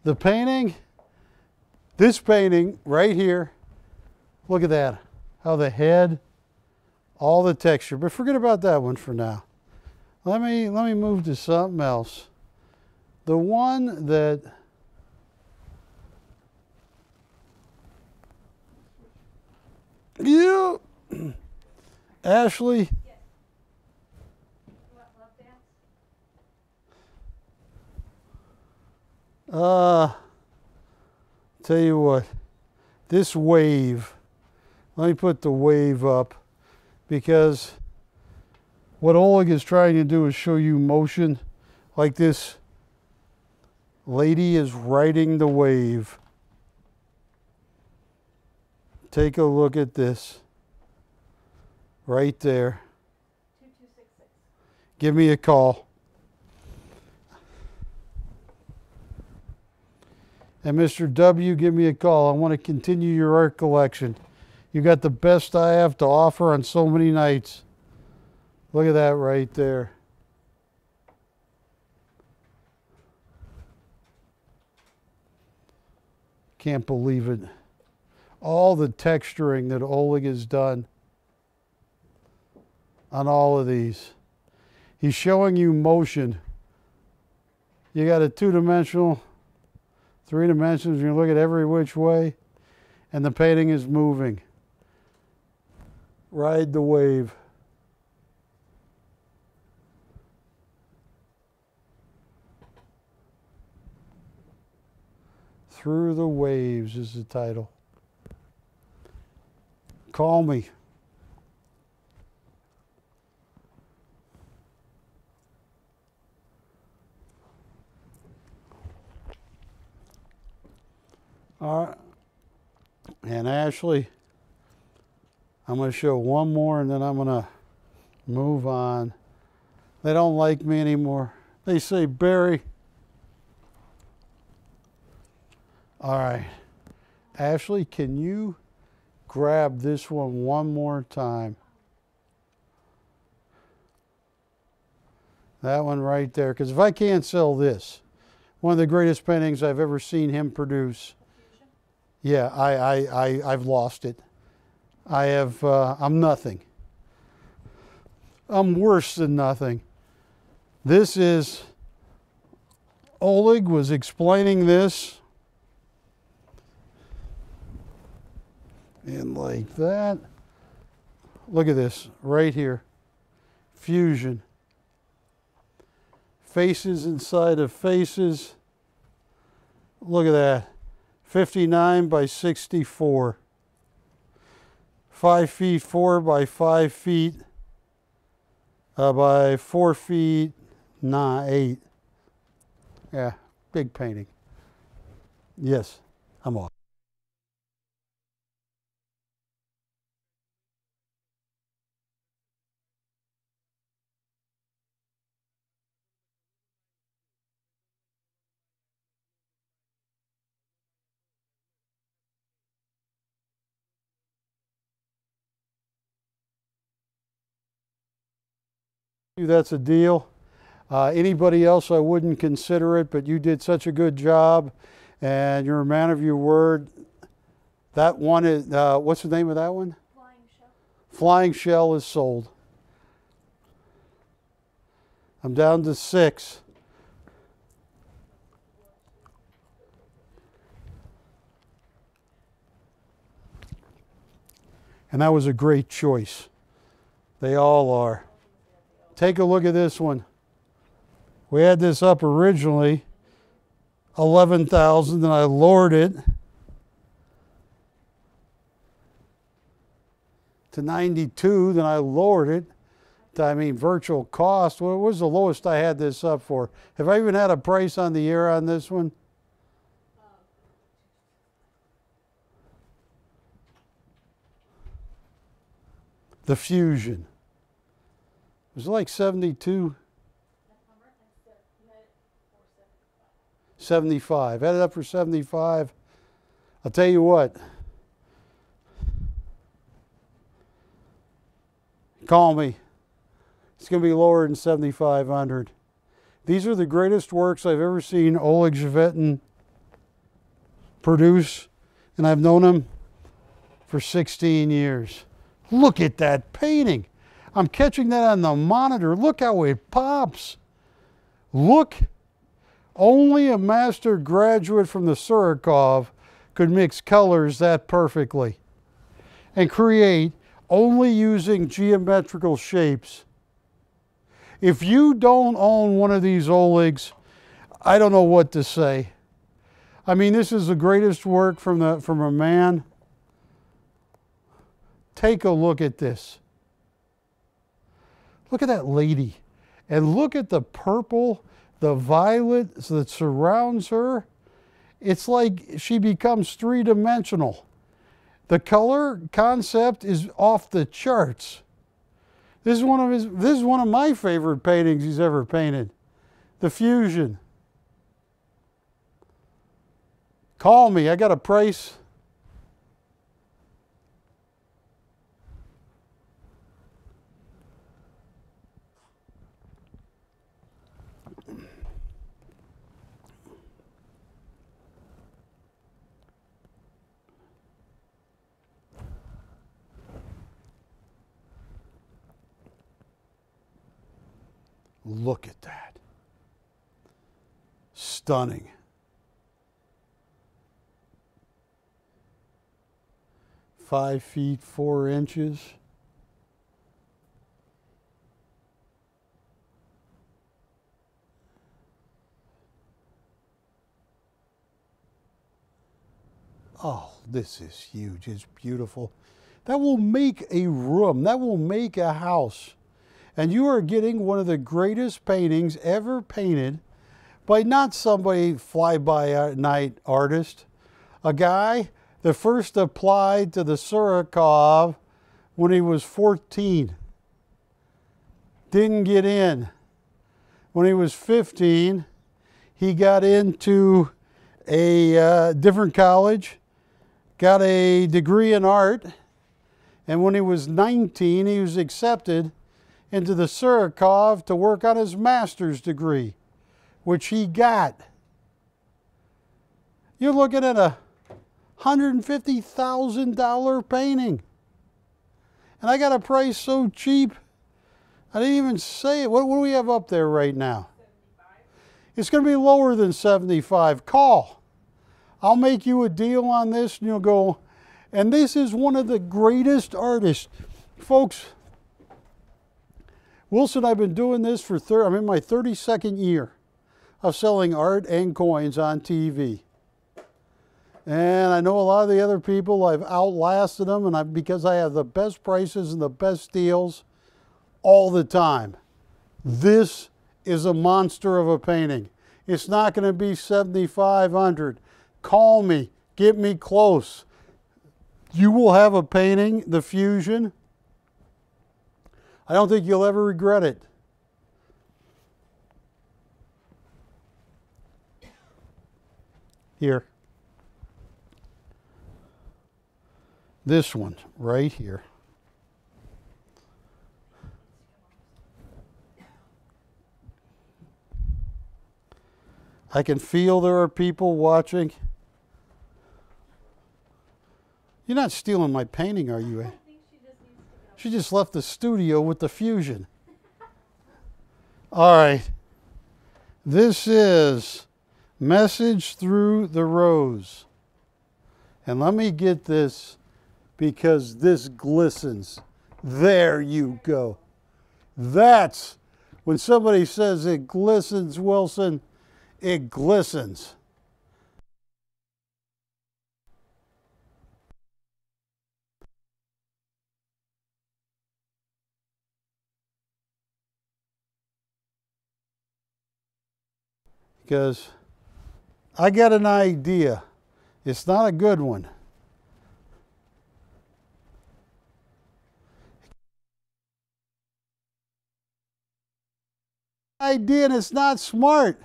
the painting, this painting right here, look at that. How the head, all the texture. But forget about that one for now. Let me move to something else. The one that you, Ashley. Yes. You want love dance? Tell you what, this wave, let me put the wave up, because what Oleg is trying to do is show you motion, like this lady is riding the wave. Take a look at this, right there. 2266. Give me a call. And Mr. W, give me a call. I want to continue your art collection. You got the best I have to offer on so many nights. Look at that right there. Can't believe it. All the texturing that Oleg has done on all of these. He's showing you motion. You got a two-dimensional, three dimensions, you look at every which way, and the painting is moving. Ride the wave. Through the Waves is the title. Call me. All right. And Ashley, I'm going to show one more and then I'm going to move on. They don't like me anymore. They say, Barry. All right. Ashley, can you grab this one more time? That one right there. Because if I can't sell this, one of the greatest paintings I've ever seen him produce. Yeah, I've lost it. I'm nothing. I'm worse than nothing. This is, Oleg was explaining this. And like that. Look at this right here. Fusion. Faces inside of faces. Look at that. 59 by 64. 5 feet 4 by 5 feet by 4 feet 8. Yeah, big painting. Yes, I'm off. That's a deal. Anybody else, I wouldn't consider it, but you did such a good job and you're a man of your word. That one is, what's the name of that one? Flying Shell. Flying Shell is sold. I'm down to 6. And that was a great choice. They all are. Take a look at this one. We had this up originally, 11,000, and I lowered it to 92, then I lowered it to, virtual cost. What was the lowest I had this up for? Have I even had a price on the air on this one? The Fusion. It was like 72. 75. Had it up for 75. I'll tell you what. Call me. It's going to be lower than 7,500. These are the greatest works I've ever seen Oleg Zhevetin produce, and I've known him for 16 years. Look at that painting. I'm catching that on the monitor. Look how it pops. Look. Only a master graduate from the Surikov could mix colors that perfectly and create only using geometrical shapes. If you don't own one of these Olegs, I don't know what to say. This is the greatest work from a man. Take a look at this. Look at that lady. And look at the purple, the violet that surrounds her. It's like she becomes three-dimensional. The color concept is off the charts. This is one of my favorite paintings he's ever painted. The Fusion. Call me. I got a price. Look at that. Stunning. Five feet 4 inches. Oh, this is huge. It's beautiful. That will make a room. That will make a house. And you are getting one of the greatest paintings ever painted by not somebody fly-by-night artist, a guy that first applied to the Surikov when he was 14. Didn't get in. When he was 15, he got into a different college, got a degree in art, and when he was 19, he was accepted into the Surikov to work on his master's degree, which he got. You're looking at a $150,000 painting. And I got a price so cheap, I didn't even say it. What do we have up there right now? 75. It's going to be lower than 75. Call. I'll make you a deal on this, and you'll go. And this is one of the greatest artists. Folks, Wilson, I've been doing this for I'm in my 32nd year of selling art and coins on TV. And I know a lot of the other people, I've outlasted them, and because I have the best prices and the best deals all the time. This is a monster of a painting. It's not going to be $7,500. Call me. Get me close. You will have a painting, the Fusion. I don't think you'll ever regret it. Here. This one right here. I can feel there are people watching. You're not stealing my painting, are you? I think she just needs to go. She just left the studio with the Fusion. All right. This is Message Through the Rose. And let me get this because this glistens. There you go. That's when somebody says it glistens, Wilson, it glistens. Because I got an idea. It's not a good one. Idea, and it's not smart.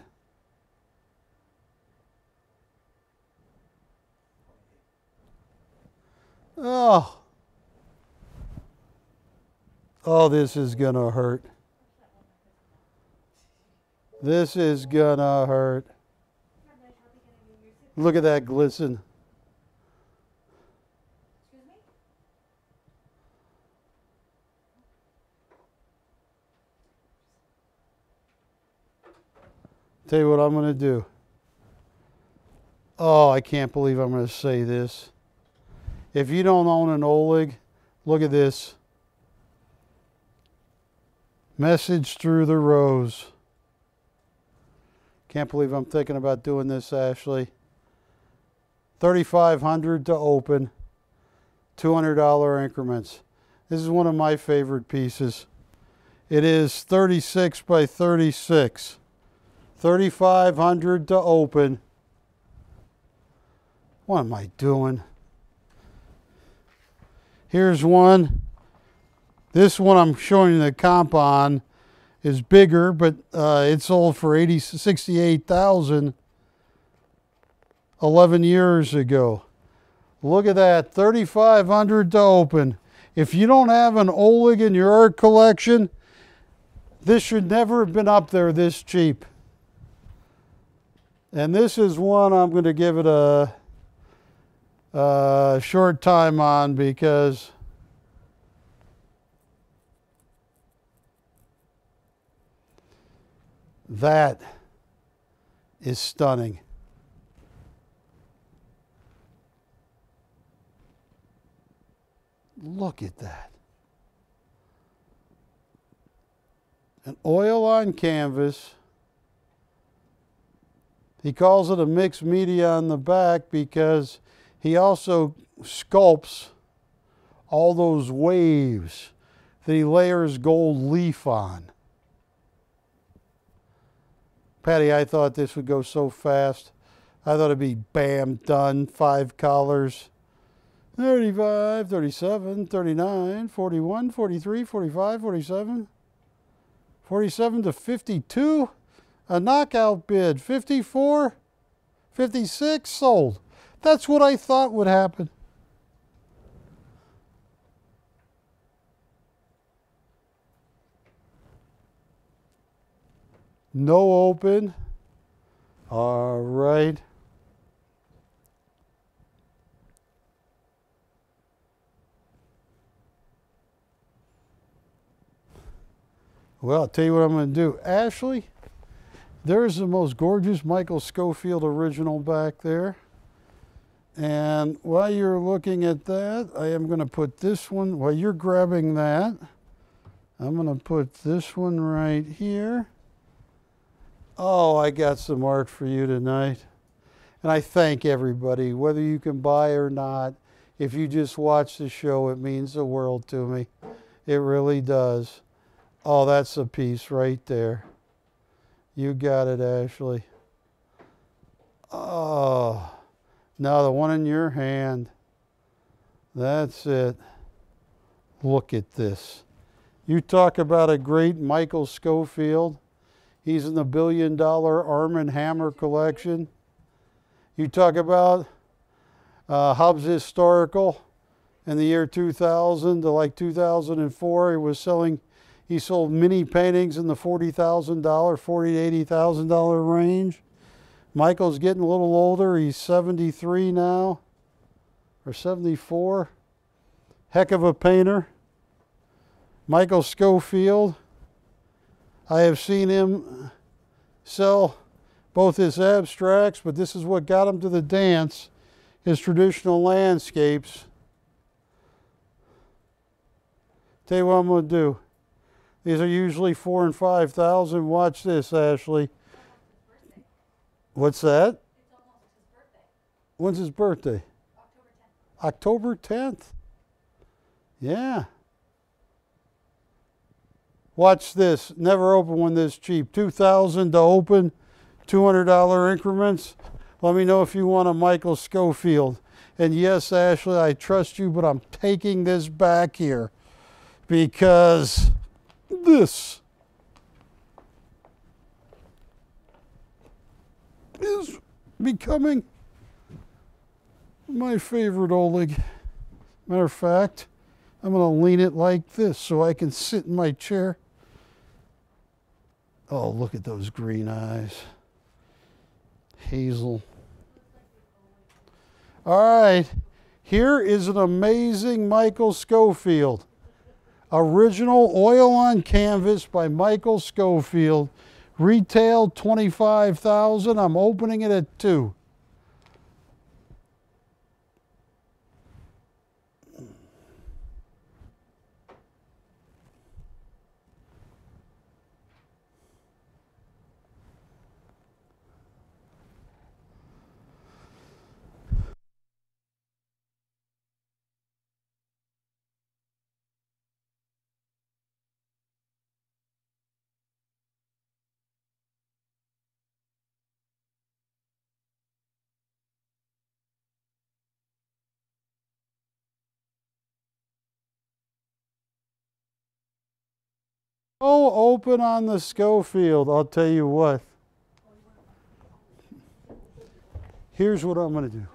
Oh. Oh, this is gonna hurt. This is gonna hurt. Look at that glisten. Excuse me? Tell you what I'm gonna do. Oh, I can't believe I'm gonna say this. If you don't own an Oleg, look at this. Message Through the Rose. Can't believe I'm thinking about doing this, Ashley. $3,500 to open. $200 increments. This is one of my favorite pieces. It is 36 by 36. $3,500 to open. What am I doing? Here's one. This one I'm showing you the comp on is bigger, but it sold for $68,000 11 years ago. Look at that, $3,500 to open. If you don't have an Oleg in your art collection, this should never have been up there this cheap. And this is one I'm going to give it a short time on because That is stunning. Look at that. An oil on canvas. He calls it a mixed media on the back because he also sculpts all those waves that he layers gold leaf on. Patty, I thought this would go so fast. I thought it'd be bam, done, 5 collars. 35, 37, 39, 41, 43, 45, 47. 47 to 52. A knockout bid. 54, 56, sold. That's what I thought would happen. No open. All right. Well, I'll tell you what I'm going to do. Ashley, there's the most gorgeous Michael Schofield original back there. And while you're looking at that, I am going to put this one, while you're grabbing that, I'm going to put this one right here. Oh, I got some art for you tonight. And I thank everybody, whether you can buy or not. If you just watch the show, it means the world to me. It really does. Oh, that's a piece right there. You got it, Ashley. Oh, now the one in your hand. That's it. Look at this. You talk about a great Michael Schofield. He's in the $1 billion Arm & Hammer collection. You talk about Hobbs Historical in the year 2000 to like 2004. He sold mini paintings in the $40,000, $40,000 to $80,000 range. Michael's getting a little older. He's 73 now, or 74. Heck of a painter. Michael Schofield. I have seen him sell both his abstracts, but this is what got him to the dance, his traditional landscapes. Tell you what I'm going to do. These are usually $4,000 and $5,000. Watch this, Ashley. What's that? It's almost his birthday. When's his birthday? October 10th. October 10th. Yeah. Watch this. Never open one this cheap. $2,000 to open, $200 increments. Let me know if you want a Michael Schofield. And yes, Ashley, I trust you, but I'm taking this back here because this is becoming my favorite Oleg. Matter of fact, I'm going to lean it like this so I can sit in my chair. Oh, look at those green eyes. Hazel. All right, here is an amazing Michael Schofield. Original oil on canvas by Michael Schofield. Retail $25,000. I'm opening it at $2,000. Oh, open on the Schofield. I'll tell you what. Here's what I'm going to do.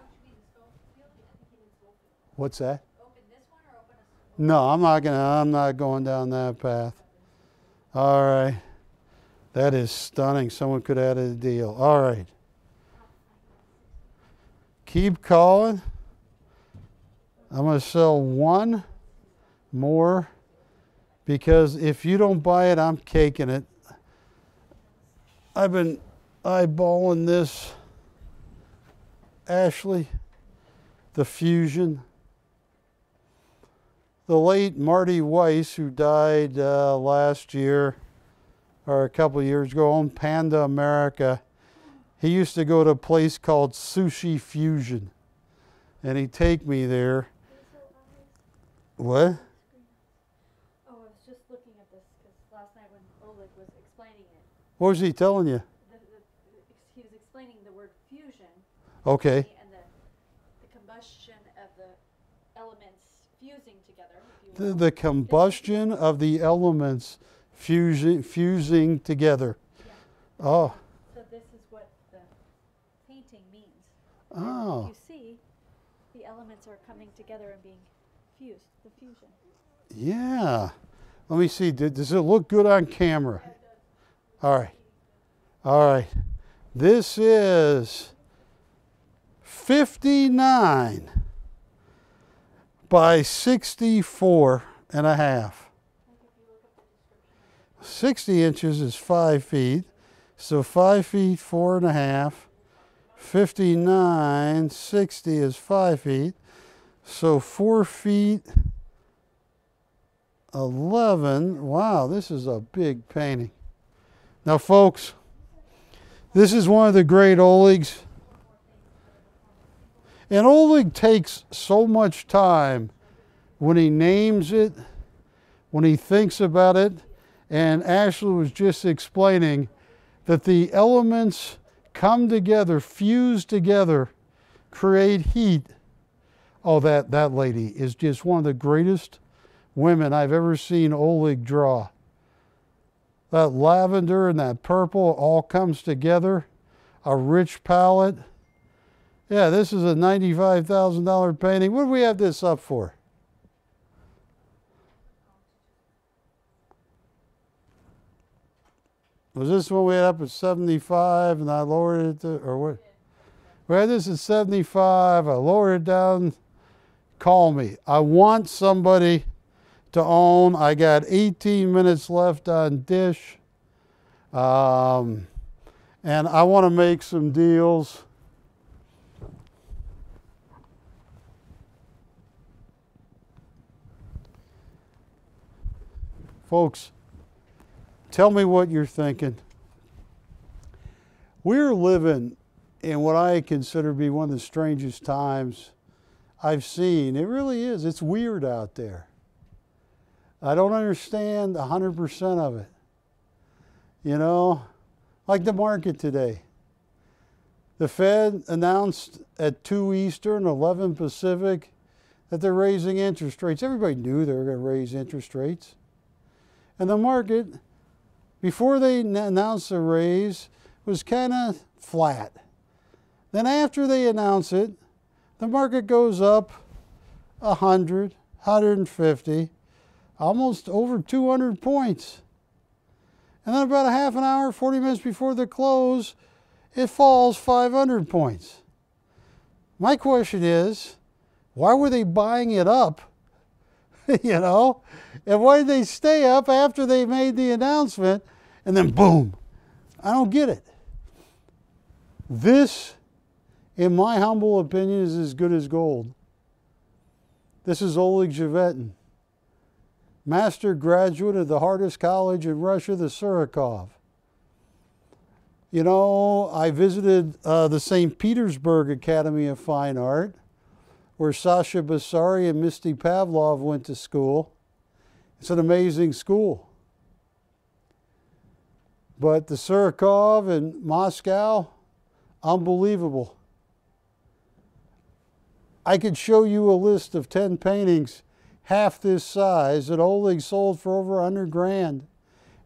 What's that? Open this one or open a... No, I'm not going down that path. All right. That is stunning. Someone could add a deal. All right. Keep calling. I'm going to sell one more. Because if you don't buy it, I'm caking it. I've been eyeballing this Ashley, the Fusion. The late Marty Weiss, who died last year or a couple of years ago, owned Panda America. He used to go to a place called Sushi Fusion, and he'd take me there. What? Oh, I was just looking at this because last night when Oleg was explaining it, What was he telling you? he was explaining the word fusion. Okay. And the combustion of the elements fusing together. If you will. The combustion of the elements fusing together. Yeah. Oh. So this is what the painting means. Oh. You see, the elements are coming together and being fused. The fusion. Yeah. Let me see. Does it look good on camera? All right. All right. This is 59 by 64 and a half. 60 inches is 5 feet. So 5 feet, 4 and a half. 59, 60 is 5 feet. So 4 feet, 11. Wow, this is a big painting. Now, folks, this is one of the great Olegs. And Oleg takes so much time when he names it, when he thinks about it. And Ashley was just explaining that the elements come together, fuse together, create heat. Oh, that lady is just one of the greatest women I've ever seen Oleg draw. That lavender and that purple all comes together, a rich palette. Yeah, this is a $95,000 painting. What do we have this up for? Was this one we had up at 75 and I lowered it to, or what? We had this at 75, I lowered it down. Call me. I want somebody to own. I got 18 minutes left on Dish. And I want to make some deals. Folks, tell me what you're thinking. We're living in what I consider to be one of the strangest times I've seen. It really is. It's weird out there. I don't understand 100% of it. You know, like the market today. The Fed announced at 2 Eastern, 11 Pacific, that they're raising interest rates. Everybody knew they were going to raise interest rates. And the market, before they announced the raise, was kind of flat. Then after they announce it, the market goes up 100, 150, almost over 200 points. And then about a half an hour, 40 minutes before the close, it falls 500 points. My question is, why were they buying it up? You know? And why did they stay up after they made the announcement and then boom? I don't get it. This, in my humble opinion, is as good as gold. This is Oleg Zhevetin, master graduate of the hardest college in Russia, the Surikov. You know, I visited the St. Petersburg Academy of Fine Art, where Sasha Basari and Misty Pavlov went to school. It's an amazing school. But the Surikov in Moscow, unbelievable. I could show you a list of 10 paintings half this size that Oleg sold for over 100 grand.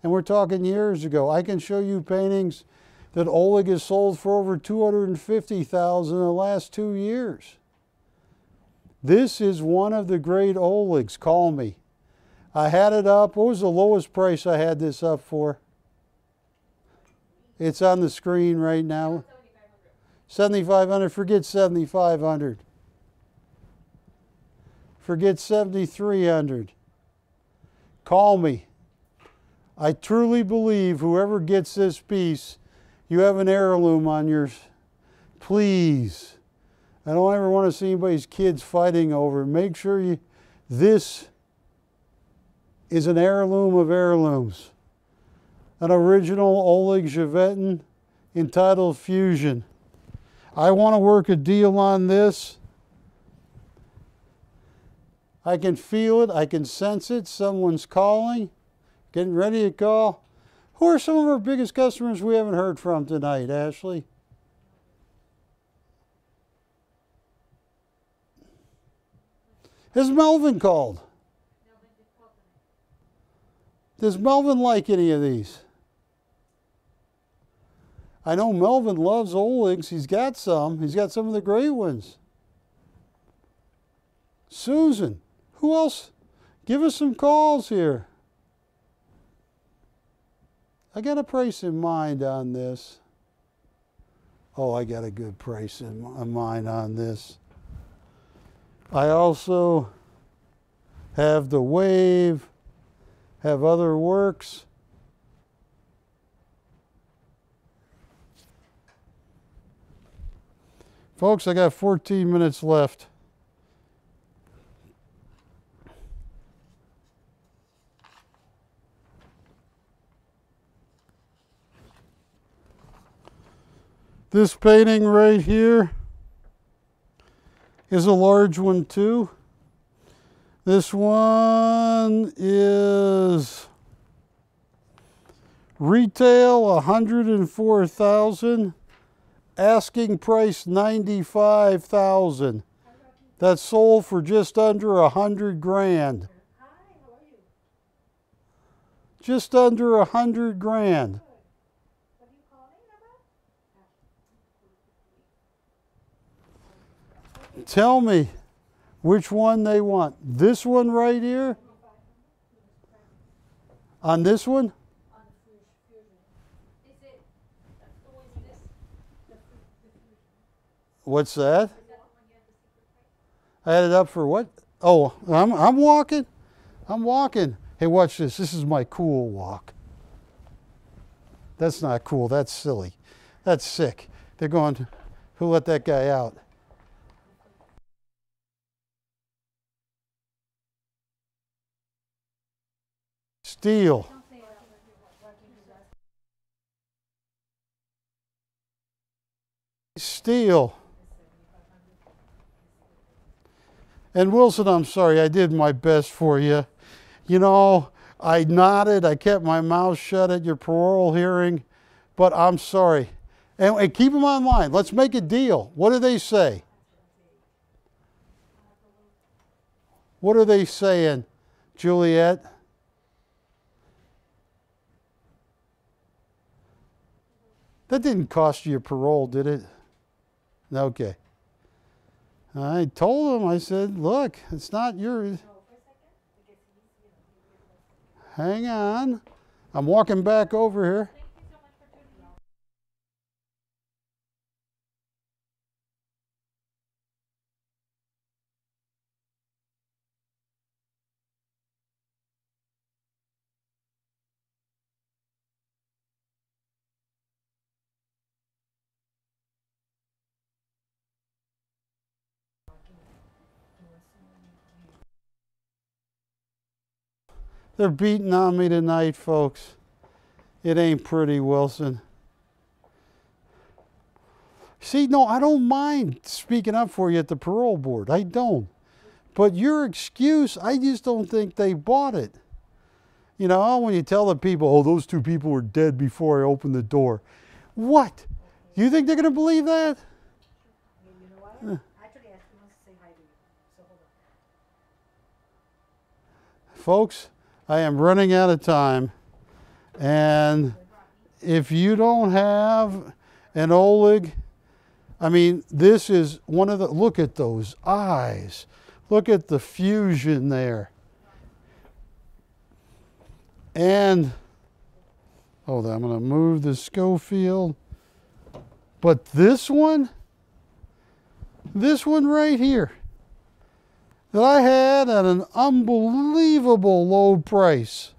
And we're talking years ago. I can show you paintings that Oleg has sold for over 250,000 in the last 2 years. This is one of the great Olegs. Call me. I had it up. What was the lowest price I had this up for? It's on the screen right now. 7,500. Forget 7,500. Forget 7,300. Call me. I truly believe whoever gets this piece You have an heirloom on yours. Please. I don't ever want to see anybody's kids fighting over it. Make sure this is an heirloom of heirlooms. An original Oleg Chevetin entitled Fusion. I want to work a deal on this. I can feel it. I can sense it. Someone's calling. Getting ready to call. Who are some of our biggest customers we haven't heard from tonight, Ashley? Has Melvin called? Does Melvin like any of these? I know Melvin loves Olegs. He's got some. He's got some of the great ones. Susan. Who else? Give us some calls here. I got a price in mind on this. Oh, I got a good price in mind on this. I also have the Wave, have other works. Folks, I got 14 minutes left. This painting right here is a large one too. This one is retail $104,000, asking price $95,000. That's sold for just under $100 grand. Hi, how are you? Just under $100 grand. What are you calling about? Tell me which one they want. This one right here? On this one? On the fusion. Is it, or is this the fusion? What's that? Is that the one you have the secret price? I had it up for what? Oh, I'm walking. I'm walking. Hey, watch this. This is my cool walk. That's not cool. That's silly. That's sick. They're going, who let that guy out? Steel. Steel. And Wilson, I'm sorry, I did my best for you. You know, I nodded, I kept my mouth shut at your parole hearing, but I'm sorry. And keep them online. Let's make a deal. What do they say? What are they saying, Juliet? That didn't cost you your parole, did it? Okay. I told him, I said, look, it's not yours. Hang on. I'm walking back over here. They're beating on me tonight, folks. It ain't pretty, Wilson. See, no, I don't mind speaking up for you at the parole board. I don't. But your excuse, I just don't think they bought it. You know, when you tell the people, oh, those two people were dead before I opened the door. What? You think they're going to believe that? You know what? Actually, I want to say hi to you. So hold on. Folks, I am running out of time. And if you don't have an Oleg, I mean, this is one of the, look at those eyes. Look at the fusion there. And, hold on, I'm going to move the Schofield. But this one right here, that I had at an unbelievable low price.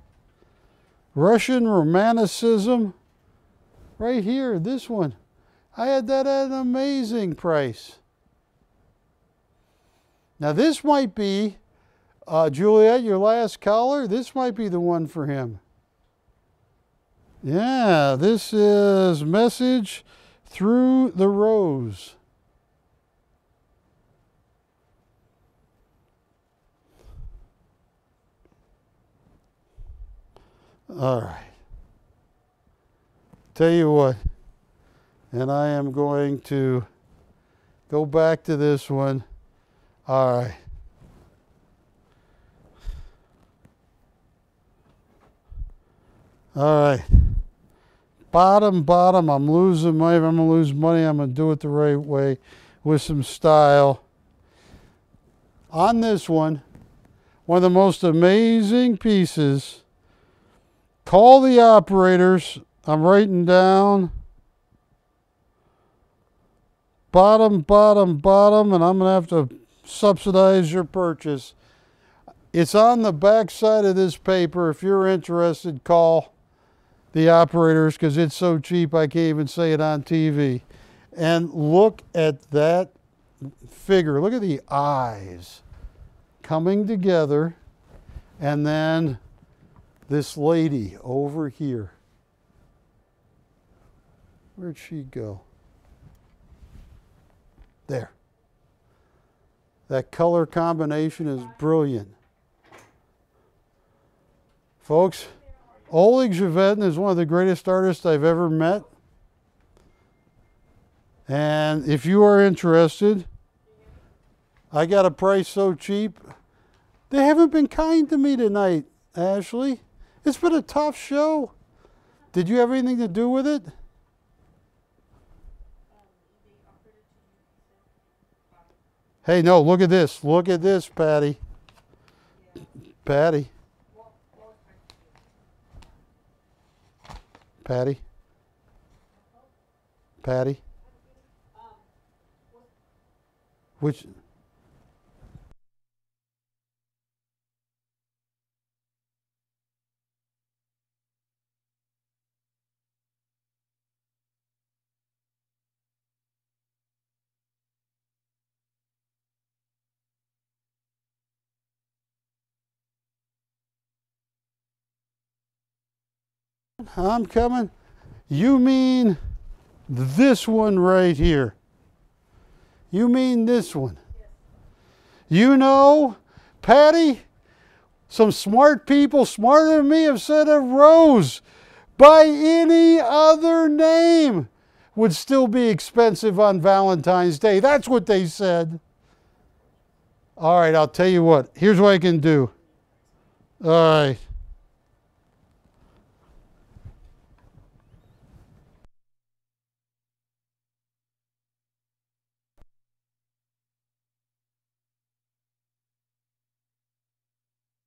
Russian Romanticism, Right here, this one. I had that at an amazing price. Now this might be, Juliet, your last caller, this might be the one for him. Yeah, this is Message Through the Rose. All right. Tell you what, and I am going to go back to this one. All right. All right. Bottom, I'm losing money. If I'm going to lose money, I'm going to do it the right way with some style. On this one of the most amazing pieces. Call the operators. I'm writing down bottom, and I'm going to have to subsidize your purchase. It's on the back side of this paper. If you're interested, call the operators because it's so cheap I can't even say it on TV. And look at that figure. Look at the eyes coming together. And then this lady over here. Where'd she go? There. That color combination is brilliant. Folks, Oleg Glover is one of the greatest artists I've ever met. And if you are interested, I got a price so cheap. They haven't been kind to me tonight, Ashley. It's been a tough show. Did you have anything to do with it? Hey, no, look at this. Look at this, Patty. Patty. Patty. Patty. Which? I'm coming. You mean this one right here? You mean this one? You know, Patty, some smart people, smarter than me, have said a rose by any other name would still be expensive on Valentine's Day. That's what they said. All right, I'll tell you what. Here's what I can do. All right.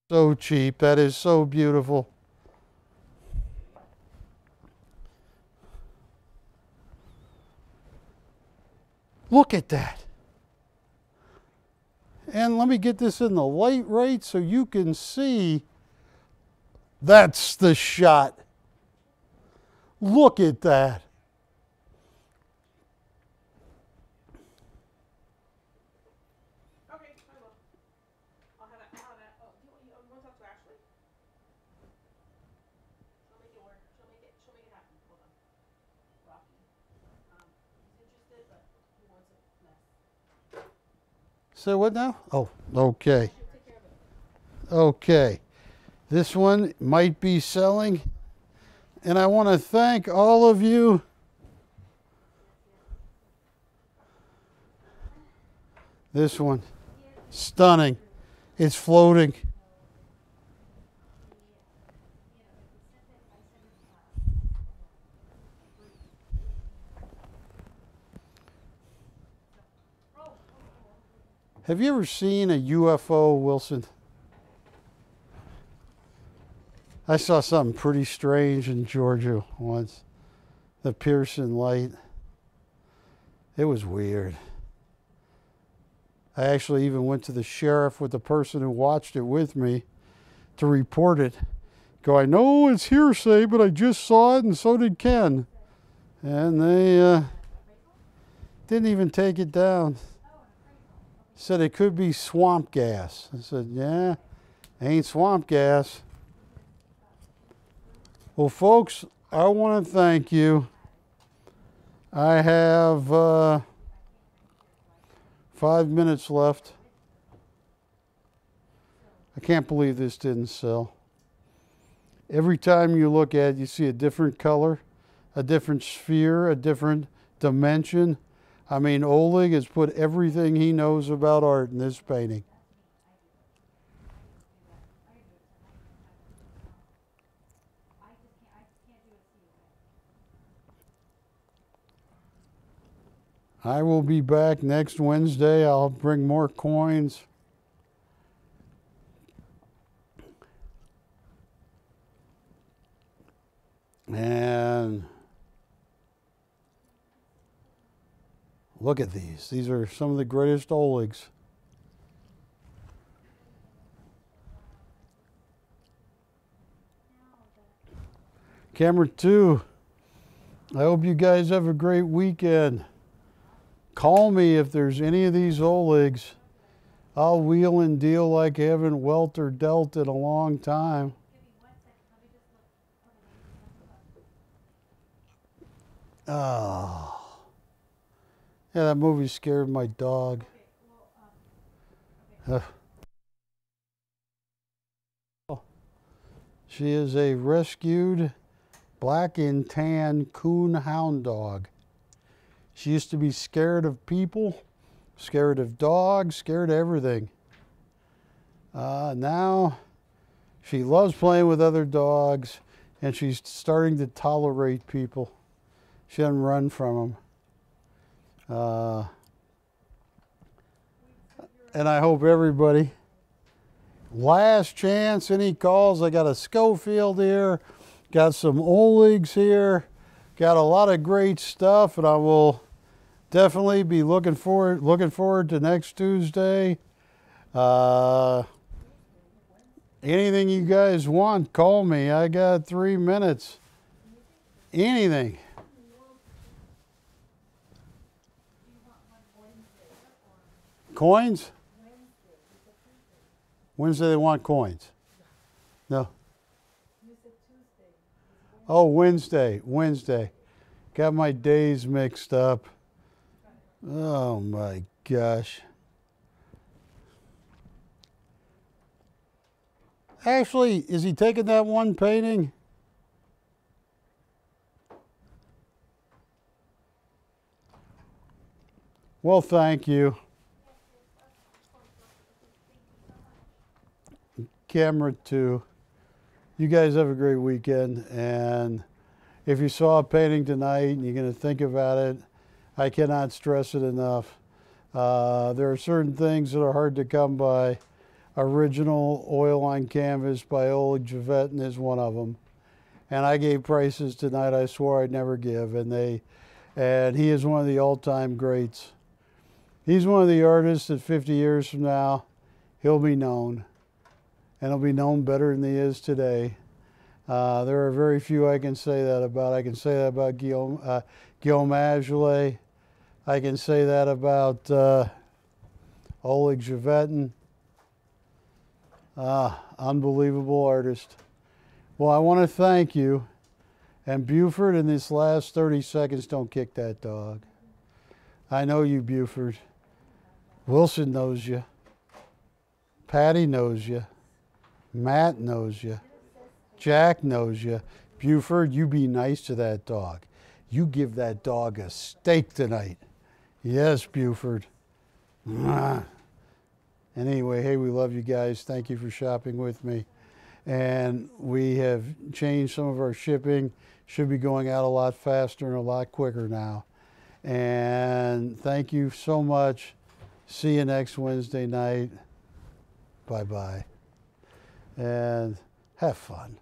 So cheap. That is so beautiful. Look at that. And let me get this in the light right so you can see. That's the shot. Look at that. Okay, I will. I'll have that. Oh, do you want to talk to Ashley? She'll make it work. She'll make it happen. Hold on. Rocky. He's interested, but he wants it less. So what now? Oh, okay. Okay. This one might be selling. And I want to thank all of you. This one. Stunning. It's floating. Have you ever seen a UFO, Wilson? I saw something pretty strange in Georgia once. The Pearson light. It was weird. I actually even went to the sheriff with the person who watched it with me to report it. Go, I know it's hearsay, but I just saw it and so did Ken. And they didn't even take it down. Said it could be swamp gas. I said, yeah, ain't swamp gas. Well, folks, I want to thank you. I have 5 minutes left. I can't believe this didn't sell. Every time you look at it, you see a different color, a different sphere, a different dimension. I mean, Oleg has put everything he knows about art in this painting. I will be back next Wednesday. I'll bring more coins. And look at these. These are some of the greatest Olegs. Camera 2. I hope you guys have a great weekend. Call me if there's any of these Olegs. I'll wheel and deal like I haven't welt or dealt in a long time. Oh. Yeah, that movie scared my dog. She is a rescued black and tan coon hound dog. She used to be scared of people, scared of dogs, scared of everything. Now she loves playing with other dogs, and she's starting to tolerate people. She doesn't run from them. And I hope everybody, last chance, any calls? I got a Schofield here, got some Olegs here, got a lot of great stuff, and I will definitely be looking forward to next Tuesday. Anything you guys want, call me. I got 3 minutes. Anything. Coins? Wednesday they want coins. No. Oh, Wednesday. Got my days mixed up. Oh my gosh. Actually, is he taking that one painting? Well, thank you. Camera 2. You guys have a great weekend, and if you saw a painting tonight and you're going to think about it, I cannot stress it enough. There are certain things that are hard to come by. Original oil on canvas by Oleg Glover is one of them. And I gave prices tonight I swore I'd never give, and he is one of the all-time greats. He's one of the artists that 50 years from now, he'll be known. And he'll be known better than he is today. There are very few I can say that about. I can say that about Guillaume Azoulay. I can say that about Oleg Glover. Unbelievable artist. Well, I want to thank you. And Buford, in this last 30 seconds, don't kick that dog. I know you, Buford. Wilson knows you. Patty knows you. Matt knows you. Jack knows you. Buford, you be nice to that dog. You give that dog a steak tonight. Yes, Buford. Anyway, hey, we love you guys. Thank you for shopping with me. And we have changed some of our shipping. Should be going out a lot faster and a lot quicker now. And thank you so much. See you next Wednesday night. Bye-bye. And have fun.